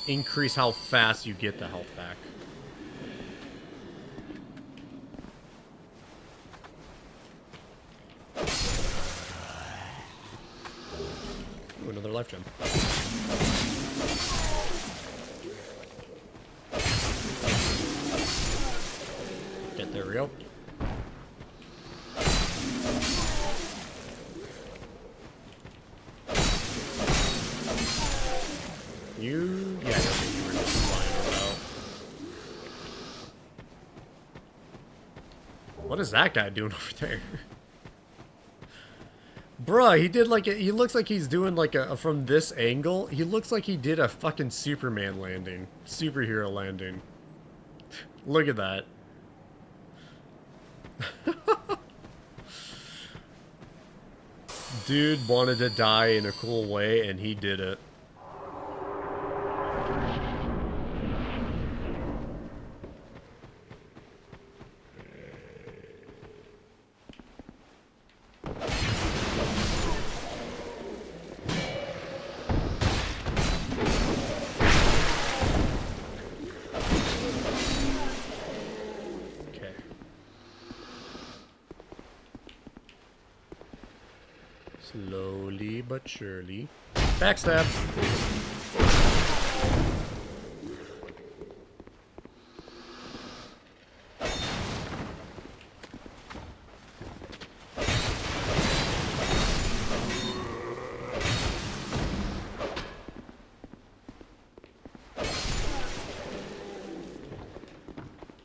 increase how fast you get the health back. Ooh, another life gem. There we go. You... Yeah, I don't think you were just flying about. What is that guy doing over there? Bruh, he did like a... He looks like he's doing like a... From this angle, he looks like he did a fucking Superman landing. Superhero landing. Look at that. Dude wanted to die in a cool way, and he did it. Slowly but surely. Backstab.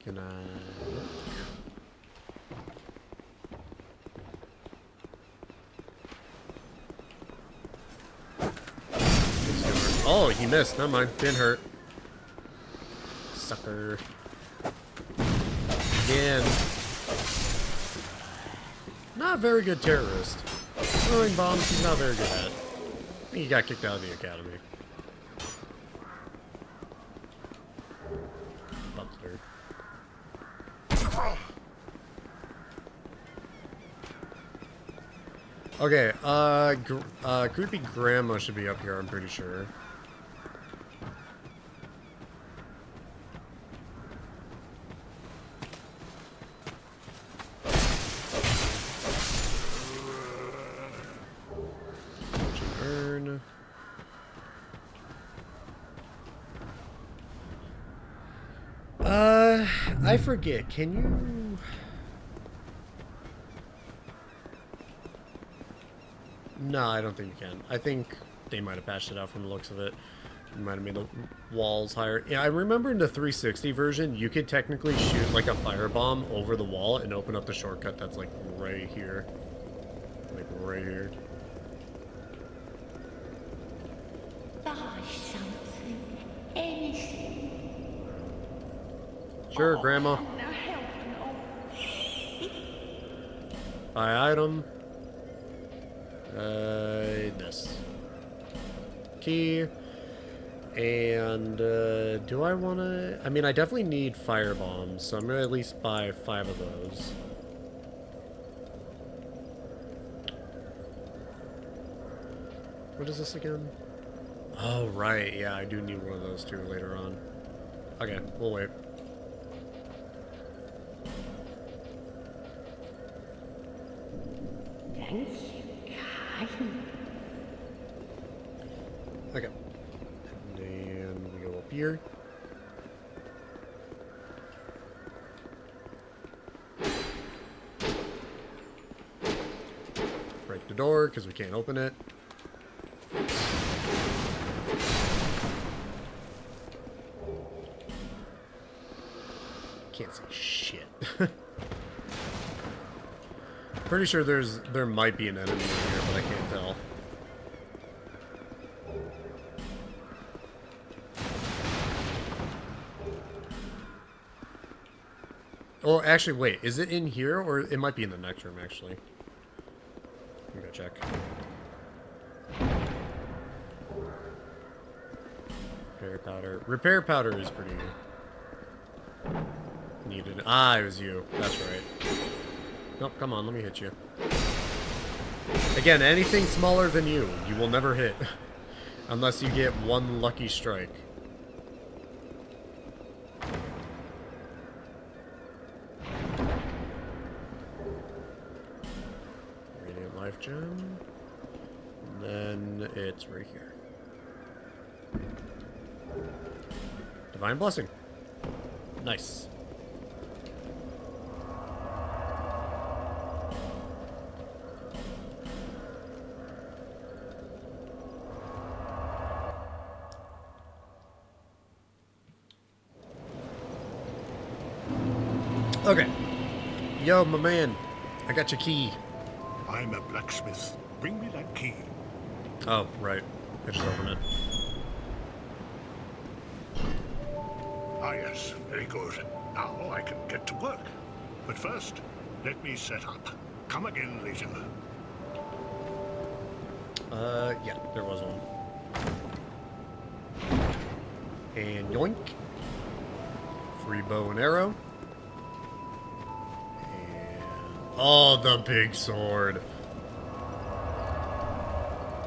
Can I... Oh, he missed. Never mind. Didn't hurt. Sucker. Again. Not a very good terrorist. Throwing bombs, he's not very good at. I think he got kicked out of the academy. Butler. Okay, creepy grandma should be up here, I'm pretty sure. Urn. I forget, can you... No, I don't think you can. I think they might have patched it out from the looks of it. It might have made the walls higher. Yeah, I remember in the 360 version, you could technically shoot like a firebomb over the wall and open up the shortcut that's like right here. Like right here.
Buy something. Anything.
Sure, Grandma.
Now help no.
Buy item. This. Key. And, do I want to... I mean, I definitely need fire bombs, so I'm going to at least buy 5 of those. What is this again? Oh, right. Yeah, I do need one of those too later on. Okay, we'll wait.
Thanks.
Okay. And then we go up here. Break the door because we can't open it. Can't see shit. Pretty sure there might be an enemy in here, but I can't tell. Oh, actually, wait. Is it in here, or it might be in the next room? Actually, let me go check. Repair powder. Repair powder is pretty needed. Ah, it was you. That's right. Nope. Come on, let me hit you. Again, anything smaller than you will never hit, unless you get one lucky strike. Radiant life gem. And then it's right here. Divine blessing. Nice. Okay. Yo, my man. I got your key.
I'm a blacksmith. Bring me that key.
Oh, right. I just opened it.
Ah, yes. Very good. Now I can get to work. But first, let me set up. Come again later.
Yeah, there was one. And yoink. Free bow and arrow. Oh, the big sword.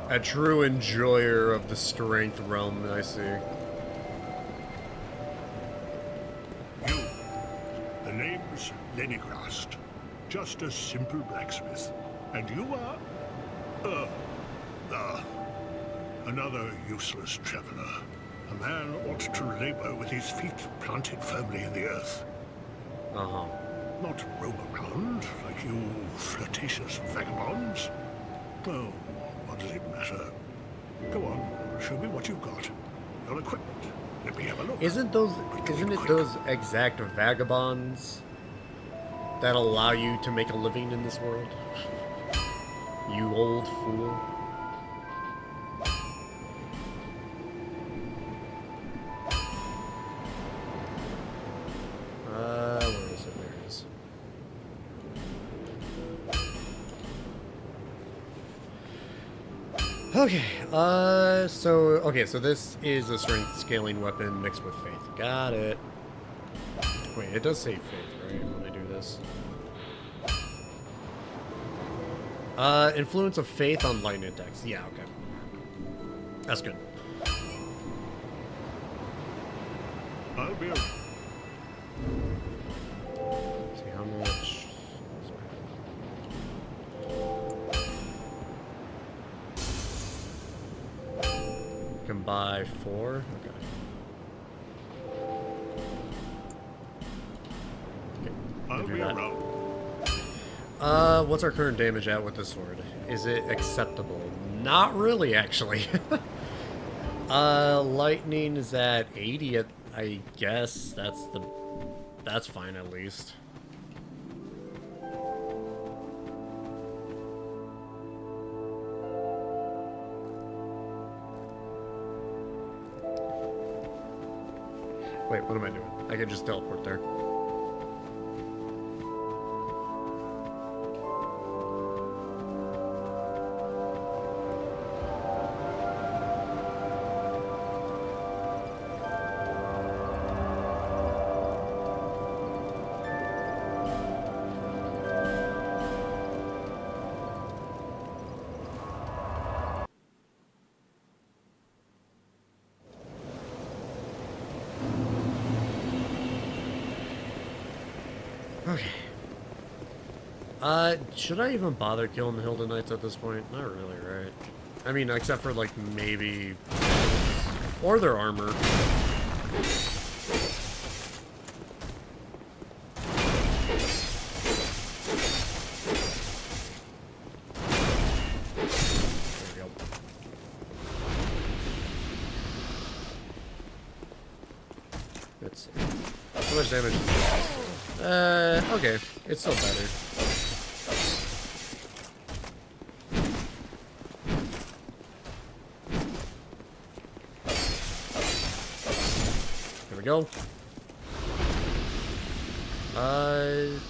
A true enjoyer of the strength realm, I see.
You. The name's Lenigrast. Just a simple blacksmith. And you are... another useless traveler. A man ought to labor with his feet planted firmly in the earth.
Uh-huh.
Not roam around like you flirtatious vagabonds. Oh, what does it matter? Go on, show me what you've got. Your equipment. Let me have a look.
Isn't it those exact vagabonds that allow you to make a living in this world? You old fool. Where is it? There it is. Okay, so this is a strength scaling weapon mixed with faith. Got it. Wait, it does say faith, right, when I do this? Influence of faith on lightning attacks. Yeah, okay. That's good.
I'll be...
See how much... Can buy 4? Okay.
I'll be around.
What's our current damage at with the sword? Is it acceptable? Not really, actually. Lightning is at 80, I guess. That's fine, at least. Wait, what am I doing? I can just teleport there. Okay. Should I even bother killing the Hilda Knights at this point? Not really, right? I mean, except for, like, maybe... Or their armor. There we go. Let's see. How much damage is this? Okay. It's still better. There we go. There's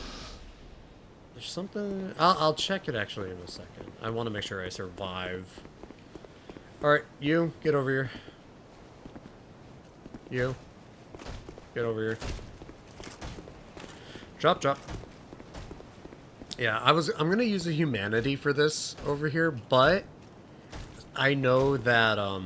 something... I'll check it actually in a second. I want to make sure I survive. Alright, you, get over here. You. Get over here. Drop, drop. Yeah, I'm gonna use a humanity for this over here, but I know that, I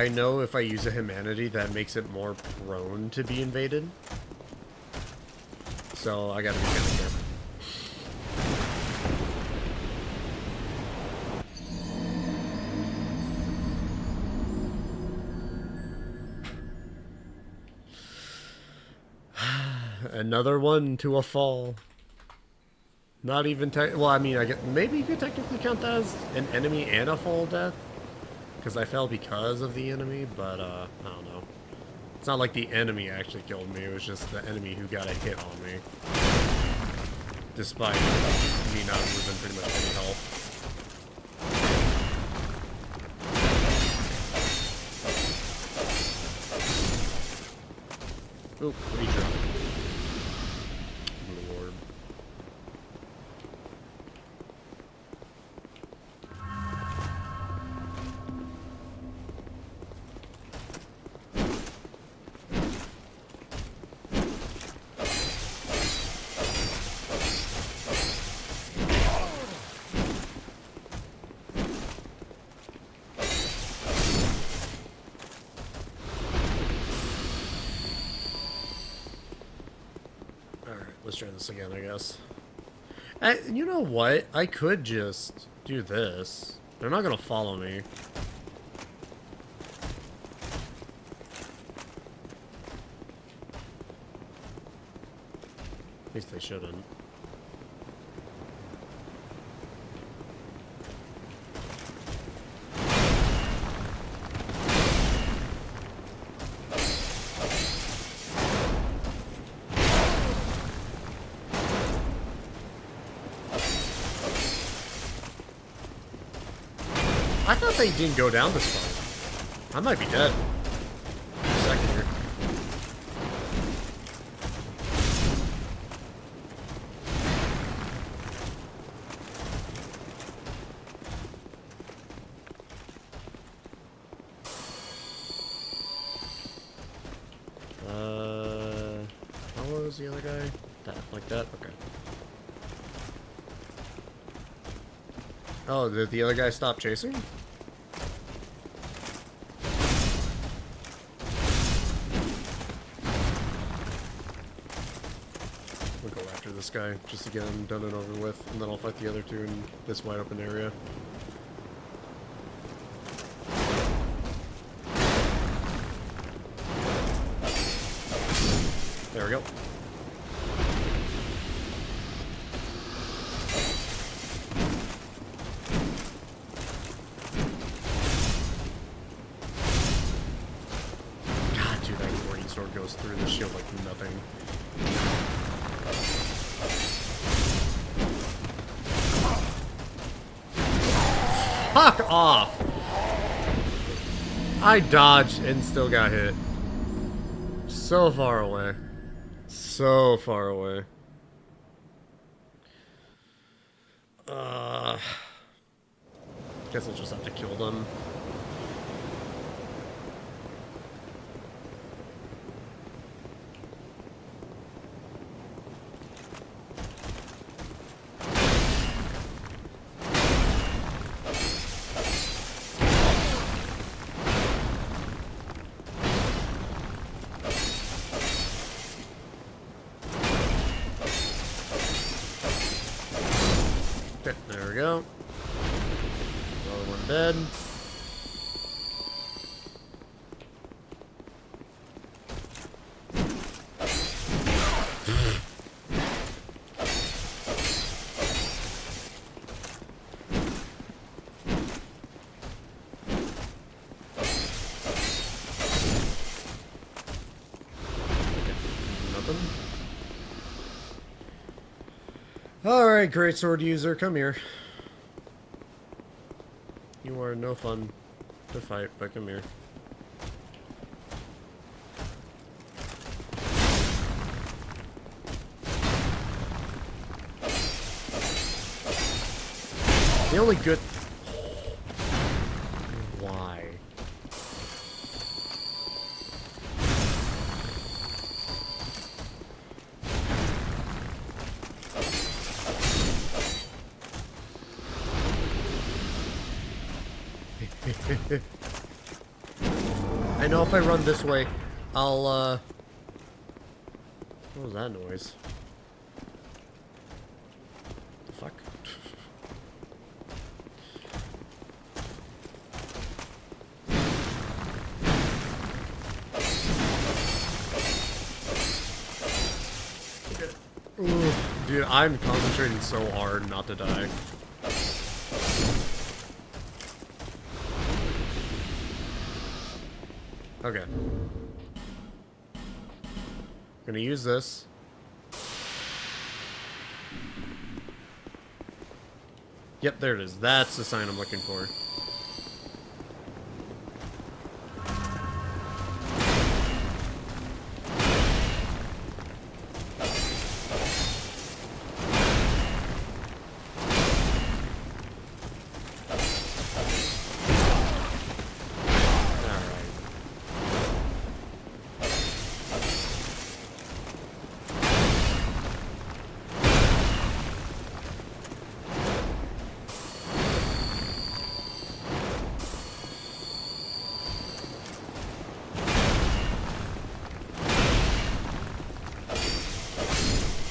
know if I use a humanity, that makes it more prone to be invaded. So I gotta be kind of careful. Another one to a fall. Not even well, I mean, I get maybe you could technically count that as an enemy and a fall death, because I fell because of the enemy, but I don't know. It's not like the enemy actually killed me. It was just the enemy who got a hit on me, despite me not losing pretty much any health. Oh, what are you dropping? Lord. Let's try this again, I guess. You know what? I could just do this. They're not gonna follow me. At least they shouldn't. I thought they didn't go down this far. I might be dead. In a second here. How low is the other guy? That, like that? Okay. Oh, did the other guy stop chasing? We'll go after this guy just to get him done and over with, and then I'll fight the other two in this wide open area. There we go. Goes through the shield like nothing. Fuck off! I dodged and still got hit. So far away. So far away. Guess I'll just have to kill them. Okay, there we go. Another one dead. Nothing. Alright, great sword user, come here. You are no fun to fight, but come here. The only good... Why? I know if I run this way, I'll, what was that noise? The fuck? Ooh, dude, I'm concentrating so hard not to die. Okay. Gonna use this. Yep, there it is. That's the sign I'm looking for.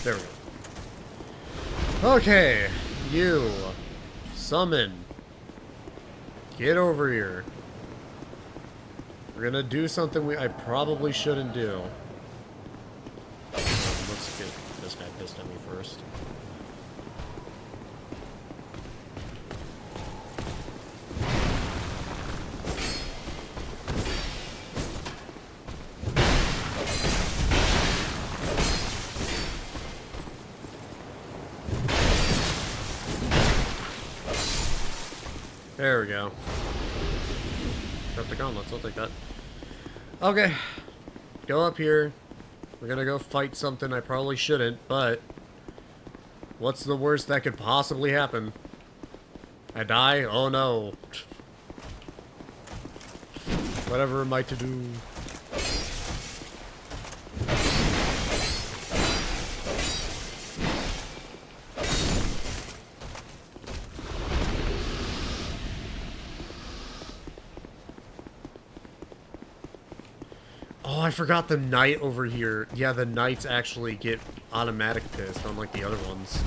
There we go. Okay, you summon. Get over here. We're gonna do something I probably shouldn't do. Let's get this guy pissed at me first. There we go. Got the gauntlets, I'll take that. Okay. Go up here. We're gonna go fight something I probably shouldn't, but... what's the worst that could possibly happen? I die? Oh no. Whatever am I to do? Oh, I forgot the knight over here. Yeah, the knights actually get automatic pissed, unlike the other ones.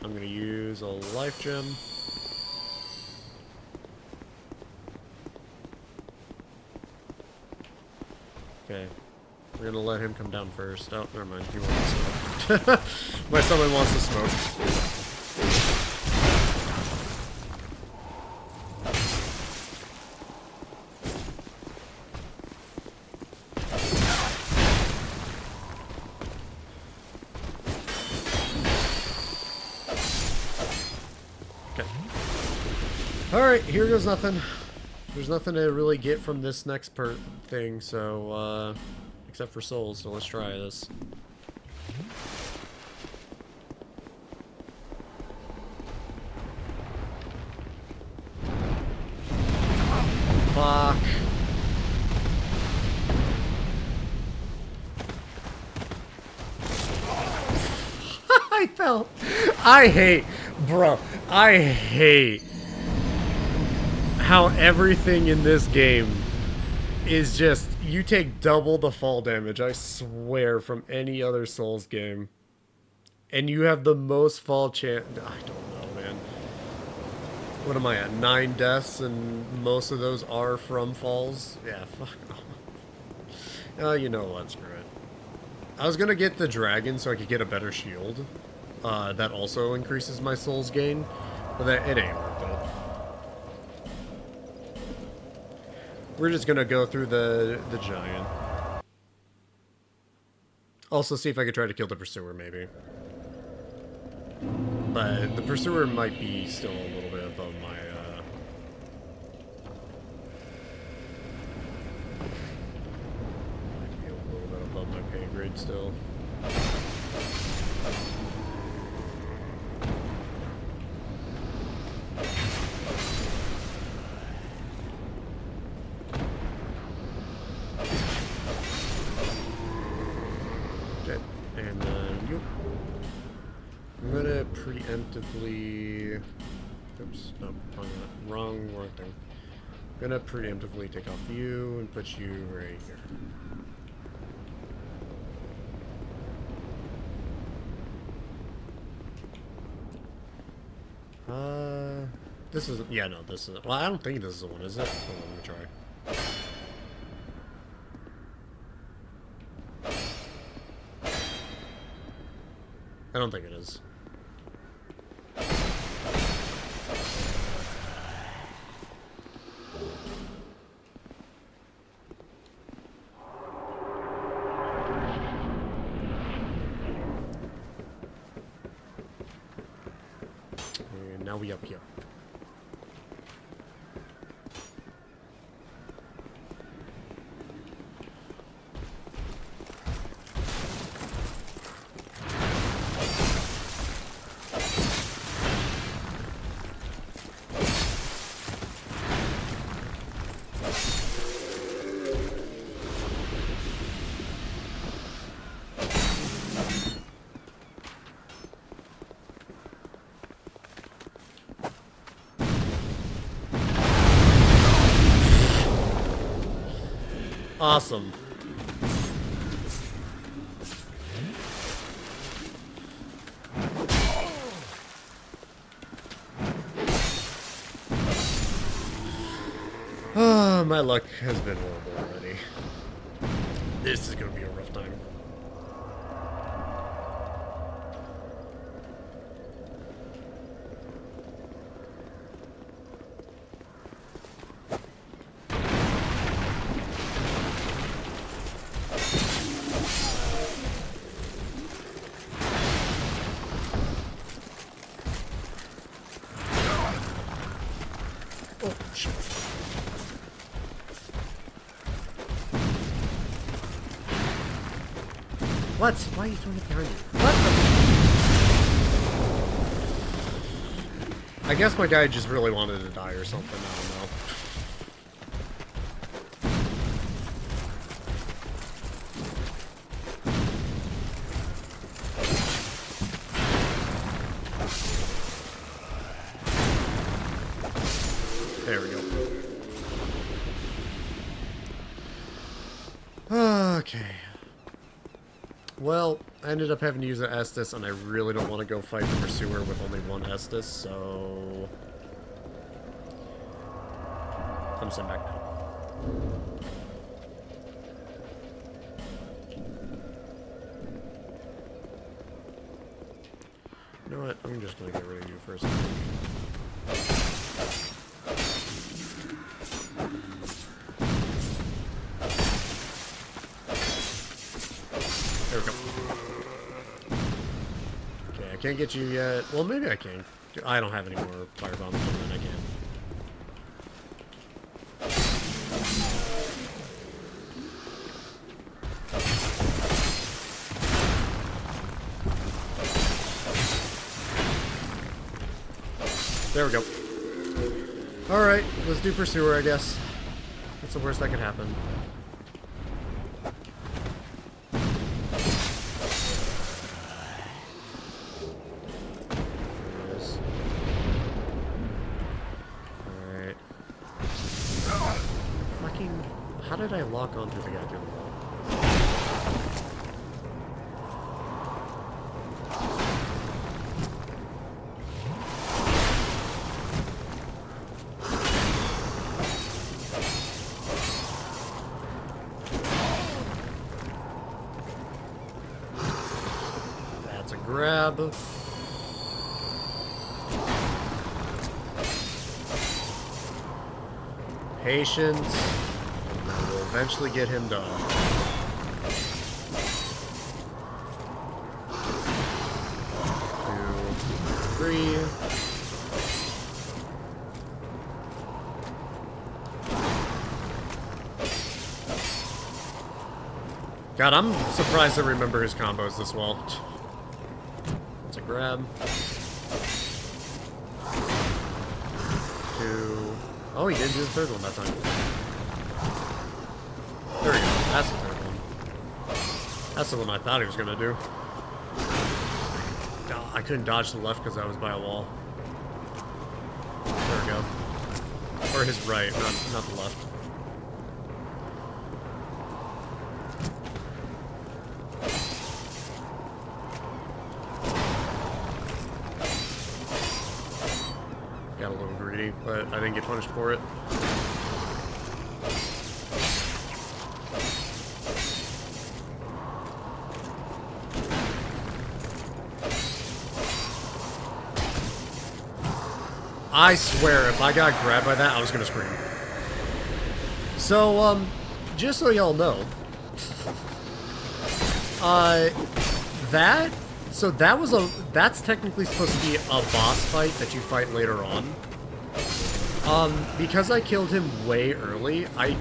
I'm gonna use a life gem. Okay. We're gonna let him come down first. Oh, never mind. He wants to smoke. My summon wants to smoke. Alright, here goes nothing. There's nothing to really get from this next thing, so, except for souls, so let's try this. Fuck. I fell. I hate how everything in this game is just, you take double the fall damage, I swear, from any other Souls game. And you have the most fall chance. I don't know, man. What am I at? 9 deaths, and most of those are from falls? Yeah, fuck off. Oh, you know what? Screw it. I was gonna get the dragon so I could get a better shield. That also increases my souls gain. But it ain't worth it. We're just gonna go through the giant. Also, see if I could try to kill the pursuer, maybe. But the pursuer might be still a little bit above my, might be a little bit above my pay grade still. Okay, and then you. I'm gonna preemptively. Oops, no, wrong thing. I'm gonna preemptively take off you and put you right here. This isn't. Yeah, no, this isn't. Well, I don't think this is the one, is it? Hold on, let me try. I don't think it is. And now we up here. Awesome. Oh, my luck has been horrible already. This is gonna be a rough time. Oh, shit. What? Why are you throwing it behind you? What the? I guess my guy just really wanted to die or something. I don't know. There we go. Okay. Well, I ended up having to use an Estus, and I really don't want to go fight the pursuer with only one Estus, so I'm sent back now. You know what? I'm just gonna get rid of you for a second. There we go. Okay, I can't get you yet. Well, maybe I can. I don't have any more fire bombs, so then I can. There we go. Alright, let's do Pursuer, I guess. What's the worst that could happen? Alright. Fucking... How did I lock onto the guy through the wall? That's a grab. Patience. And we'll eventually get him done. 2, 3. God, I'm surprised I remember his combos this well. It's a grab. 2. Oh, he didn't do the third one that time. There we go. That's the third one. That's the one I thought he was gonna do. Oh, I couldn't dodge to the left because I was by a wall. There we go. Or his right, not the left. Got a little greedy, but I didn't get punished for it. I swear, if I got grabbed by that, I was gonna scream. So, just so y'all know, that's technically supposed to be a boss fight that you fight later on. Because I killed him way early, I'm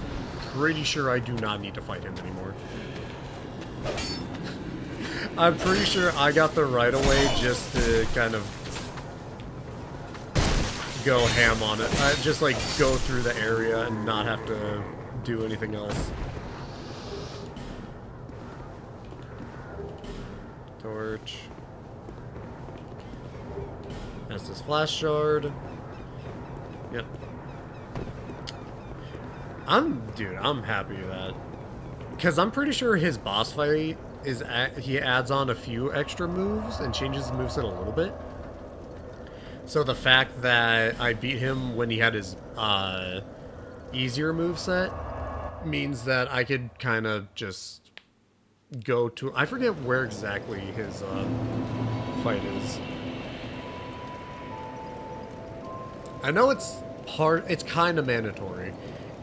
pretty sure I do not need to fight him anymore. I'm pretty sure I got the right of way just to kind of go ham on it. Just like go through the area and not have to do anything else. Torch. That's this flash shard. Yep. Dude, I'm happy with that. Because I'm pretty sure his boss fight is he adds on a few extra moves and changes the moveset a little bit. So the fact that I beat him when he had his easier moveset means that I could kind of just go to... I forget where exactly his fight is. I know it's kind of mandatory.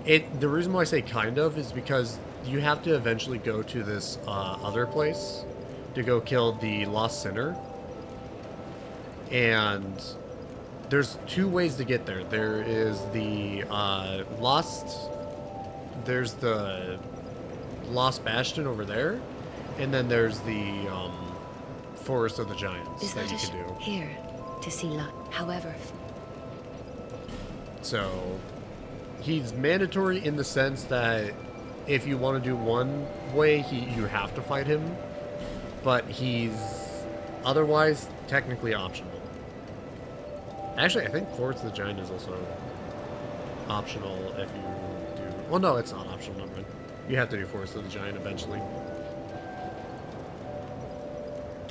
The reason why I say kind of is because you have to eventually go to this other place to go kill the Lost Sinner. And there's two ways to get there. There is the there's the Lost Bastion over there, and then there's the Forest of the Giants that you can do.
Here to see luck. However,
so he's mandatory in the sense that if you want to do one way, you have to fight him, but he's otherwise technically optional. Actually, I think Forest of the Giant is also optional if you do... Well, no, it's not optional, never mind. You have to do Forest of the Giant eventually.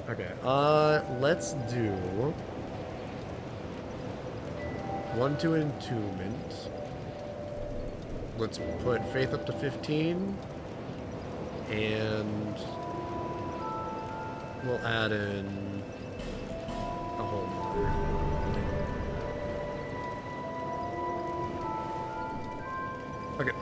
Okay, let's do... 1 to Entombment. Let's put Faith up to 15. And... we'll add in... a whole nother... Okay.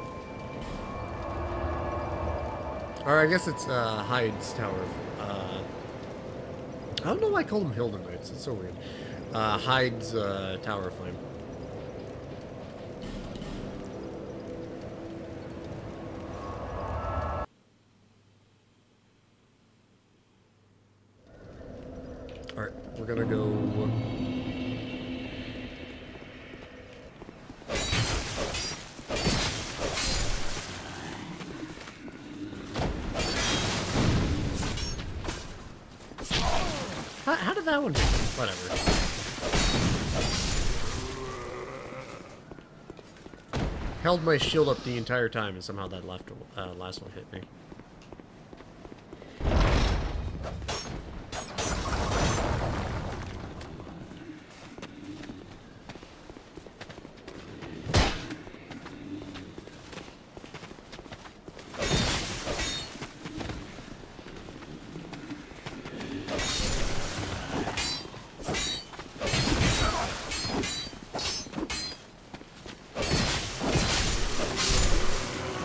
Or I guess it's Hyde's Tower. I don't know why I called them Hilda Knights. It's so weird. Hyde's Tower of Flame. Alright, we're gonna go... How did that one hit? Whatever. Held my shield up the entire time, and somehow that last one hit me.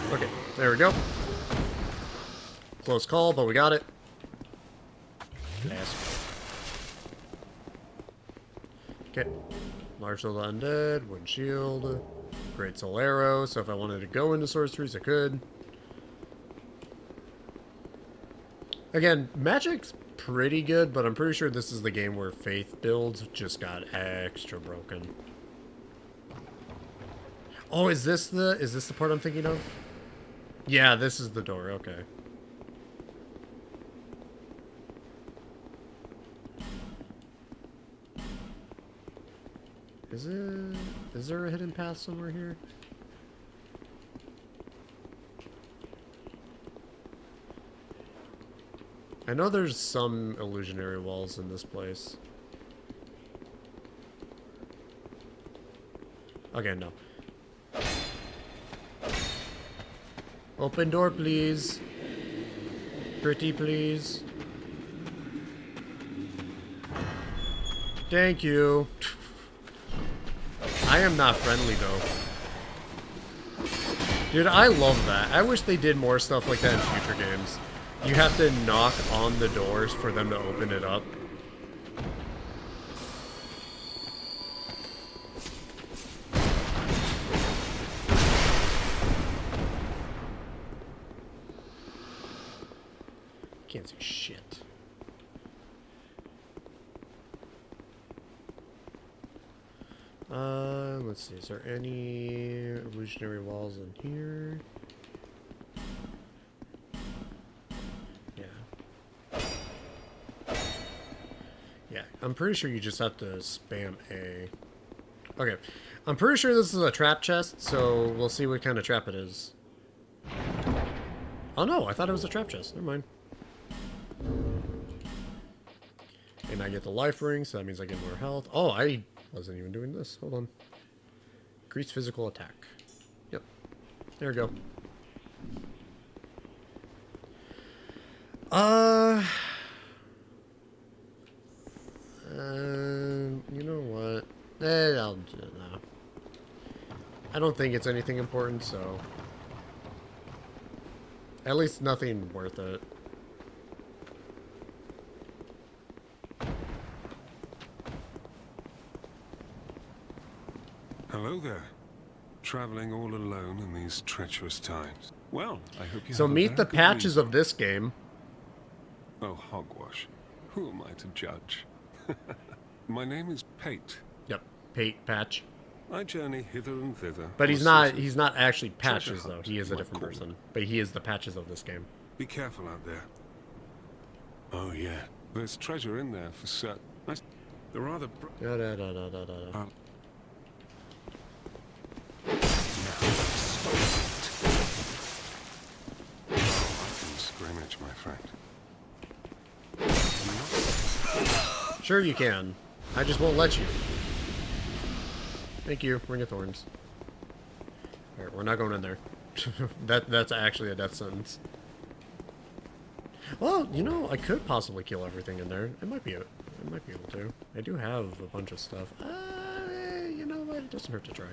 Okay. There we go. Close call, but we got it. Yes. Okay. Large Soul Undead, Wood Shield, Great Soul Arrow, so if I wanted to go into sorceries, I could. Again, magic's pretty good, but I'm pretty sure this is the game where faith builds just got extra broken. Oh, is this the part I'm thinking of? Yeah, this is the door, okay. Is there a hidden path somewhere here? I know there's some illusionary walls in this place. Okay, no. Open door, please. Pretty, please. Thank you. I am not friendly, though. Dude, I love that. I wish they did more stuff like that in future games. You have to knock on the doors for them to open it up. Can't see shit. Let's see. Is there any illusionary walls in here? Yeah, I'm pretty sure you just have to spam A. Okay, I'm pretty sure this is a trap chest, so we'll see what kind of trap it is. Oh no, I thought it was a trap chest. Never mind. And I get the life ring, so that means I get more health. Oh, I wasn't even doing this. Hold on. Increased physical attack. Yep. There we go. You know what? I'll do it now. I don't think it's anything important, so... At least nothing worth it.
Hello there. Traveling all alone in these treacherous times. Well, I hope you
So
have a
meet
very
the
good
patches
reason.
of this game.
Oh, hogwash. Who am I to judge? My name is Pate.
Yep, Pate Patch.
I journey hither and thither.
But
on
he's
certain
not actually
treasure
Patches though.
hunt,
He is
you
a
might
different
call
person.
it.
But he is the Patches of this game.
Be careful out there. Oh yeah, there's treasure in there for certain. They're rather.
Da, da, da, da, da, da.
Now, scrimmage, my friend.
Sure you can. I just won't let you. Thank you, Ring of Thorns. Alright, we're not going in there. That's actually a death sentence. Well, you know, I could possibly kill everything in there. I might be able to. I do have a bunch of stuff. You know what? It doesn't hurt to try.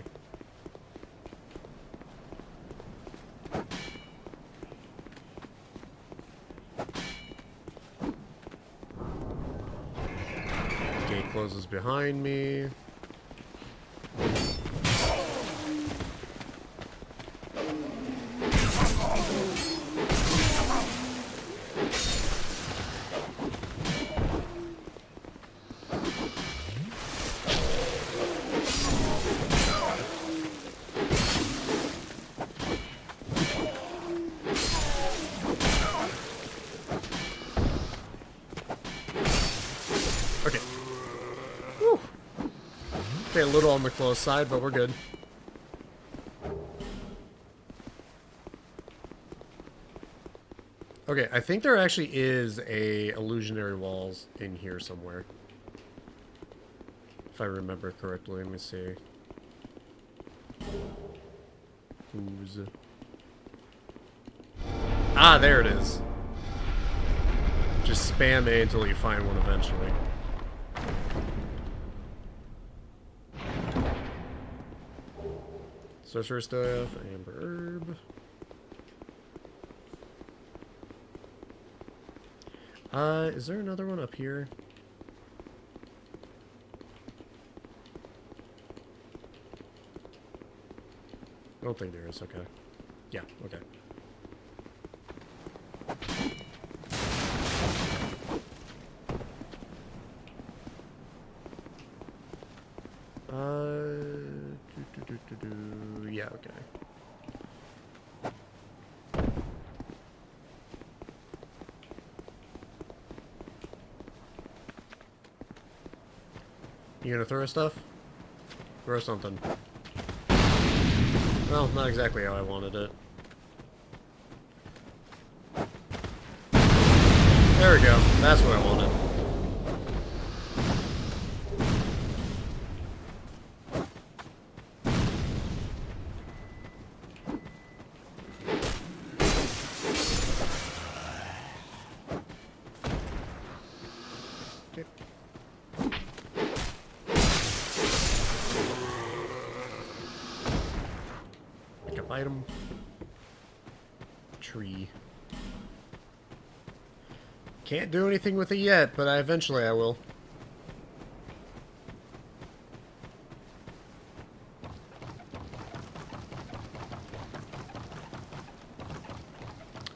Gate closes behind me. Okay. Whew. Okay, a little on the close side, but we're good. Okay, I think there actually is a illusionary walls in here somewhere. If I remember correctly, let me see. Who's... Ah, there it is. Just spam A until you find one eventually. Sorcerer Staff, Amber Herb. Is there another one up here? I don't think there is. Okay. Yeah, okay. Yeah, okay. You gonna throw stuff? Throw something. Well, not exactly how I wanted it. There we go. That's what I wanted. Okay. Pick up item. Tree. Can't do anything with it yet, but eventually I will.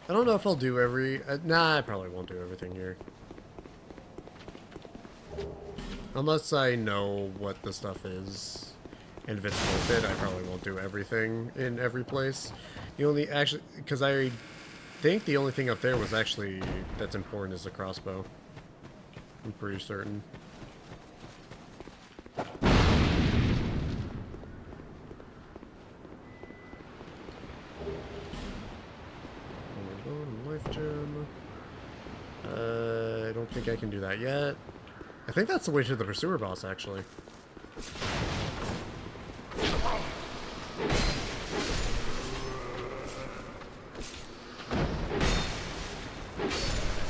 I don't know if I'll do every... nah, I probably won't do everything here. Unless I know what the stuff is. And if it's worth it, I probably won't do everything in every place. The only... actually... because I think the only thing up there was actually... that's important is the crossbow. I'm pretty certain. Life gem. I don't think I can do that yet. I think that's the way to the pursuer boss, actually.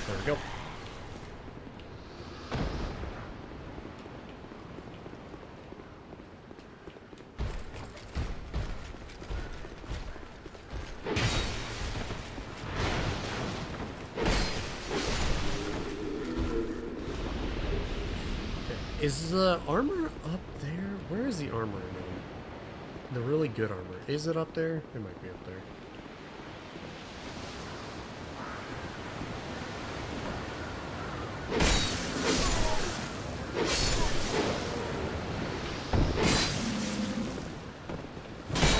There we go. Is the armor up there? Where is the armor now? The really good armor. Is it up there? It might be up there.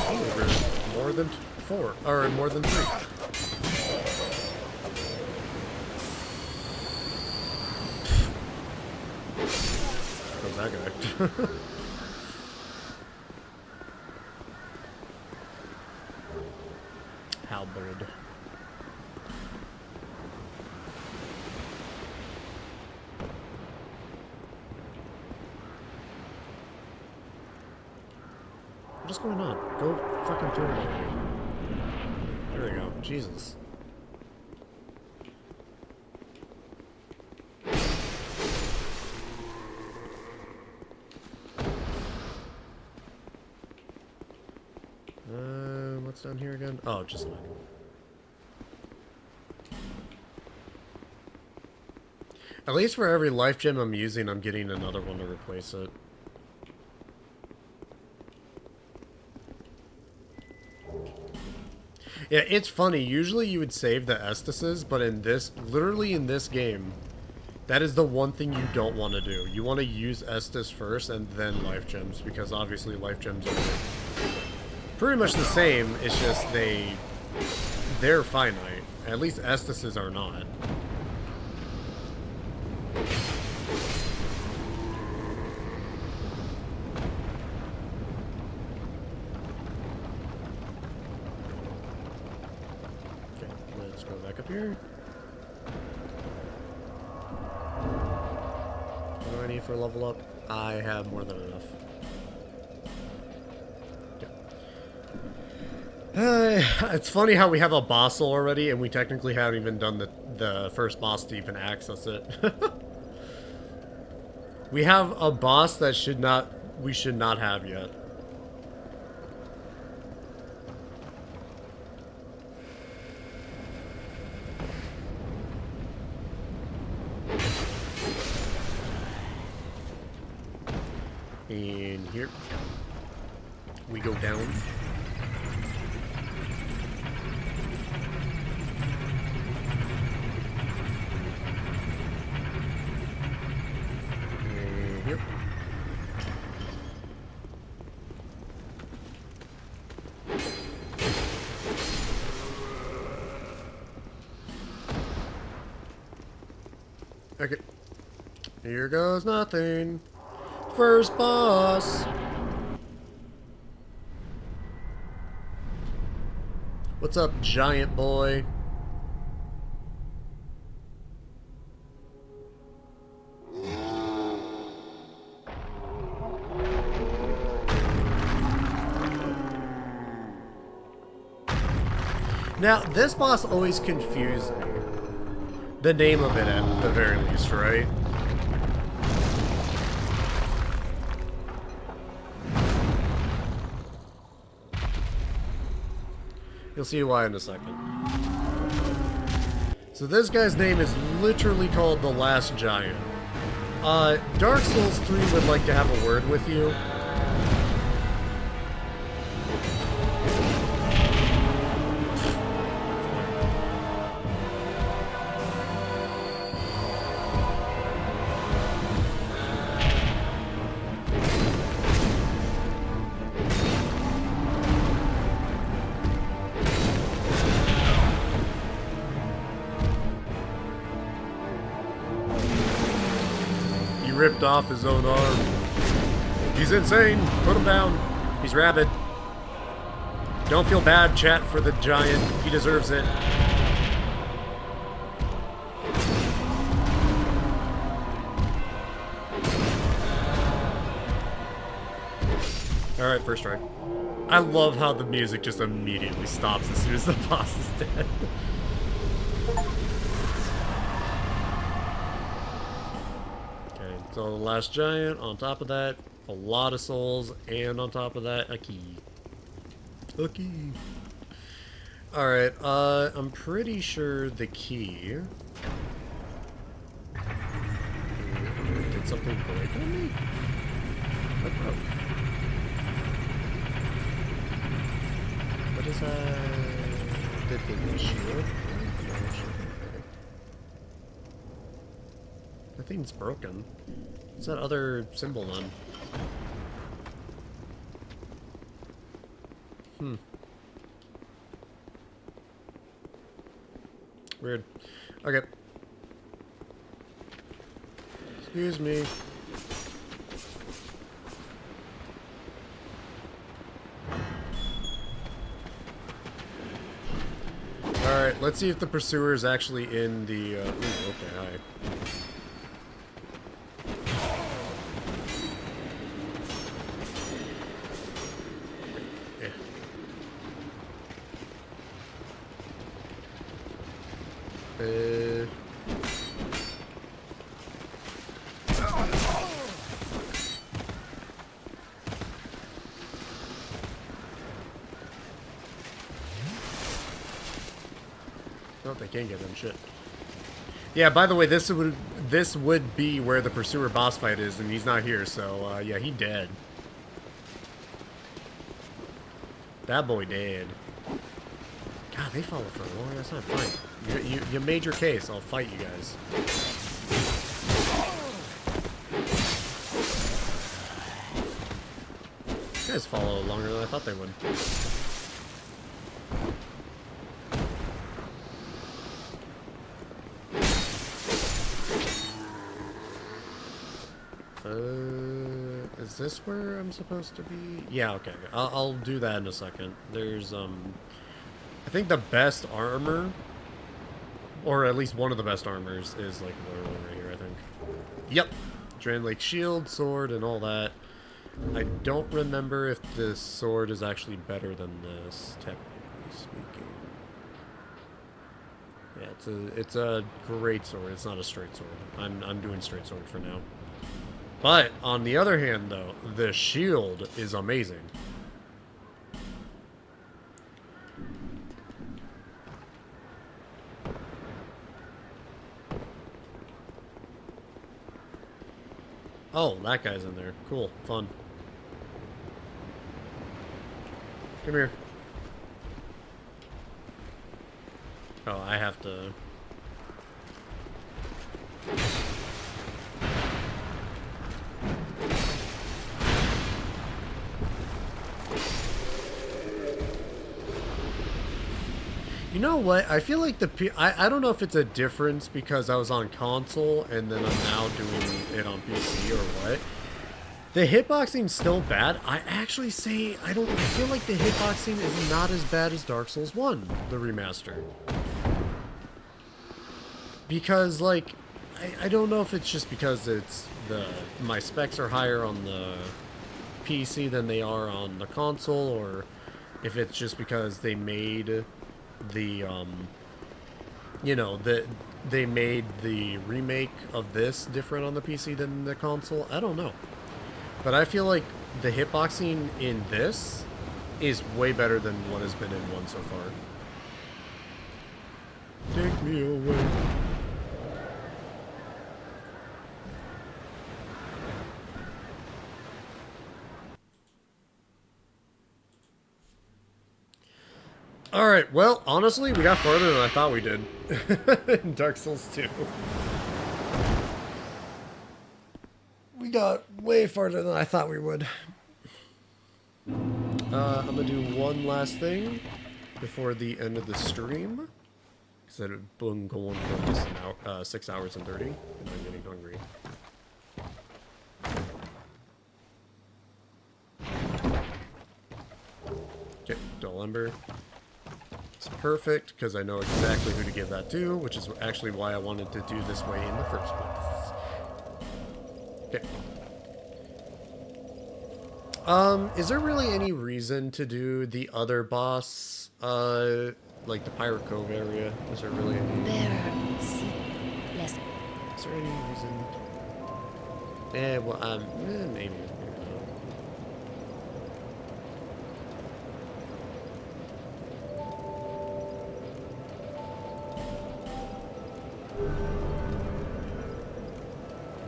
Oh, more than 4. Or more than 3. That guy. Halberd. What is going on? Go fucking through it. There we go. Jesus. What's down here again? Oh, just an item. At least for every life gem I'm using, I'm getting another one to replace it. Yeah, it's funny. Usually you would save the Estises, but in this, literally in this game, that is the one thing you don't want to do. You want to use Estus first and then life gems, because obviously life gems are pretty much the same. It's just they're finite. At least Estises are not. Okay, let's go back up here. What do I need for a level up? I have more than enough. It's funny how we have a boss already, and we technically haven't even done the first boss to even access it. We have a boss that we should not have yet. And here we go down. And here. Okay. Here goes nothing. First boss. What's up, giant boy? Now, this boss always confused me. The name of it, at the very least, right? You'll see why in a second. So this guy's name is literally called the Last Giant. Dark Souls 3 would like to have a word with you. Ripped off his own arm. He's insane. Put him down. He's rabid. Don't feel bad, chat, for the giant. He deserves it. Alright, first try. I love how the music just immediately stops as soon as the boss is dead. So the Last Giant, on top of that, a lot of souls, and on top of that, a key. A key. Alright, I'm pretty sure the key... Did something break on me? What broke? What is that? Did the shield? The thing's broken. What's that other symbol on? Weird. Okay. Excuse me. Alright, let's see if the pursuer is actually in the, ooh, okay, hi. Oh, they can't get him. Shit. Yeah, by the way, this would be where the Pursuer boss fight is, and he's not here, so, yeah, he dead. That boy dead. God, they follow for a long ass time. Fine. You made your case. I'll fight you guys. You guys follow longer than I thought they would. Is this where I'm supposed to be? Yeah, okay. I'll do that in a second. There's, I think the best armor, or at least one of the best armors, is like right here, I think. Yep. Drain Lake shield, sword, and all that. I don't remember if this sword is actually better than this, technically speaking. Yeah, it's a great sword. It's not a straight sword. I'm doing straight sword for now. But on the other hand, though, the shield is amazing. Oh, that guy's in there. Cool. Fun. Come here. Oh, I have to... You know what? I feel like I don't know if it's a difference because I was on console and then I'm now doing it on PC or what. The hitboxing's still bad. I actually say I feel like the hitboxing is not as bad as Dark Souls 1, the remaster. Because like I don't know if it's just because my specs are higher on the PC than they are on the console, or if it's just because they made the they made the remake of this different on the PC than the console. I don't know. But I feel like the hitboxing in this is way better than what has been in 1 so far. Take me away. Alright, well, honestly, we got farther than I thought we did in Dark Souls 2. We got way farther than I thought we would. I'm gonna do one last thing before the end of the stream. Because I've been going for almost 6 hours and 30, and I'm getting hungry. Okay, dull ember. It's perfect, because I know exactly who to give that to, which is actually why I wanted to do this way in the first place. Okay. Is there really any reason to do the other boss, like the Pirate Cove area? Is there really any...
Yes.
Is there any reason? Well, maybe.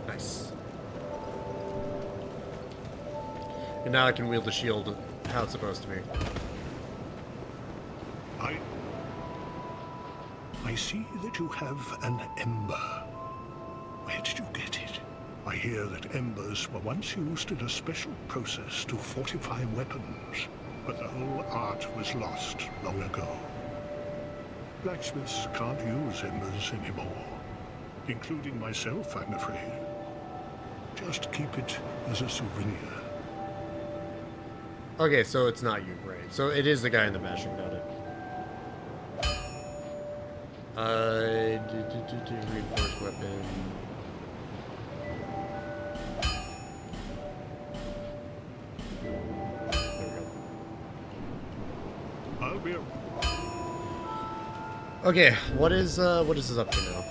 Nice. And now I can wield the shield how it's supposed to be.
I see that you have an ember. Where did you get it? I hear that embers were once used in a special process to fortify weapons, but the whole art was lost long ago. Blacksmiths can't use embers anymore, including myself, I'm afraid. Just keep it as a souvenir.
Okay, so it's not you, right? So it is the guy in the mashing, got it. Reinforced weapon.
I'll be...
Okay, what is this up to now?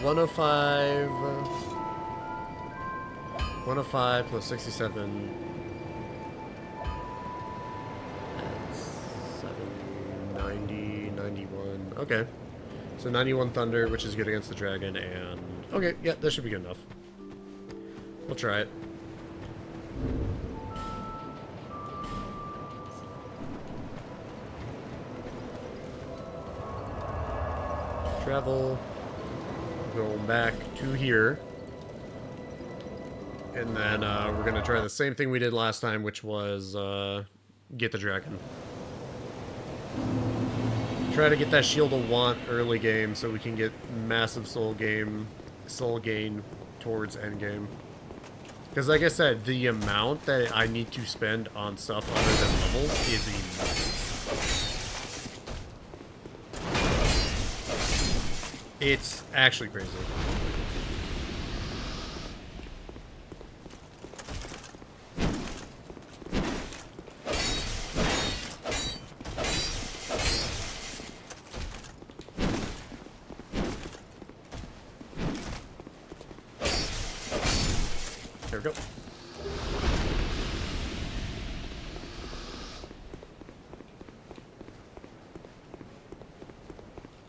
105... 105 plus 67... That's 790, 91... Okay. So 91 Thunder, which is good against the dragon, and... Okay, yeah, that should be good enough. We'll try it. Travel. Going back to here. And then we're going to try the same thing we did last time, which was get the dragon. Try to get that Shield of Want early game so we can get massive soul gain towards endgame. Because like I said, the amount that I need to spend on stuff other than levels is enormous. It's actually crazy. There we go.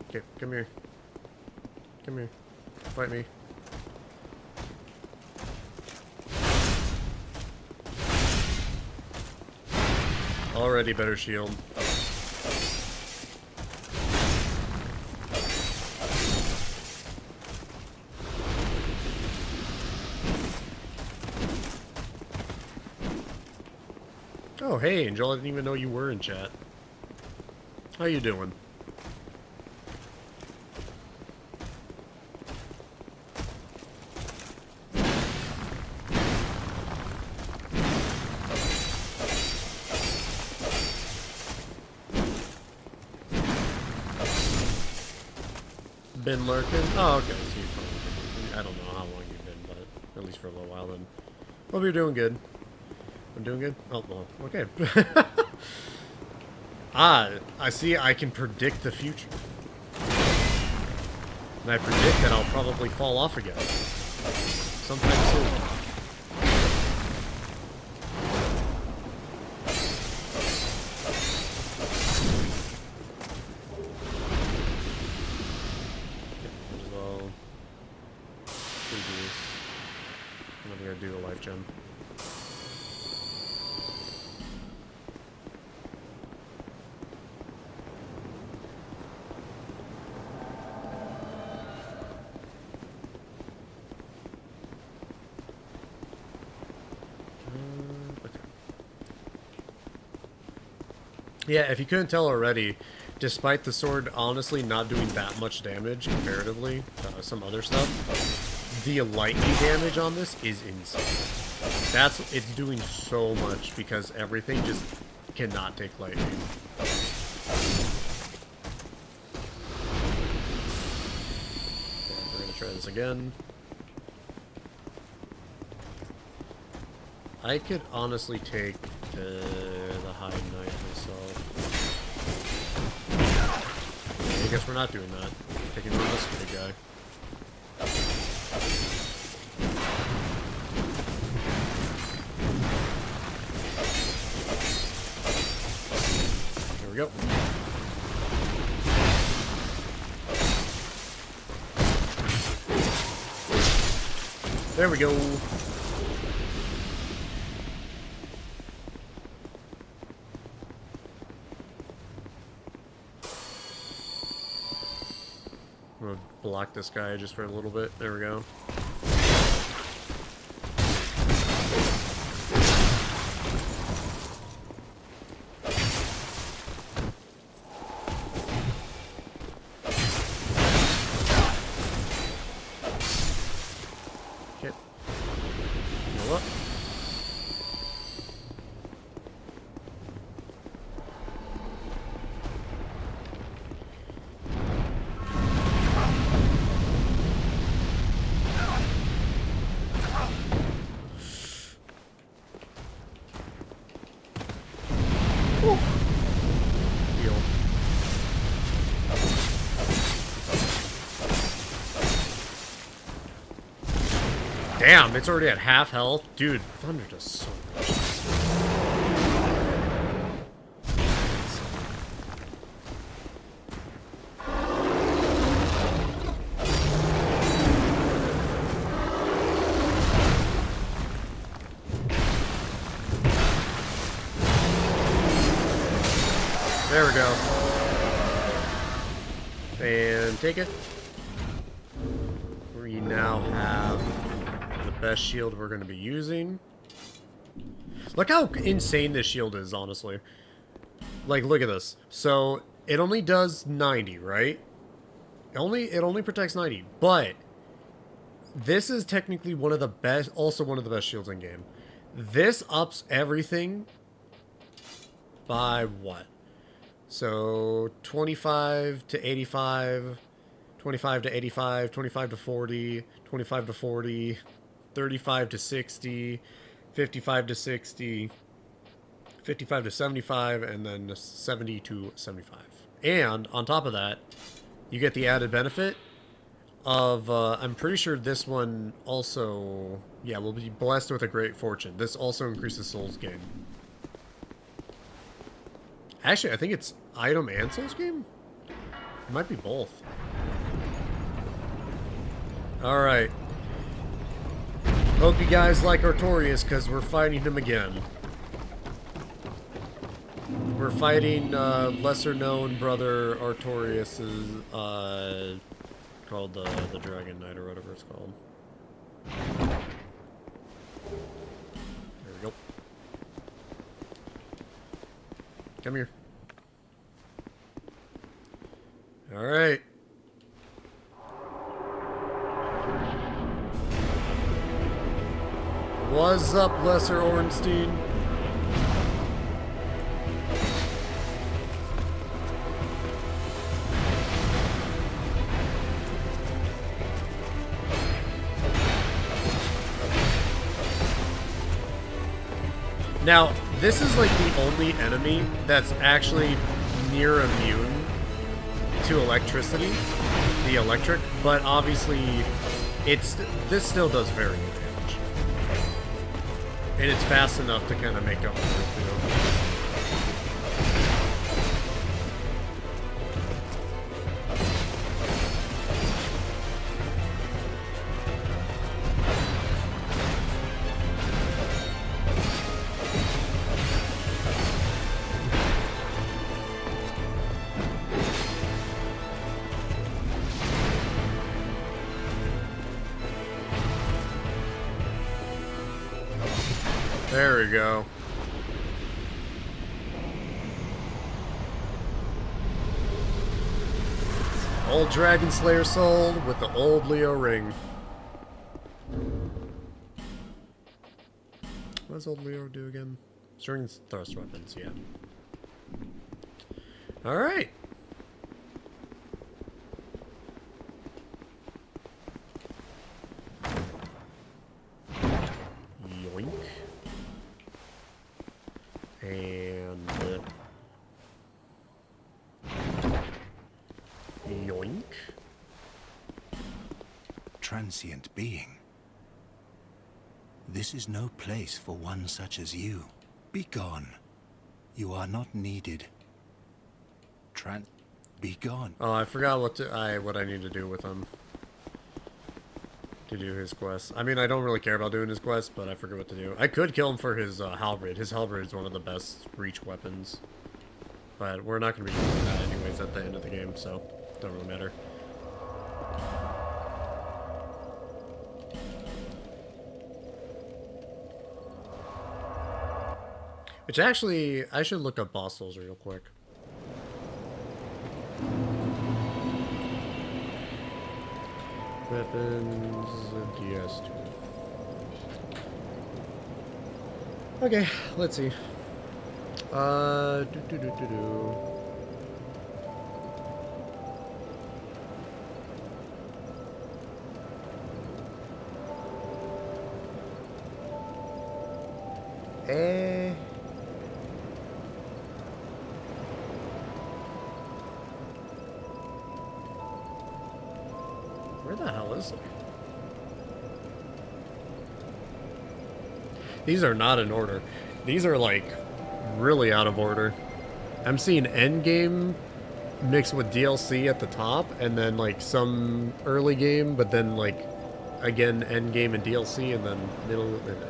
Okay, come here. Come here. Fight me. Already better shield. Oh, hey, Angel, I didn't even know you were in chat. How you doing? Been lurking? Oh, okay. So you probably, I don't know how long you've been, but at least for a little while then. Hope you're doing good. I'm doing good? Oh, well, okay. Ah, I see I can predict the future. And I predict that I'll probably fall off again. Sometime soon. As well. Do these. And then we're gonna do the life gem. Yeah, if you couldn't tell already, despite the sword honestly not doing that much damage comparatively to some other stuff, the lightning damage on this is insane. It's doing so much because everything just cannot take lightning. And we're gonna try this again. I could honestly take the high knight myself. I guess we're not doing that. Taking on this big guy. Here we go. There we go. I'm gonna block this guy just for a little bit. There we go. Okay. Heal up. Heal. Damn, it's already at half health. Dude, Thunder does so much. There we go. And take it. We now have the best shield we're going to be using. Look how insane this shield is, honestly. Like, look at this. So, it only does 90, right? It only protects 90, but this is technically one of the best, also one of the best shields in game. This ups everything by what? So 25 to 85, 25 to 85, 25 to 40, 25 to 40, 35 to 60, 55 to 60, 55 to 75, and then 70 to 75. And on top of that, you get the added benefit of, I'm pretty sure this one also, yeah, will be blessed with a great fortune. This also increases souls gain. Actually, I think it's item and souls game? It might be both. Alright. Hope you guys like Artorias, because we're fighting him again. We're fighting lesser-known brother Artorias's, called the Dragon Knight or whatever it's called. There we go. Come here. All right. What's up, Lesser Ornstein? Now, this is like the only enemy that's actually near immune to electricity, the electric, but obviously this still does very good damage. And it's fast enough to kind of make up for it, you know. There we go. Old Dragon Slayer soul with the old Leo ring. What does old Leo do again? String thrust weapons, yeah. Alright. Yoink. And yoink.
Transient being. This is no place for one such as you. Be gone. You are not needed. Be gone.
Oh, I forgot what I need to do with him to do his quest. I mean, I don't really care about doing his quest, but I forget what to do. I could kill him for his halberd. His halberd is one of the best reach weapons, but we're not going to be doing that anyways at the end of the game, so it don't really matter. Which actually, I should look up boss souls real quick. Weapons, DS2. Okay, let's see. Where the hell is it? These are not in order. These are like really out of order. I'm seeing endgame mixed with DLC at the top, and then like some early game, but then like again endgame and DLC, and then middle. And,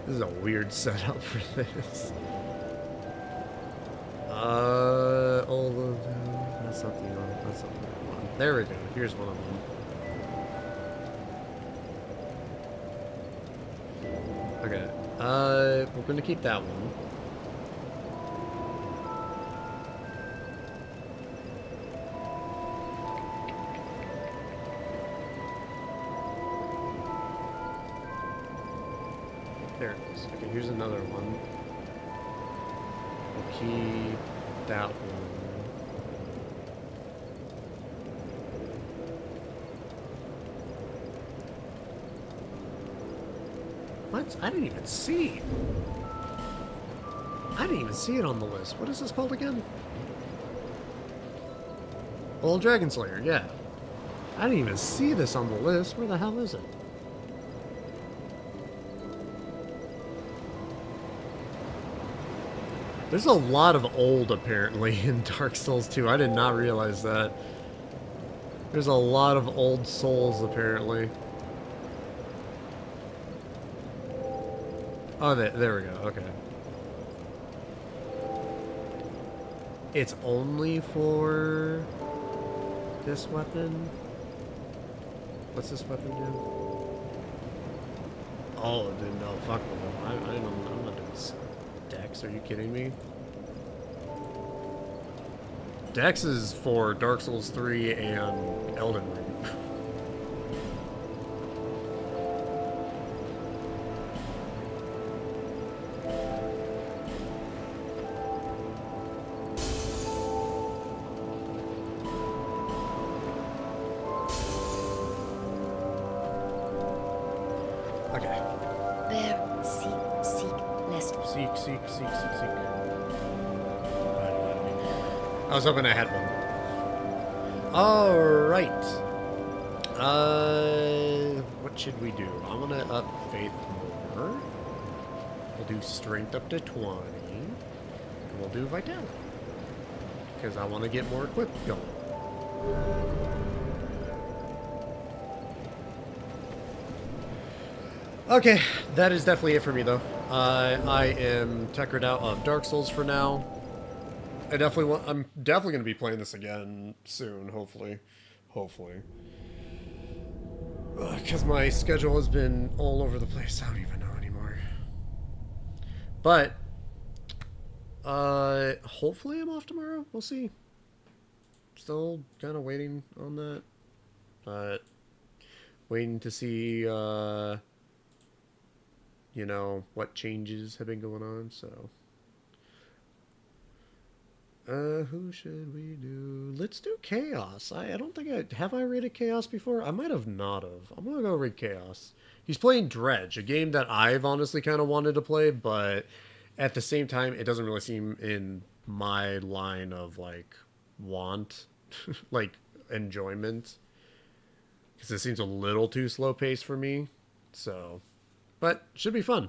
this is a weird setup for this. All of them. That's not the one. That's not the one. There we go. Here's one of them. Okay. We're gonna keep that one. There it is. Okay, here's another one. We'll keep that one. What? I didn't even see. I didn't even see it on the list. What is this called again? Old Dragon Slayer, yeah. I didn't even see this on the list. Where the hell is it? There's a lot of old, apparently, in Dark Souls 2. I did not realize that. There's a lot of old souls, apparently. Oh, there we go. Okay. It's only for this weapon. What's this weapon do? Oh, dude, no, fuck with them. I'm not doing this. Dex, are you kidding me? Dex is for Dark Souls 3 and Elden Ring. Okay.
Bear, seek, lest.
Seek. I was hoping I had one. Alright. What should we do? I want to up faith more. We'll do strength up to 20. And we'll do vitality. Because I want to get more equipped going. Okay, that is definitely it for me though. I am tuckered out of Dark Souls for now. I'm definitely going to be playing this again soon, hopefully. Because my schedule has been all over the place. I don't even know anymore. But, hopefully I'm off tomorrow. We'll see. Still kind of waiting on that. But, waiting to see, you know, what changes have been going on, so. Who should we do? Let's do Chaos. I don't think have I rated Chaos before? I might have not have. I'm gonna go raid Chaos. He's playing Dredge, a game that I've honestly kind of wanted to play, but at the same time, it doesn't really seem in my line of, like, want, like, enjoyment. Because it seems a little too slow-paced for me, so. But, should be fun.